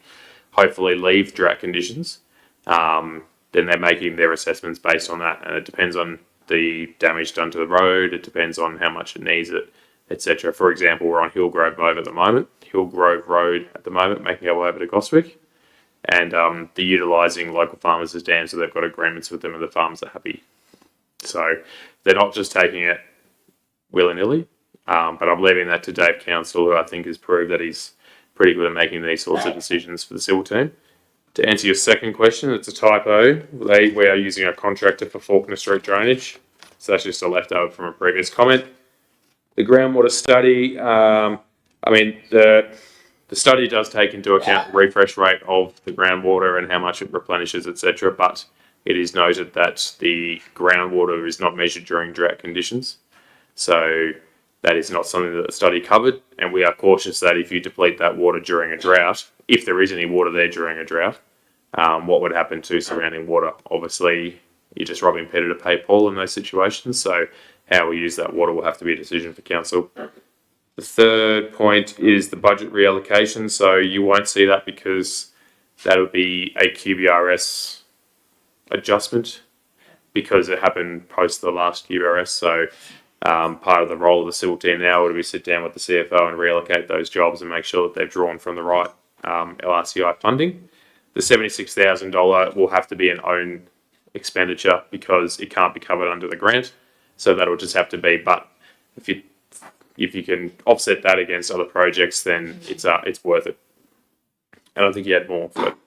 hopefully leave drought conditions, then they're making their assessments based on that, and it depends on the damage done to the road, it depends on how much it needs it, etc. For example, we're on Hillgrove Road at the moment, making our way over to Goswick, and they're utilising local farmers as dams, so they've got agreements with them and the farmers are happy. So they're not just taking it willy-nilly, but I'm leaving that to Dave Council, who I think has proved that he's pretty good at making these sorts of decisions for the civil team. To answer your second question, it's a typo. We are using a contractor for Faulkner Street drainage, so that's just a leftover from a previous comment. The groundwater study, the study does take into account the refresh rate of the groundwater and how much it replenishes, etc. But it is noted that the groundwater is not measured during drought conditions. So that is not something that the study covered. And we are cautious that if you deplete that water during a drought, if there is any water there during a drought, what would happen to surrounding water? Obviously, you're just robbing Peter to pay Paul in those situations. So how we use that water will have to be a decision for council. The third point is the budget reallocation. So you won't see that because that would be a QBRS adjustment because it happened post the last QBRS. So part of the role of the civil team now would be sit down with the CFO and reallocate those jobs and make sure that they've drawn from the right LRCI funding. The $76,000 will have to be an own expenditure because it can't be covered under the grant. So that'll just have to be, but if you can offset that against other projects, then it's worth it. I don't think you had more, but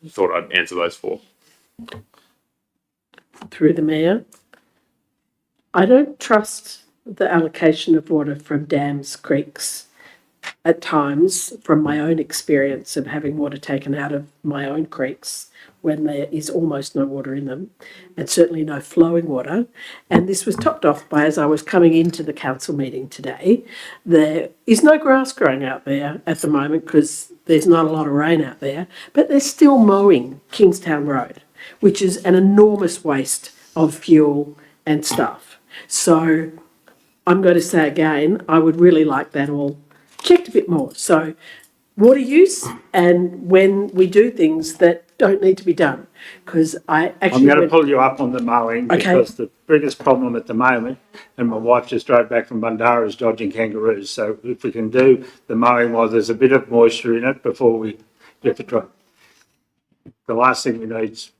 I thought I'd answer those four. Through the Mayor, I don't trust the allocation of water from dams, creeks, at times, from my own experience of having water taken out of my own creeks when there is almost no water in them, and certainly no flowing water. And this was topped off by, as I was coming into the council meeting today, there is no grass growing out there at the moment because there's not a lot of rain out there, but they're still mowing Kingstown Road, which is an enormous waste of fuel and stuff. So I'm going to say again, I would really like that all checked a bit more. So water use and when we do things that don't need to be done, because I actually... I'm going to pull you up on the mowing because the biggest problem at the moment, and my wife just drove back from Bundarra, is dodging kangaroos. So if we can do the mowing while there's a bit of moisture in it before we get to dry. The last thing we need is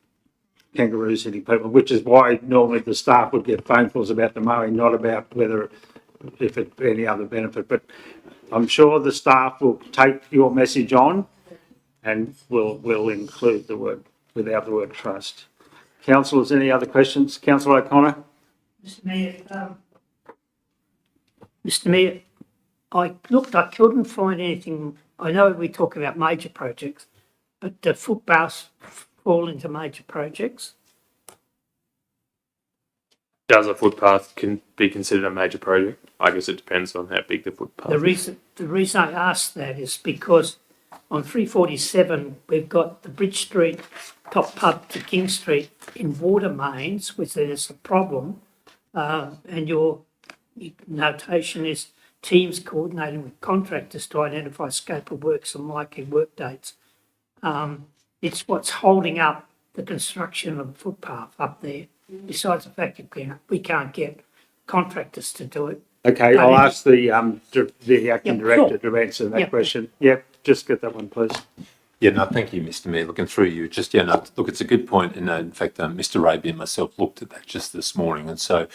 kangaroos hitting people, which is why normally the staff would get phone calls about the mowing, not about whether if it any other benefit. But I'm sure the staff will take your message on and will include the word without the word trust. Councillors, any other questions? Councillor O'Connor? Mr Mayor, I couldn't find anything. I know we talk about major projects, but do footpaths fall into major projects? Does a footpath can be considered a major project? I guess it depends on how big the footpath The reason I ask that is because on 347 we've got the Bridge Street top pub to King Street in water mains, which there's a problem, and your notation is teams coordinating with contractors to identify scope of works and likely work dates. It's what's holding up the construction of the footpath up there, besides the fact that we can't get contractors to do it. Okay, I'll ask the acting Yeah, director sure. to answer that Yeah. question. Yep, just get that one, please. Yeah, no, thank you, Mr. Mayor. Looking through you, just, yeah, no, look, it's a good point. And in fact, Mr. Raby and myself looked at that just this morning. And so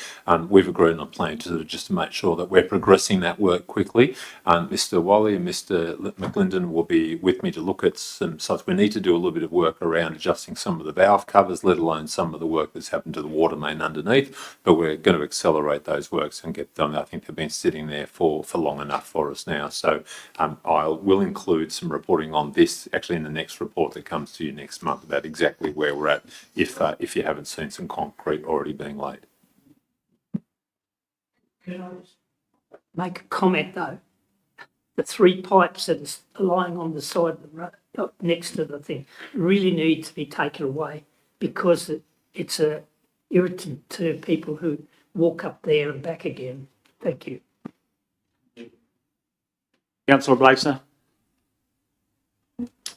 we've agreed on a plan just to make sure that we're progressing that work quickly. Mr. Wally and Mr. McLinden will be with me to look at some sites. We need to do a little bit of work around adjusting some of the valve covers, let alone some of the work that's happened to the water main underneath. But we're going to accelerate those works and get them. I think they've been sitting there for long enough for us now. So I will include some reporting on this actually in the next report that comes to you next month about exactly where we're at if you haven't seen some concrete already being laid. Can I just make a comment though? The 3 pipes that are lying on the side of the road next to the thing really need to be taken away because it's a irritant to people who walk up there and back again. Thank you. Councillor Blakeser?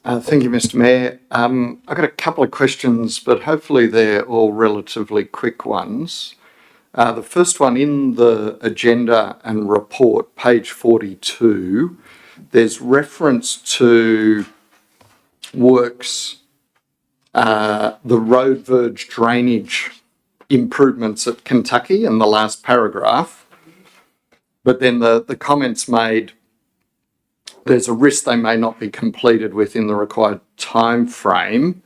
Thank you, Mr. Mayor. I've got a couple of questions, but hopefully they're all relatively quick ones. The first one in the agenda and report, page 42, there's reference to works, the road verge drainage improvements at Kentucky in the last paragraph. But then the comments made, there's a risk they may not be completed within the required time frame.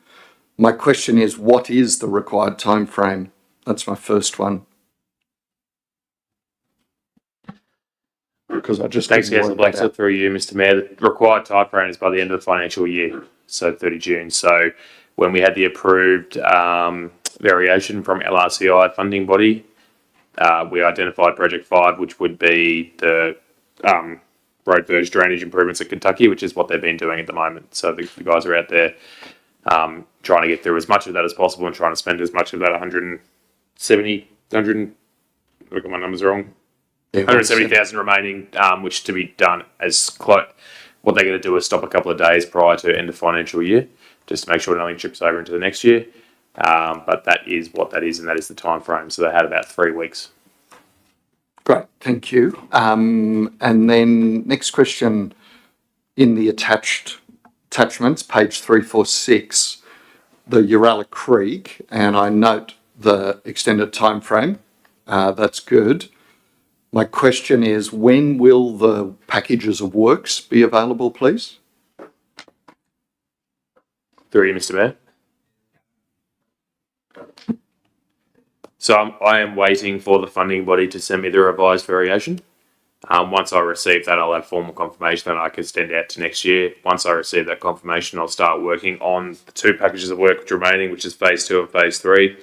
My question is, what is the required time frame? That's my first one. Because I just Thanks, didn't Councillor work that Blakeser, out. through you, Mr. Mayor. The required timeframe is by the end of the financial year, so 30 June. So when we had the approved variation from LRCI funding body, we identified Project 5, which would be the road verge drainage improvements at Kentucky, which is what they've been doing at the moment. So the guys are out there trying to get through as much of that as possible and trying to spend as much of that 170, look at my numbers wrong, 170,000 remaining, which to be done as close. What they're going to do is stop a couple of days prior to end of financial year, just to make sure nothing trips over into the next year. But that is what that is, and that is the time frame. So they had about 3 weeks. Great, thank you. And then next question in the attachments, page 346, the Uralla Creek, and I note the extended time frame. That's good. My question is, when will the packages of works be available, please? Through you, Mr. Mayor. So I am waiting for the funding body to send me the revised variation. Once I receive that, I'll have formal confirmation that I can extend out to next year. Once I receive that confirmation, I'll start working on the 2 packages of work which are remaining, which is phase 2 and phase 3.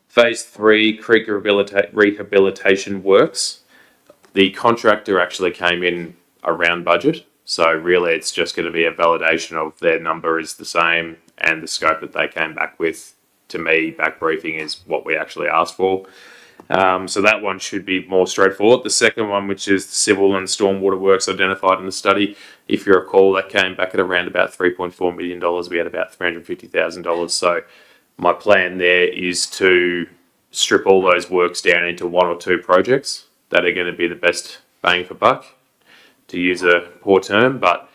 Phase 3, creek rehabilitation works. The contractor actually came in around budget. So really it's just going to be a validation of their number is the same and the scope that they came back with. To me, back briefing is what we actually asked for. So that one should be more straightforward. The second one, which is the civil and stormwater works identified in the study, if you recall, that came back at around about $3.4 million. We had about $350,000. So my plan there is to strip all those works down into 1 or 2 projects that are going to be the best bang for buck, to use a poor term, but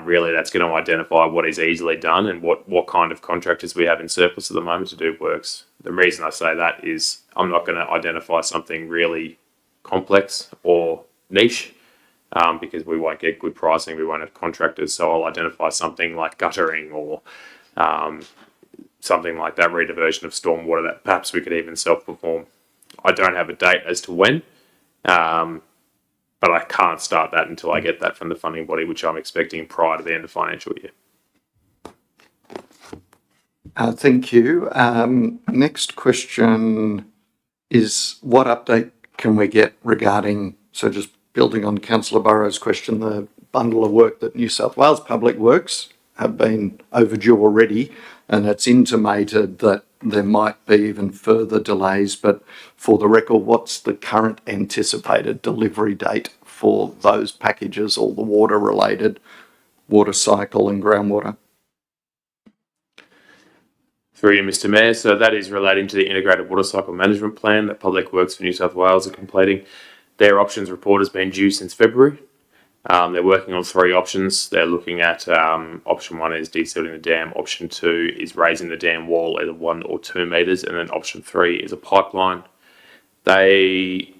really that's going to identify what is easily done and what kind of contractors we have in surplus at the moment to do works. The reason I say that is I'm not going to identify something really complex or niche because we won't get good pricing, we won't have contractors, so I'll identify something like guttering or something like that, rediversion of stormwater that perhaps we could even self-perform. I don't have a date as to when, but I can't start that until I get that from the funding body, which I'm expecting prior to the end of financial year. Thank you. Next question is what update can we get regarding, so just building on Councillor Burrow's question, the bundle of work that New South Wales Public Works have been overdue already, and it's intimated that there might be even further delays, but for the record, what's the current anticipated delivery date for those packages, all the water related, water cycle and groundwater? Through you, Mr. Mayor. So that is relating to the integrated water cycle management plan that Public Works for New South Wales are completing. Their options report has been due since February. They're working on 3 options. They're looking at option 1 is desilting the dam, option 2 is raising the dam wall either 1 or 2 metres, and then option 3 is a pipeline. They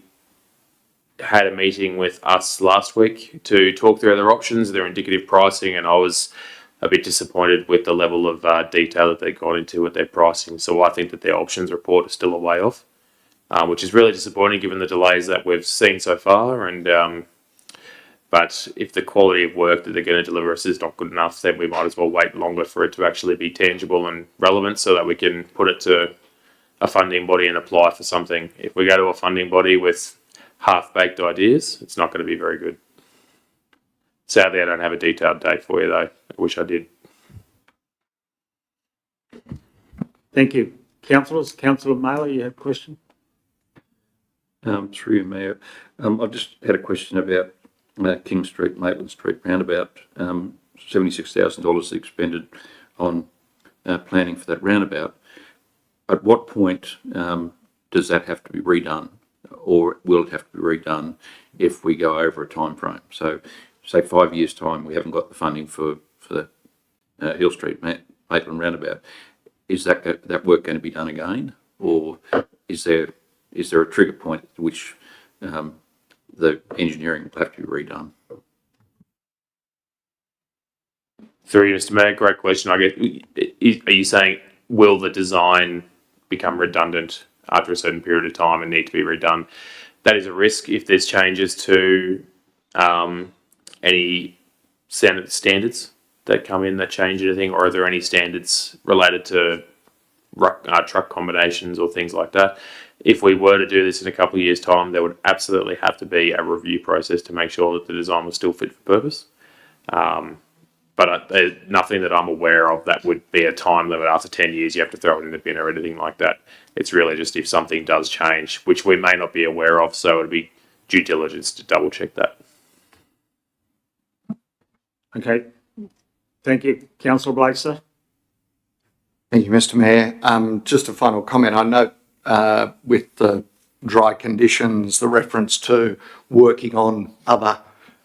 had a meeting with us last week to talk through their options, their indicative pricing, and I was a bit disappointed with the level of detail that they got into with their pricing. So I think that their options report is still a way off, which is really disappointing given the delays that we've seen so far. And but if the quality of work that they're going to deliver us is not good enough, then we might as well wait longer for it to actually be tangible and relevant so that we can put it to a funding body and apply for something. If we go to a funding body with half-baked ideas, it's not going to be very good. Sadly, I don't have a detailed date for you, though. I wish I did. Thank you. Councillors, Councillor Mailer, you have a question? Through you, Mayor. I've just had a question about King Street, Maitland Street roundabout. $76,000 expended on planning for that roundabout. At what point does that have to be redone, or will it have to be redone if we go over a time frame? So, say 5 years' time, we haven't got the funding for the Hill Street Maitland roundabout. Is that work going to be done again, or is there a trigger point at which the engineering will have to be redone? Through you, Mr. Mayor, great question. I guess, are you saying will the design become redundant after a certain period of time and need to be redone? That is a risk if there's changes to any standards that come in that change anything, or are there any standards related to truck combinations or things like that? If we were to do this in a couple of years' time, there would absolutely have to be a review process to make sure that the design was still fit for purpose. But there's nothing that I'm aware of that would be a time limit. After 10 years, you have to throw it in the bin or anything like that. It's really just if something does change, which we may not be aware of, so it'd be due diligence to double check that. Okay. Thank you. Councillor Blakesler. Thank you, Mr. Mayor. Just a final comment. I note with the dry conditions, the reference to working on other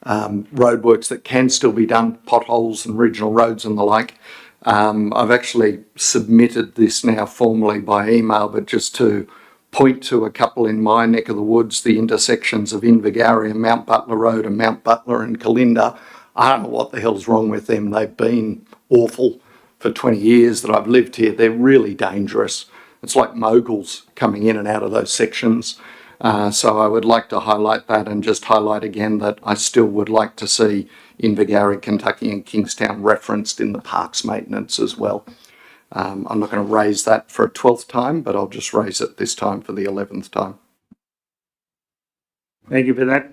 roadworks that can still be done, potholes and regional roads and the like. I've actually submitted this now formally by email, but just to point to a couple in my neck of the woods, the intersections of Invergowrie and Mount Butler Road and Mount Butler and Kalinda. I don't know what the hell's wrong with them. They've been awful for 20 years that I've lived here. They're really dangerous. It's like moguls coming in and out of those sections. So I would like to highlight that and just highlight again that I still would like to see Invergowrie, Kentucky and Kingstown referenced in the parks maintenance as well. I'm not going to raise that for a 12th time, but I'll just raise it this time for the 11th time. Thank you for that.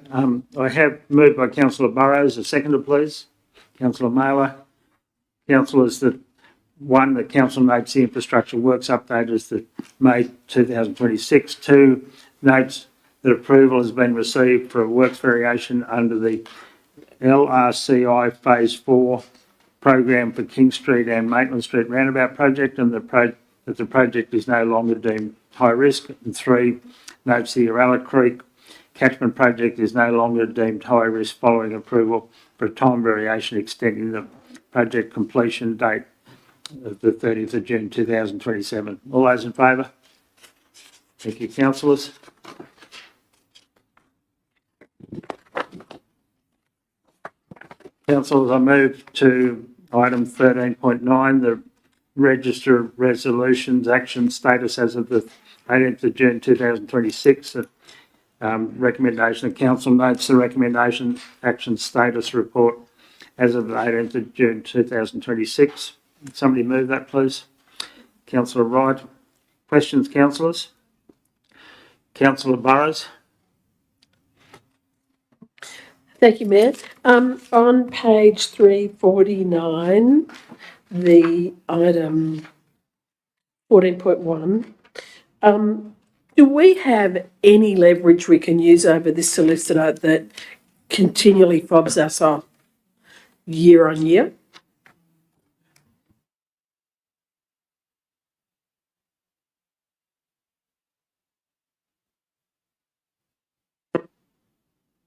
I have moved by Councillor Burrows. A seconder, please. Councillor Mailer. Councillors, that one, the council notes the infrastructure works update as the May 2026. 2, notes that approval has been received for a works variation under the LRCI Phase 4 program for King Street and Maitland Street roundabout project, and that the project is no longer deemed high risk. And 3, notes the Uralla Creek catchment project is no longer deemed high risk following approval for a time variation extending the project completion date of the 30th of June 2027. All those in favour? Thank you, councillors. Councillors, I move to item 13.9, the Register of Resolutions action status as of the 18th of June 2026. Recommendation of council notes the recommendation action status report as of the 18th of June 2026. Somebody move that, please. Councillor Wright. Questions, councillors? Councillor Burrows? Thank you, Mayor. On page 349, the item 14.1, do we have any leverage we can use over this solicitor that continually fobs us off year on year?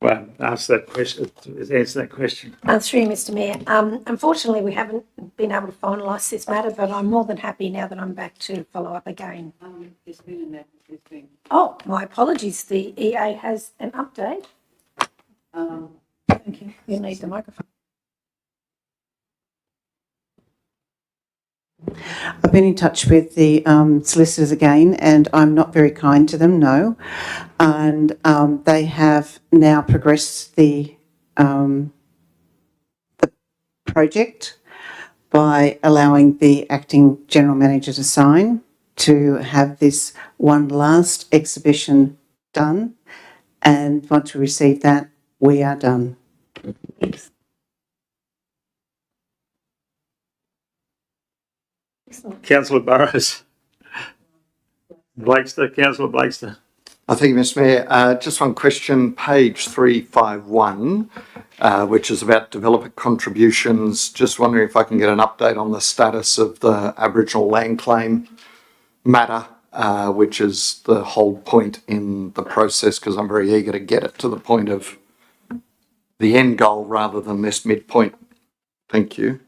Well, answer that question. Through you, Mr Mayor. Unfortunately, we haven't been able to finalise this matter, but I'm more than happy now that I'm back to follow up again. Oh, my apologies. The EA has an update. Thank you. You need the microphone. I've been in touch with the solicitors again, and I'm not very kind to them, no. And they have now progressed the project by allowing the acting general manager to sign to have this one last exhibition done. And once we receive that, we are done. Councillor Burrows. Councillor Blakester. Thank you, Mr Mayor. Just one question, page 351, which is about developer contributions. Just wondering if I can get an update on the status of the Aboriginal land claim matter, which is the whole point in the process, because I'm very eager to get it to the point of the end goal rather than this midpoint. Thank you.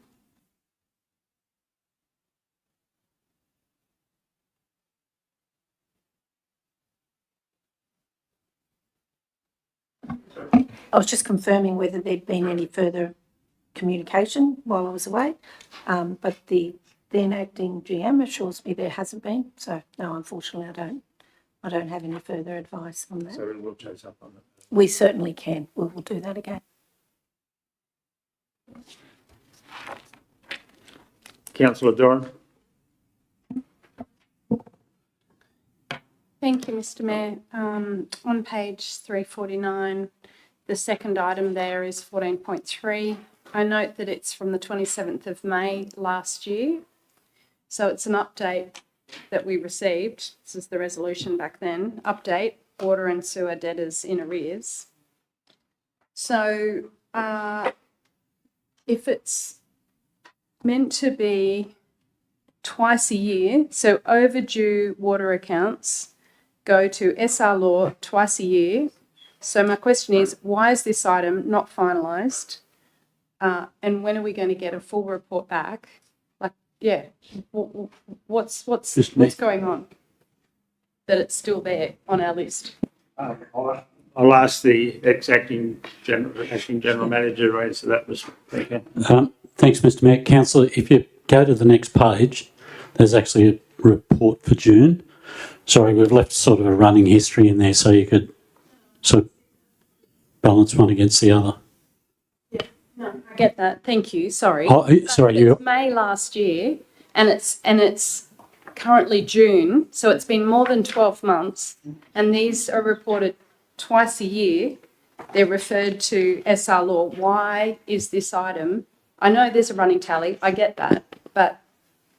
I was just confirming whether there'd been any further communication while I was away, but the then acting GM assures me there hasn't been. So no, unfortunately, I don't have any further advice on that. So we will chase up on that. We certainly can. We will do that again. Councillor Doran. Thank you, Mr Mayor. On page 349, the second item there is 14.3. I note that it's from the 27th of May last year. So it's an update that we received. This is the resolution back then. Update, water and sewer debtors in arrears. So if it's meant to be twice a year, so overdue water accounts go to SR Law twice a year. So my question is, why is this item not finalised? And when are we going to get a full report back? Like, yeah, what's going on that it's still there on our list? I'll ask the acting general manager to answer that. Okay. Thanks, Mr Mayor. Councillor, if you go to the next page, there's actually a report for June. Sorry, we've left sort of a running history in there so you could sort of balance one against the other. Yeah, no, I get that. Thank you. Sorry. Oh, sorry, it's May last year, and it's currently June, so it's been more than 12 months, and these are reported twice a year. They're referred to SR Law. Why is this item? I know there's a running tally. I get that, but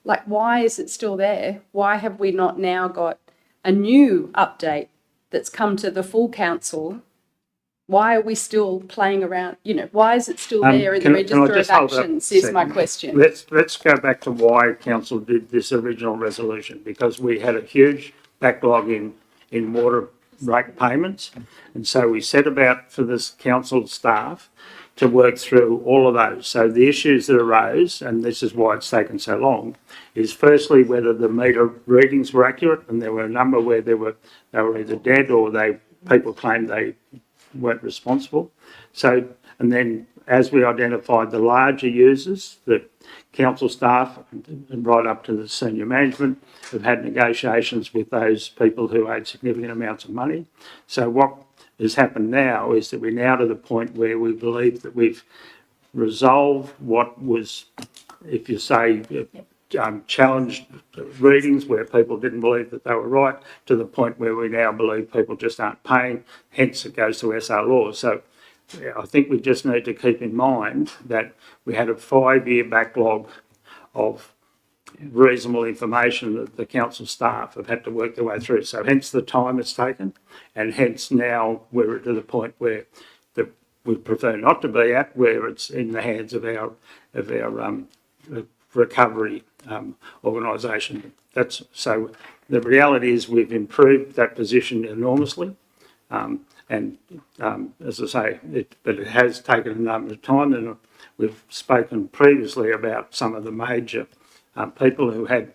like, why is it still there? Why have we not now got a new update that's come to the full council? Why are we still playing around? You know, why is it still there in the Register of Actions is my question. Let's go back to why council did this original resolution, because we had a huge backlog in water rate payments. And so we set about for this council staff to work through all of those. So the issues that arose, and this is why it's taken so long, is firstly whether the meter readings were accurate, and there were a number where they were either dead or people claimed they weren't responsible. So, and then as we identified the larger users, the council staff and right up to the senior management have had negotiations with those people who owed significant amounts of money. So what has happened now is that we're now to the point where we believe that we've resolved what was, if you say, challenged readings where people didn't believe that they were right, to the point where we now believe people just aren't paying, hence it goes to SR law. So yeah, I think we just need to keep in mind that we had a 5-year backlog of reasonable information that the council staff have had to work their way through. So hence the time it's taken, and hence now we're to the point where we prefer not to be at, where it's in the hands of our recovery organisation. So the reality is we've improved that position enormously, and as I say, but it has taken a number of time, and we've spoken previously about some of the major people who had,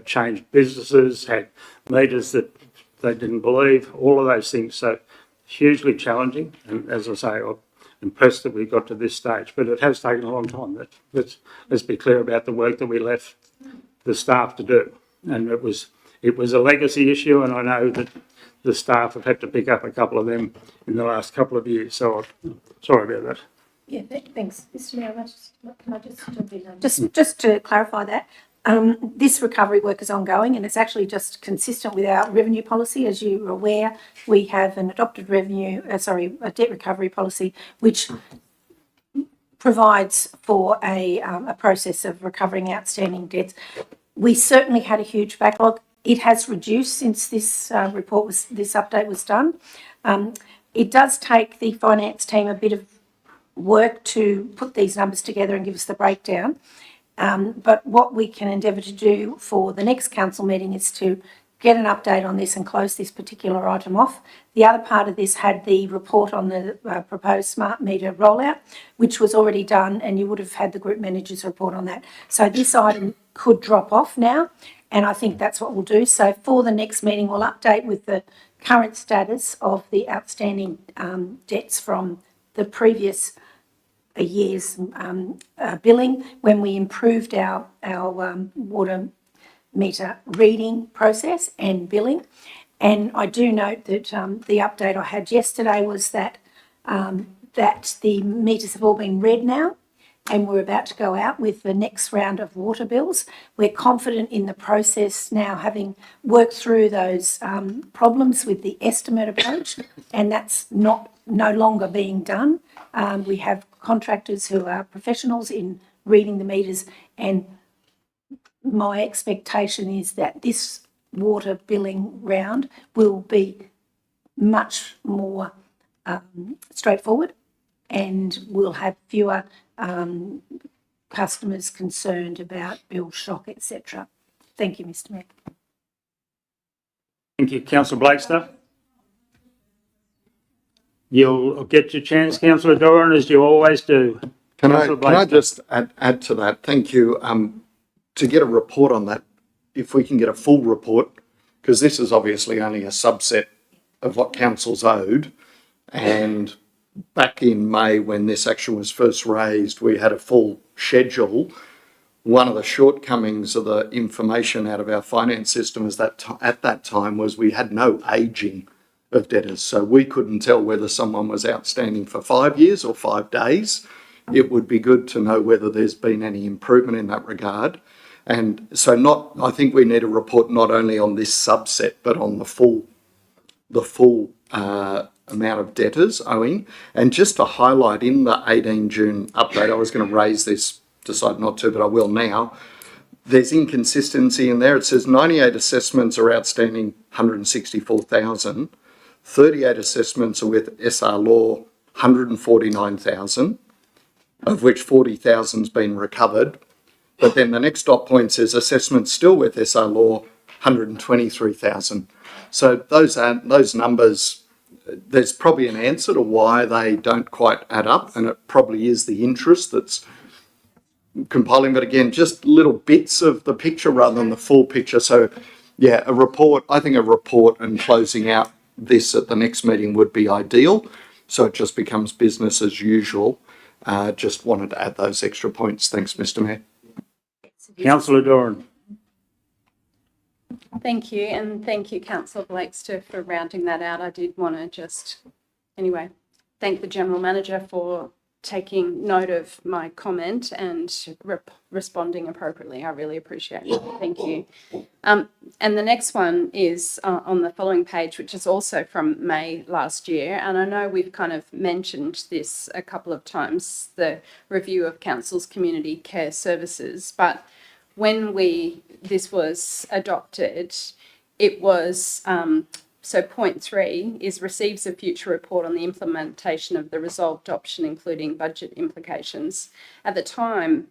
changed businesses, had meters that they didn't believe, all of those things. So hugely challenging, and as I say, I'm impressed that we got to this stage, but it has taken a long time. Let's be clear about the work that we left the staff to do, and it was a legacy issue, and I know that the staff have had to pick up a couple of them in the last couple of years. So I'm sorry about that. Yeah, thanks, Mr. Mayor. Can I just jump in? Just to clarify that, this recovery work is ongoing, and it's actually just consistent with our revenue policy. As you are aware, we have an adopted a debt recovery policy, which provides for a process of recovering outstanding debts. We certainly had a huge backlog. It has reduced since this update was done. It does take the finance team a bit of work to put these numbers together and give us the breakdown. But what we can endeavour to do for the next council meeting is to get an update on this and close this particular item off. The other part of this had the report on the proposed smart meter rollout, which was already done, and you would have had the group manager's report on that. So this item could drop off now, and I think that's what we'll do. So for the next meeting, we'll update with the current status of the outstanding debts from the previous year's billing, when we improved our water meter reading process and billing. And I do note that the update I had yesterday was that the meters have all been read now, and we're about to go out with the next round of water bills. We're confident in the process now, having worked through those problems with the estimate approach, and that's no longer being done. We have contractors who are professionals in reading the meters, and my expectation is that this water billing round will be much more straightforward, and we'll have fewer customers concerned about bill shock, etc. Thank you, Mr. Mayor. Thank you, Councillor Blakester. You'll get your chance, Councillor Doran, as you always do. Can I just add to that? Thank you. To get a report on that, if we can get a full report, because this is obviously only a subset of what council's owed, and back in May when this action was first raised, we had a full schedule. One of the shortcomings of the information out of our finance system is that at that time was we had no ageing of debtors, so we couldn't tell whether someone was outstanding for 5 years or 5 days. It would be good to know whether there's been any improvement in that regard. And so I think we need a report not only on this subset, but on the full amount of debtors owing. And just to highlight, in the 18 June update, I was going to raise this, decided not to, but I will now. There's inconsistency in there. It says 98 assessments are outstanding, 164,000. 38 assessments are with SR Law, 149,000, of which 40,000's been recovered. But then the next dot point says assessments still with SR Law, 123,000. So those numbers, there's probably an answer to why they don't quite add up, and it probably is the interest that's compiling. But again, just little bits of the picture rather than the full picture. So yeah, I think a report and closing out this at the next meeting would be ideal. So it just becomes business as usual. Just wanted to add those extra points. Thanks, Mr. Mayor. Councillor Doran. Thank you, and thank you, Councillor Blakester, for rounding that out. I did want to just, anyway, thank the General Manager for taking note of my comment and responding appropriately. I really appreciate it. Thank you. And the next one is on the following page, which is also from May last year. And I know we've kind of mentioned this a couple of times, the review of council's community care services. But when this was adopted, it was, so point 3 is receives a future report on the implementation of the resolved option, including budget implications. At the time,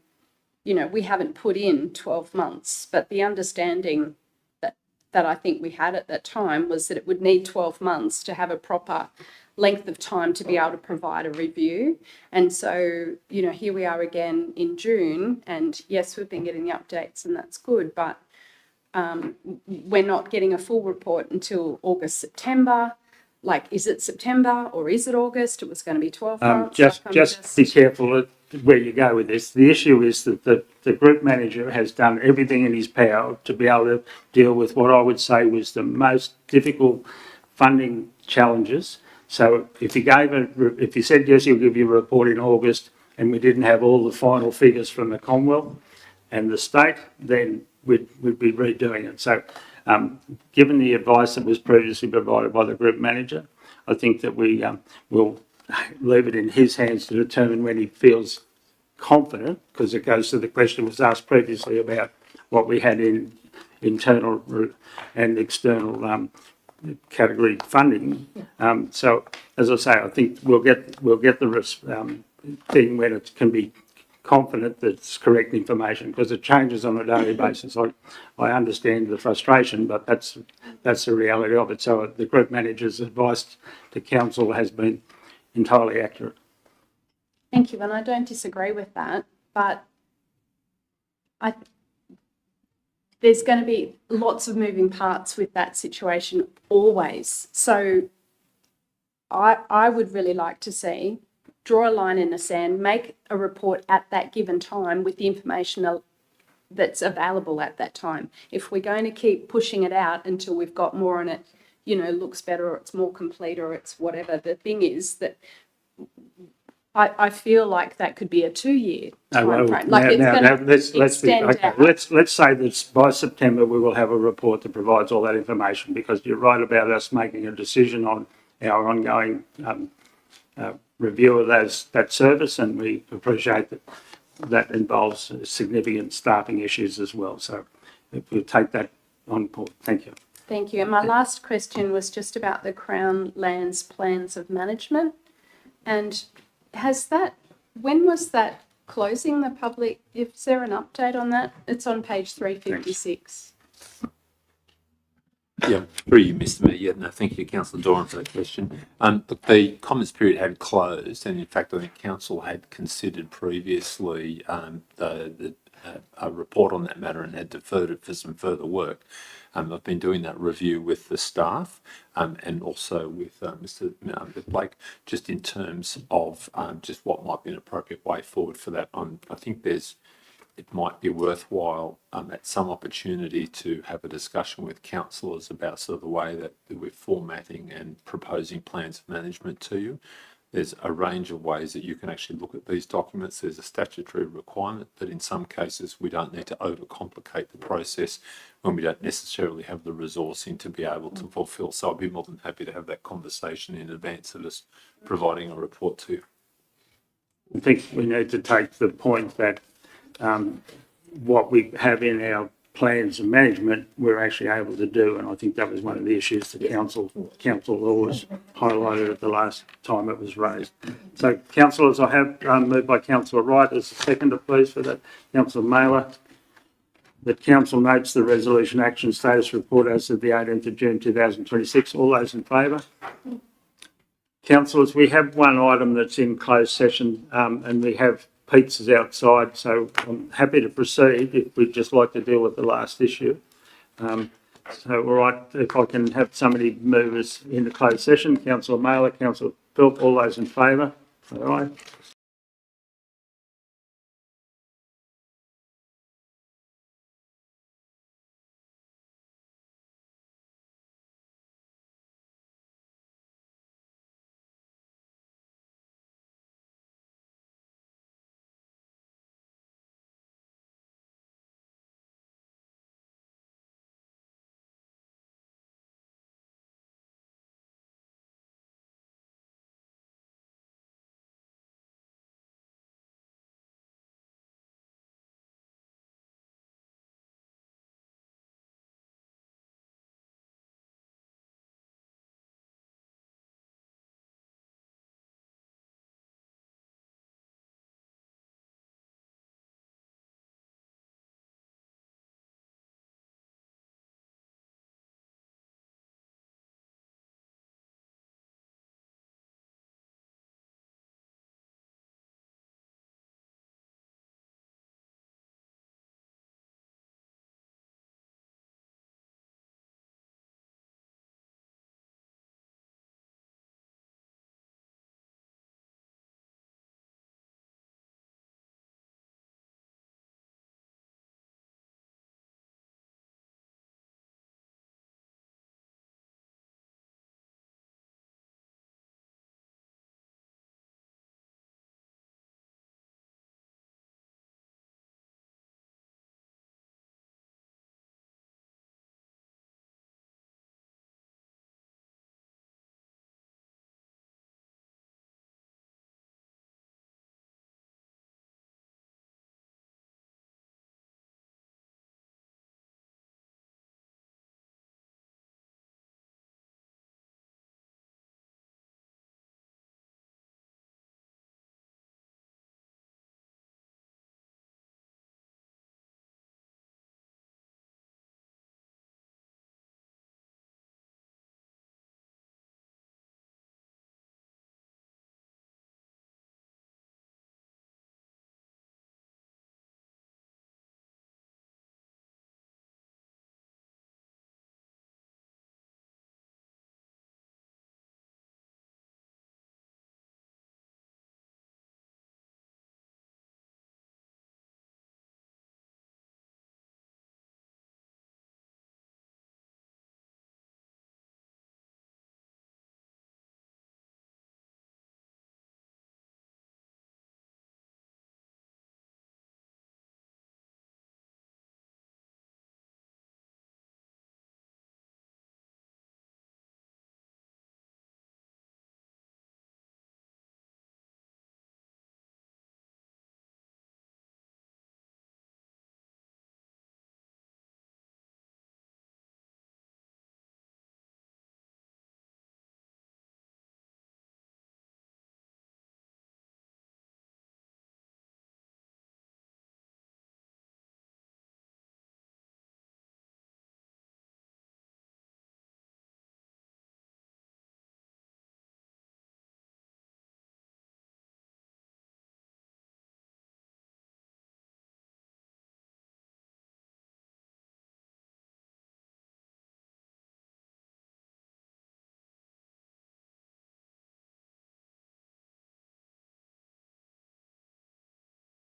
we haven't put in 12 months, but the understanding that I think we had at that time was that it would need 12 months to have a proper length of time to be able to provide a review. And so, here we are again in June, and yes, we've been getting the updates and that's good, but we're not getting a full report until August, September. Like, is it September or is it August? It was going to be 12 months. Just be careful where you go with this. The issue is that the group manager has done everything in his power to be able to deal with what I would say was the most difficult funding challenges. So if he said yes, he'll give you a report in August, and we didn't have all the final figures from the Commonwealth and the state, then we'd be redoing it. So given the advice that was previously provided by the group manager, I think that we will leave it in his hands to determine when he feels confident, because it goes to the question was asked previously about what we had in internal and external category funding. So as I say, I think we'll get the thing when it can be confident that it's correct information, because it changes on a daily basis. I understand the frustration, but that's the reality of it. So the group manager's advice to council has been entirely accurate. Thank you, and I don't disagree with that, but there's going to be lots of moving parts with that situation always. So I would really like to see, draw a line in the sand, make a report at that given time with the information that's available at that time. If we're going to keep pushing it out until we've got more on it, looks better or it's more complete or it's whatever, the thing is that I feel like that could be a 2-year time frame. Let's say that by September we will have a report that provides all that information, because you're right about us making a decision on our ongoing review of that service, and we appreciate that involves significant staffing issues as well. So if we'll take that on board. Thank you. Thank you. And my last question was just about the Crown Lands plans of management. And when was that closing the public? Is there an update on that? It's on page 356. Yeah, through you, Mr. Mayor. Yeah, no, thank you, Councillor Doran, for that question. But the comments period had closed, and in fact, I think Council had considered previously a report on that matter and had deferred it for some further work. I've been doing that review with the staff and also with Mr. Blake, just in terms of just what might be an appropriate way forward for that. I think it might be worthwhile at some opportunity to have a discussion with councillors about sort of the way that we're formatting and proposing plans of management to you. There's a range of ways that you can actually look at these documents. There's a statutory requirement, but in some cases we don't need to overcomplicate the process when we don't necessarily have the resourcing to be able to fulfil. So I'd be more than happy to have that conversation in advance of us providing a report to you. I think we need to take the point that what we have in our plans of management, we're actually able to do, and I think that was one of the issues that council always highlighted at the last time it was raised. So, councillors, I have moved by Councillor Wright as a seconder, please, for that. Councillor Mailer, that council notes the resolution action status report as of the 18th of June 2026. All those in favour? Councillors, we have one item that's in closed session, and we have pizzas outside, so I'm happy to proceed if we'd just like to deal with the last issue. So, all right, if I can have somebody move us into closed session. Councillor Mailer, Councillor Philp, all those in favour? All right.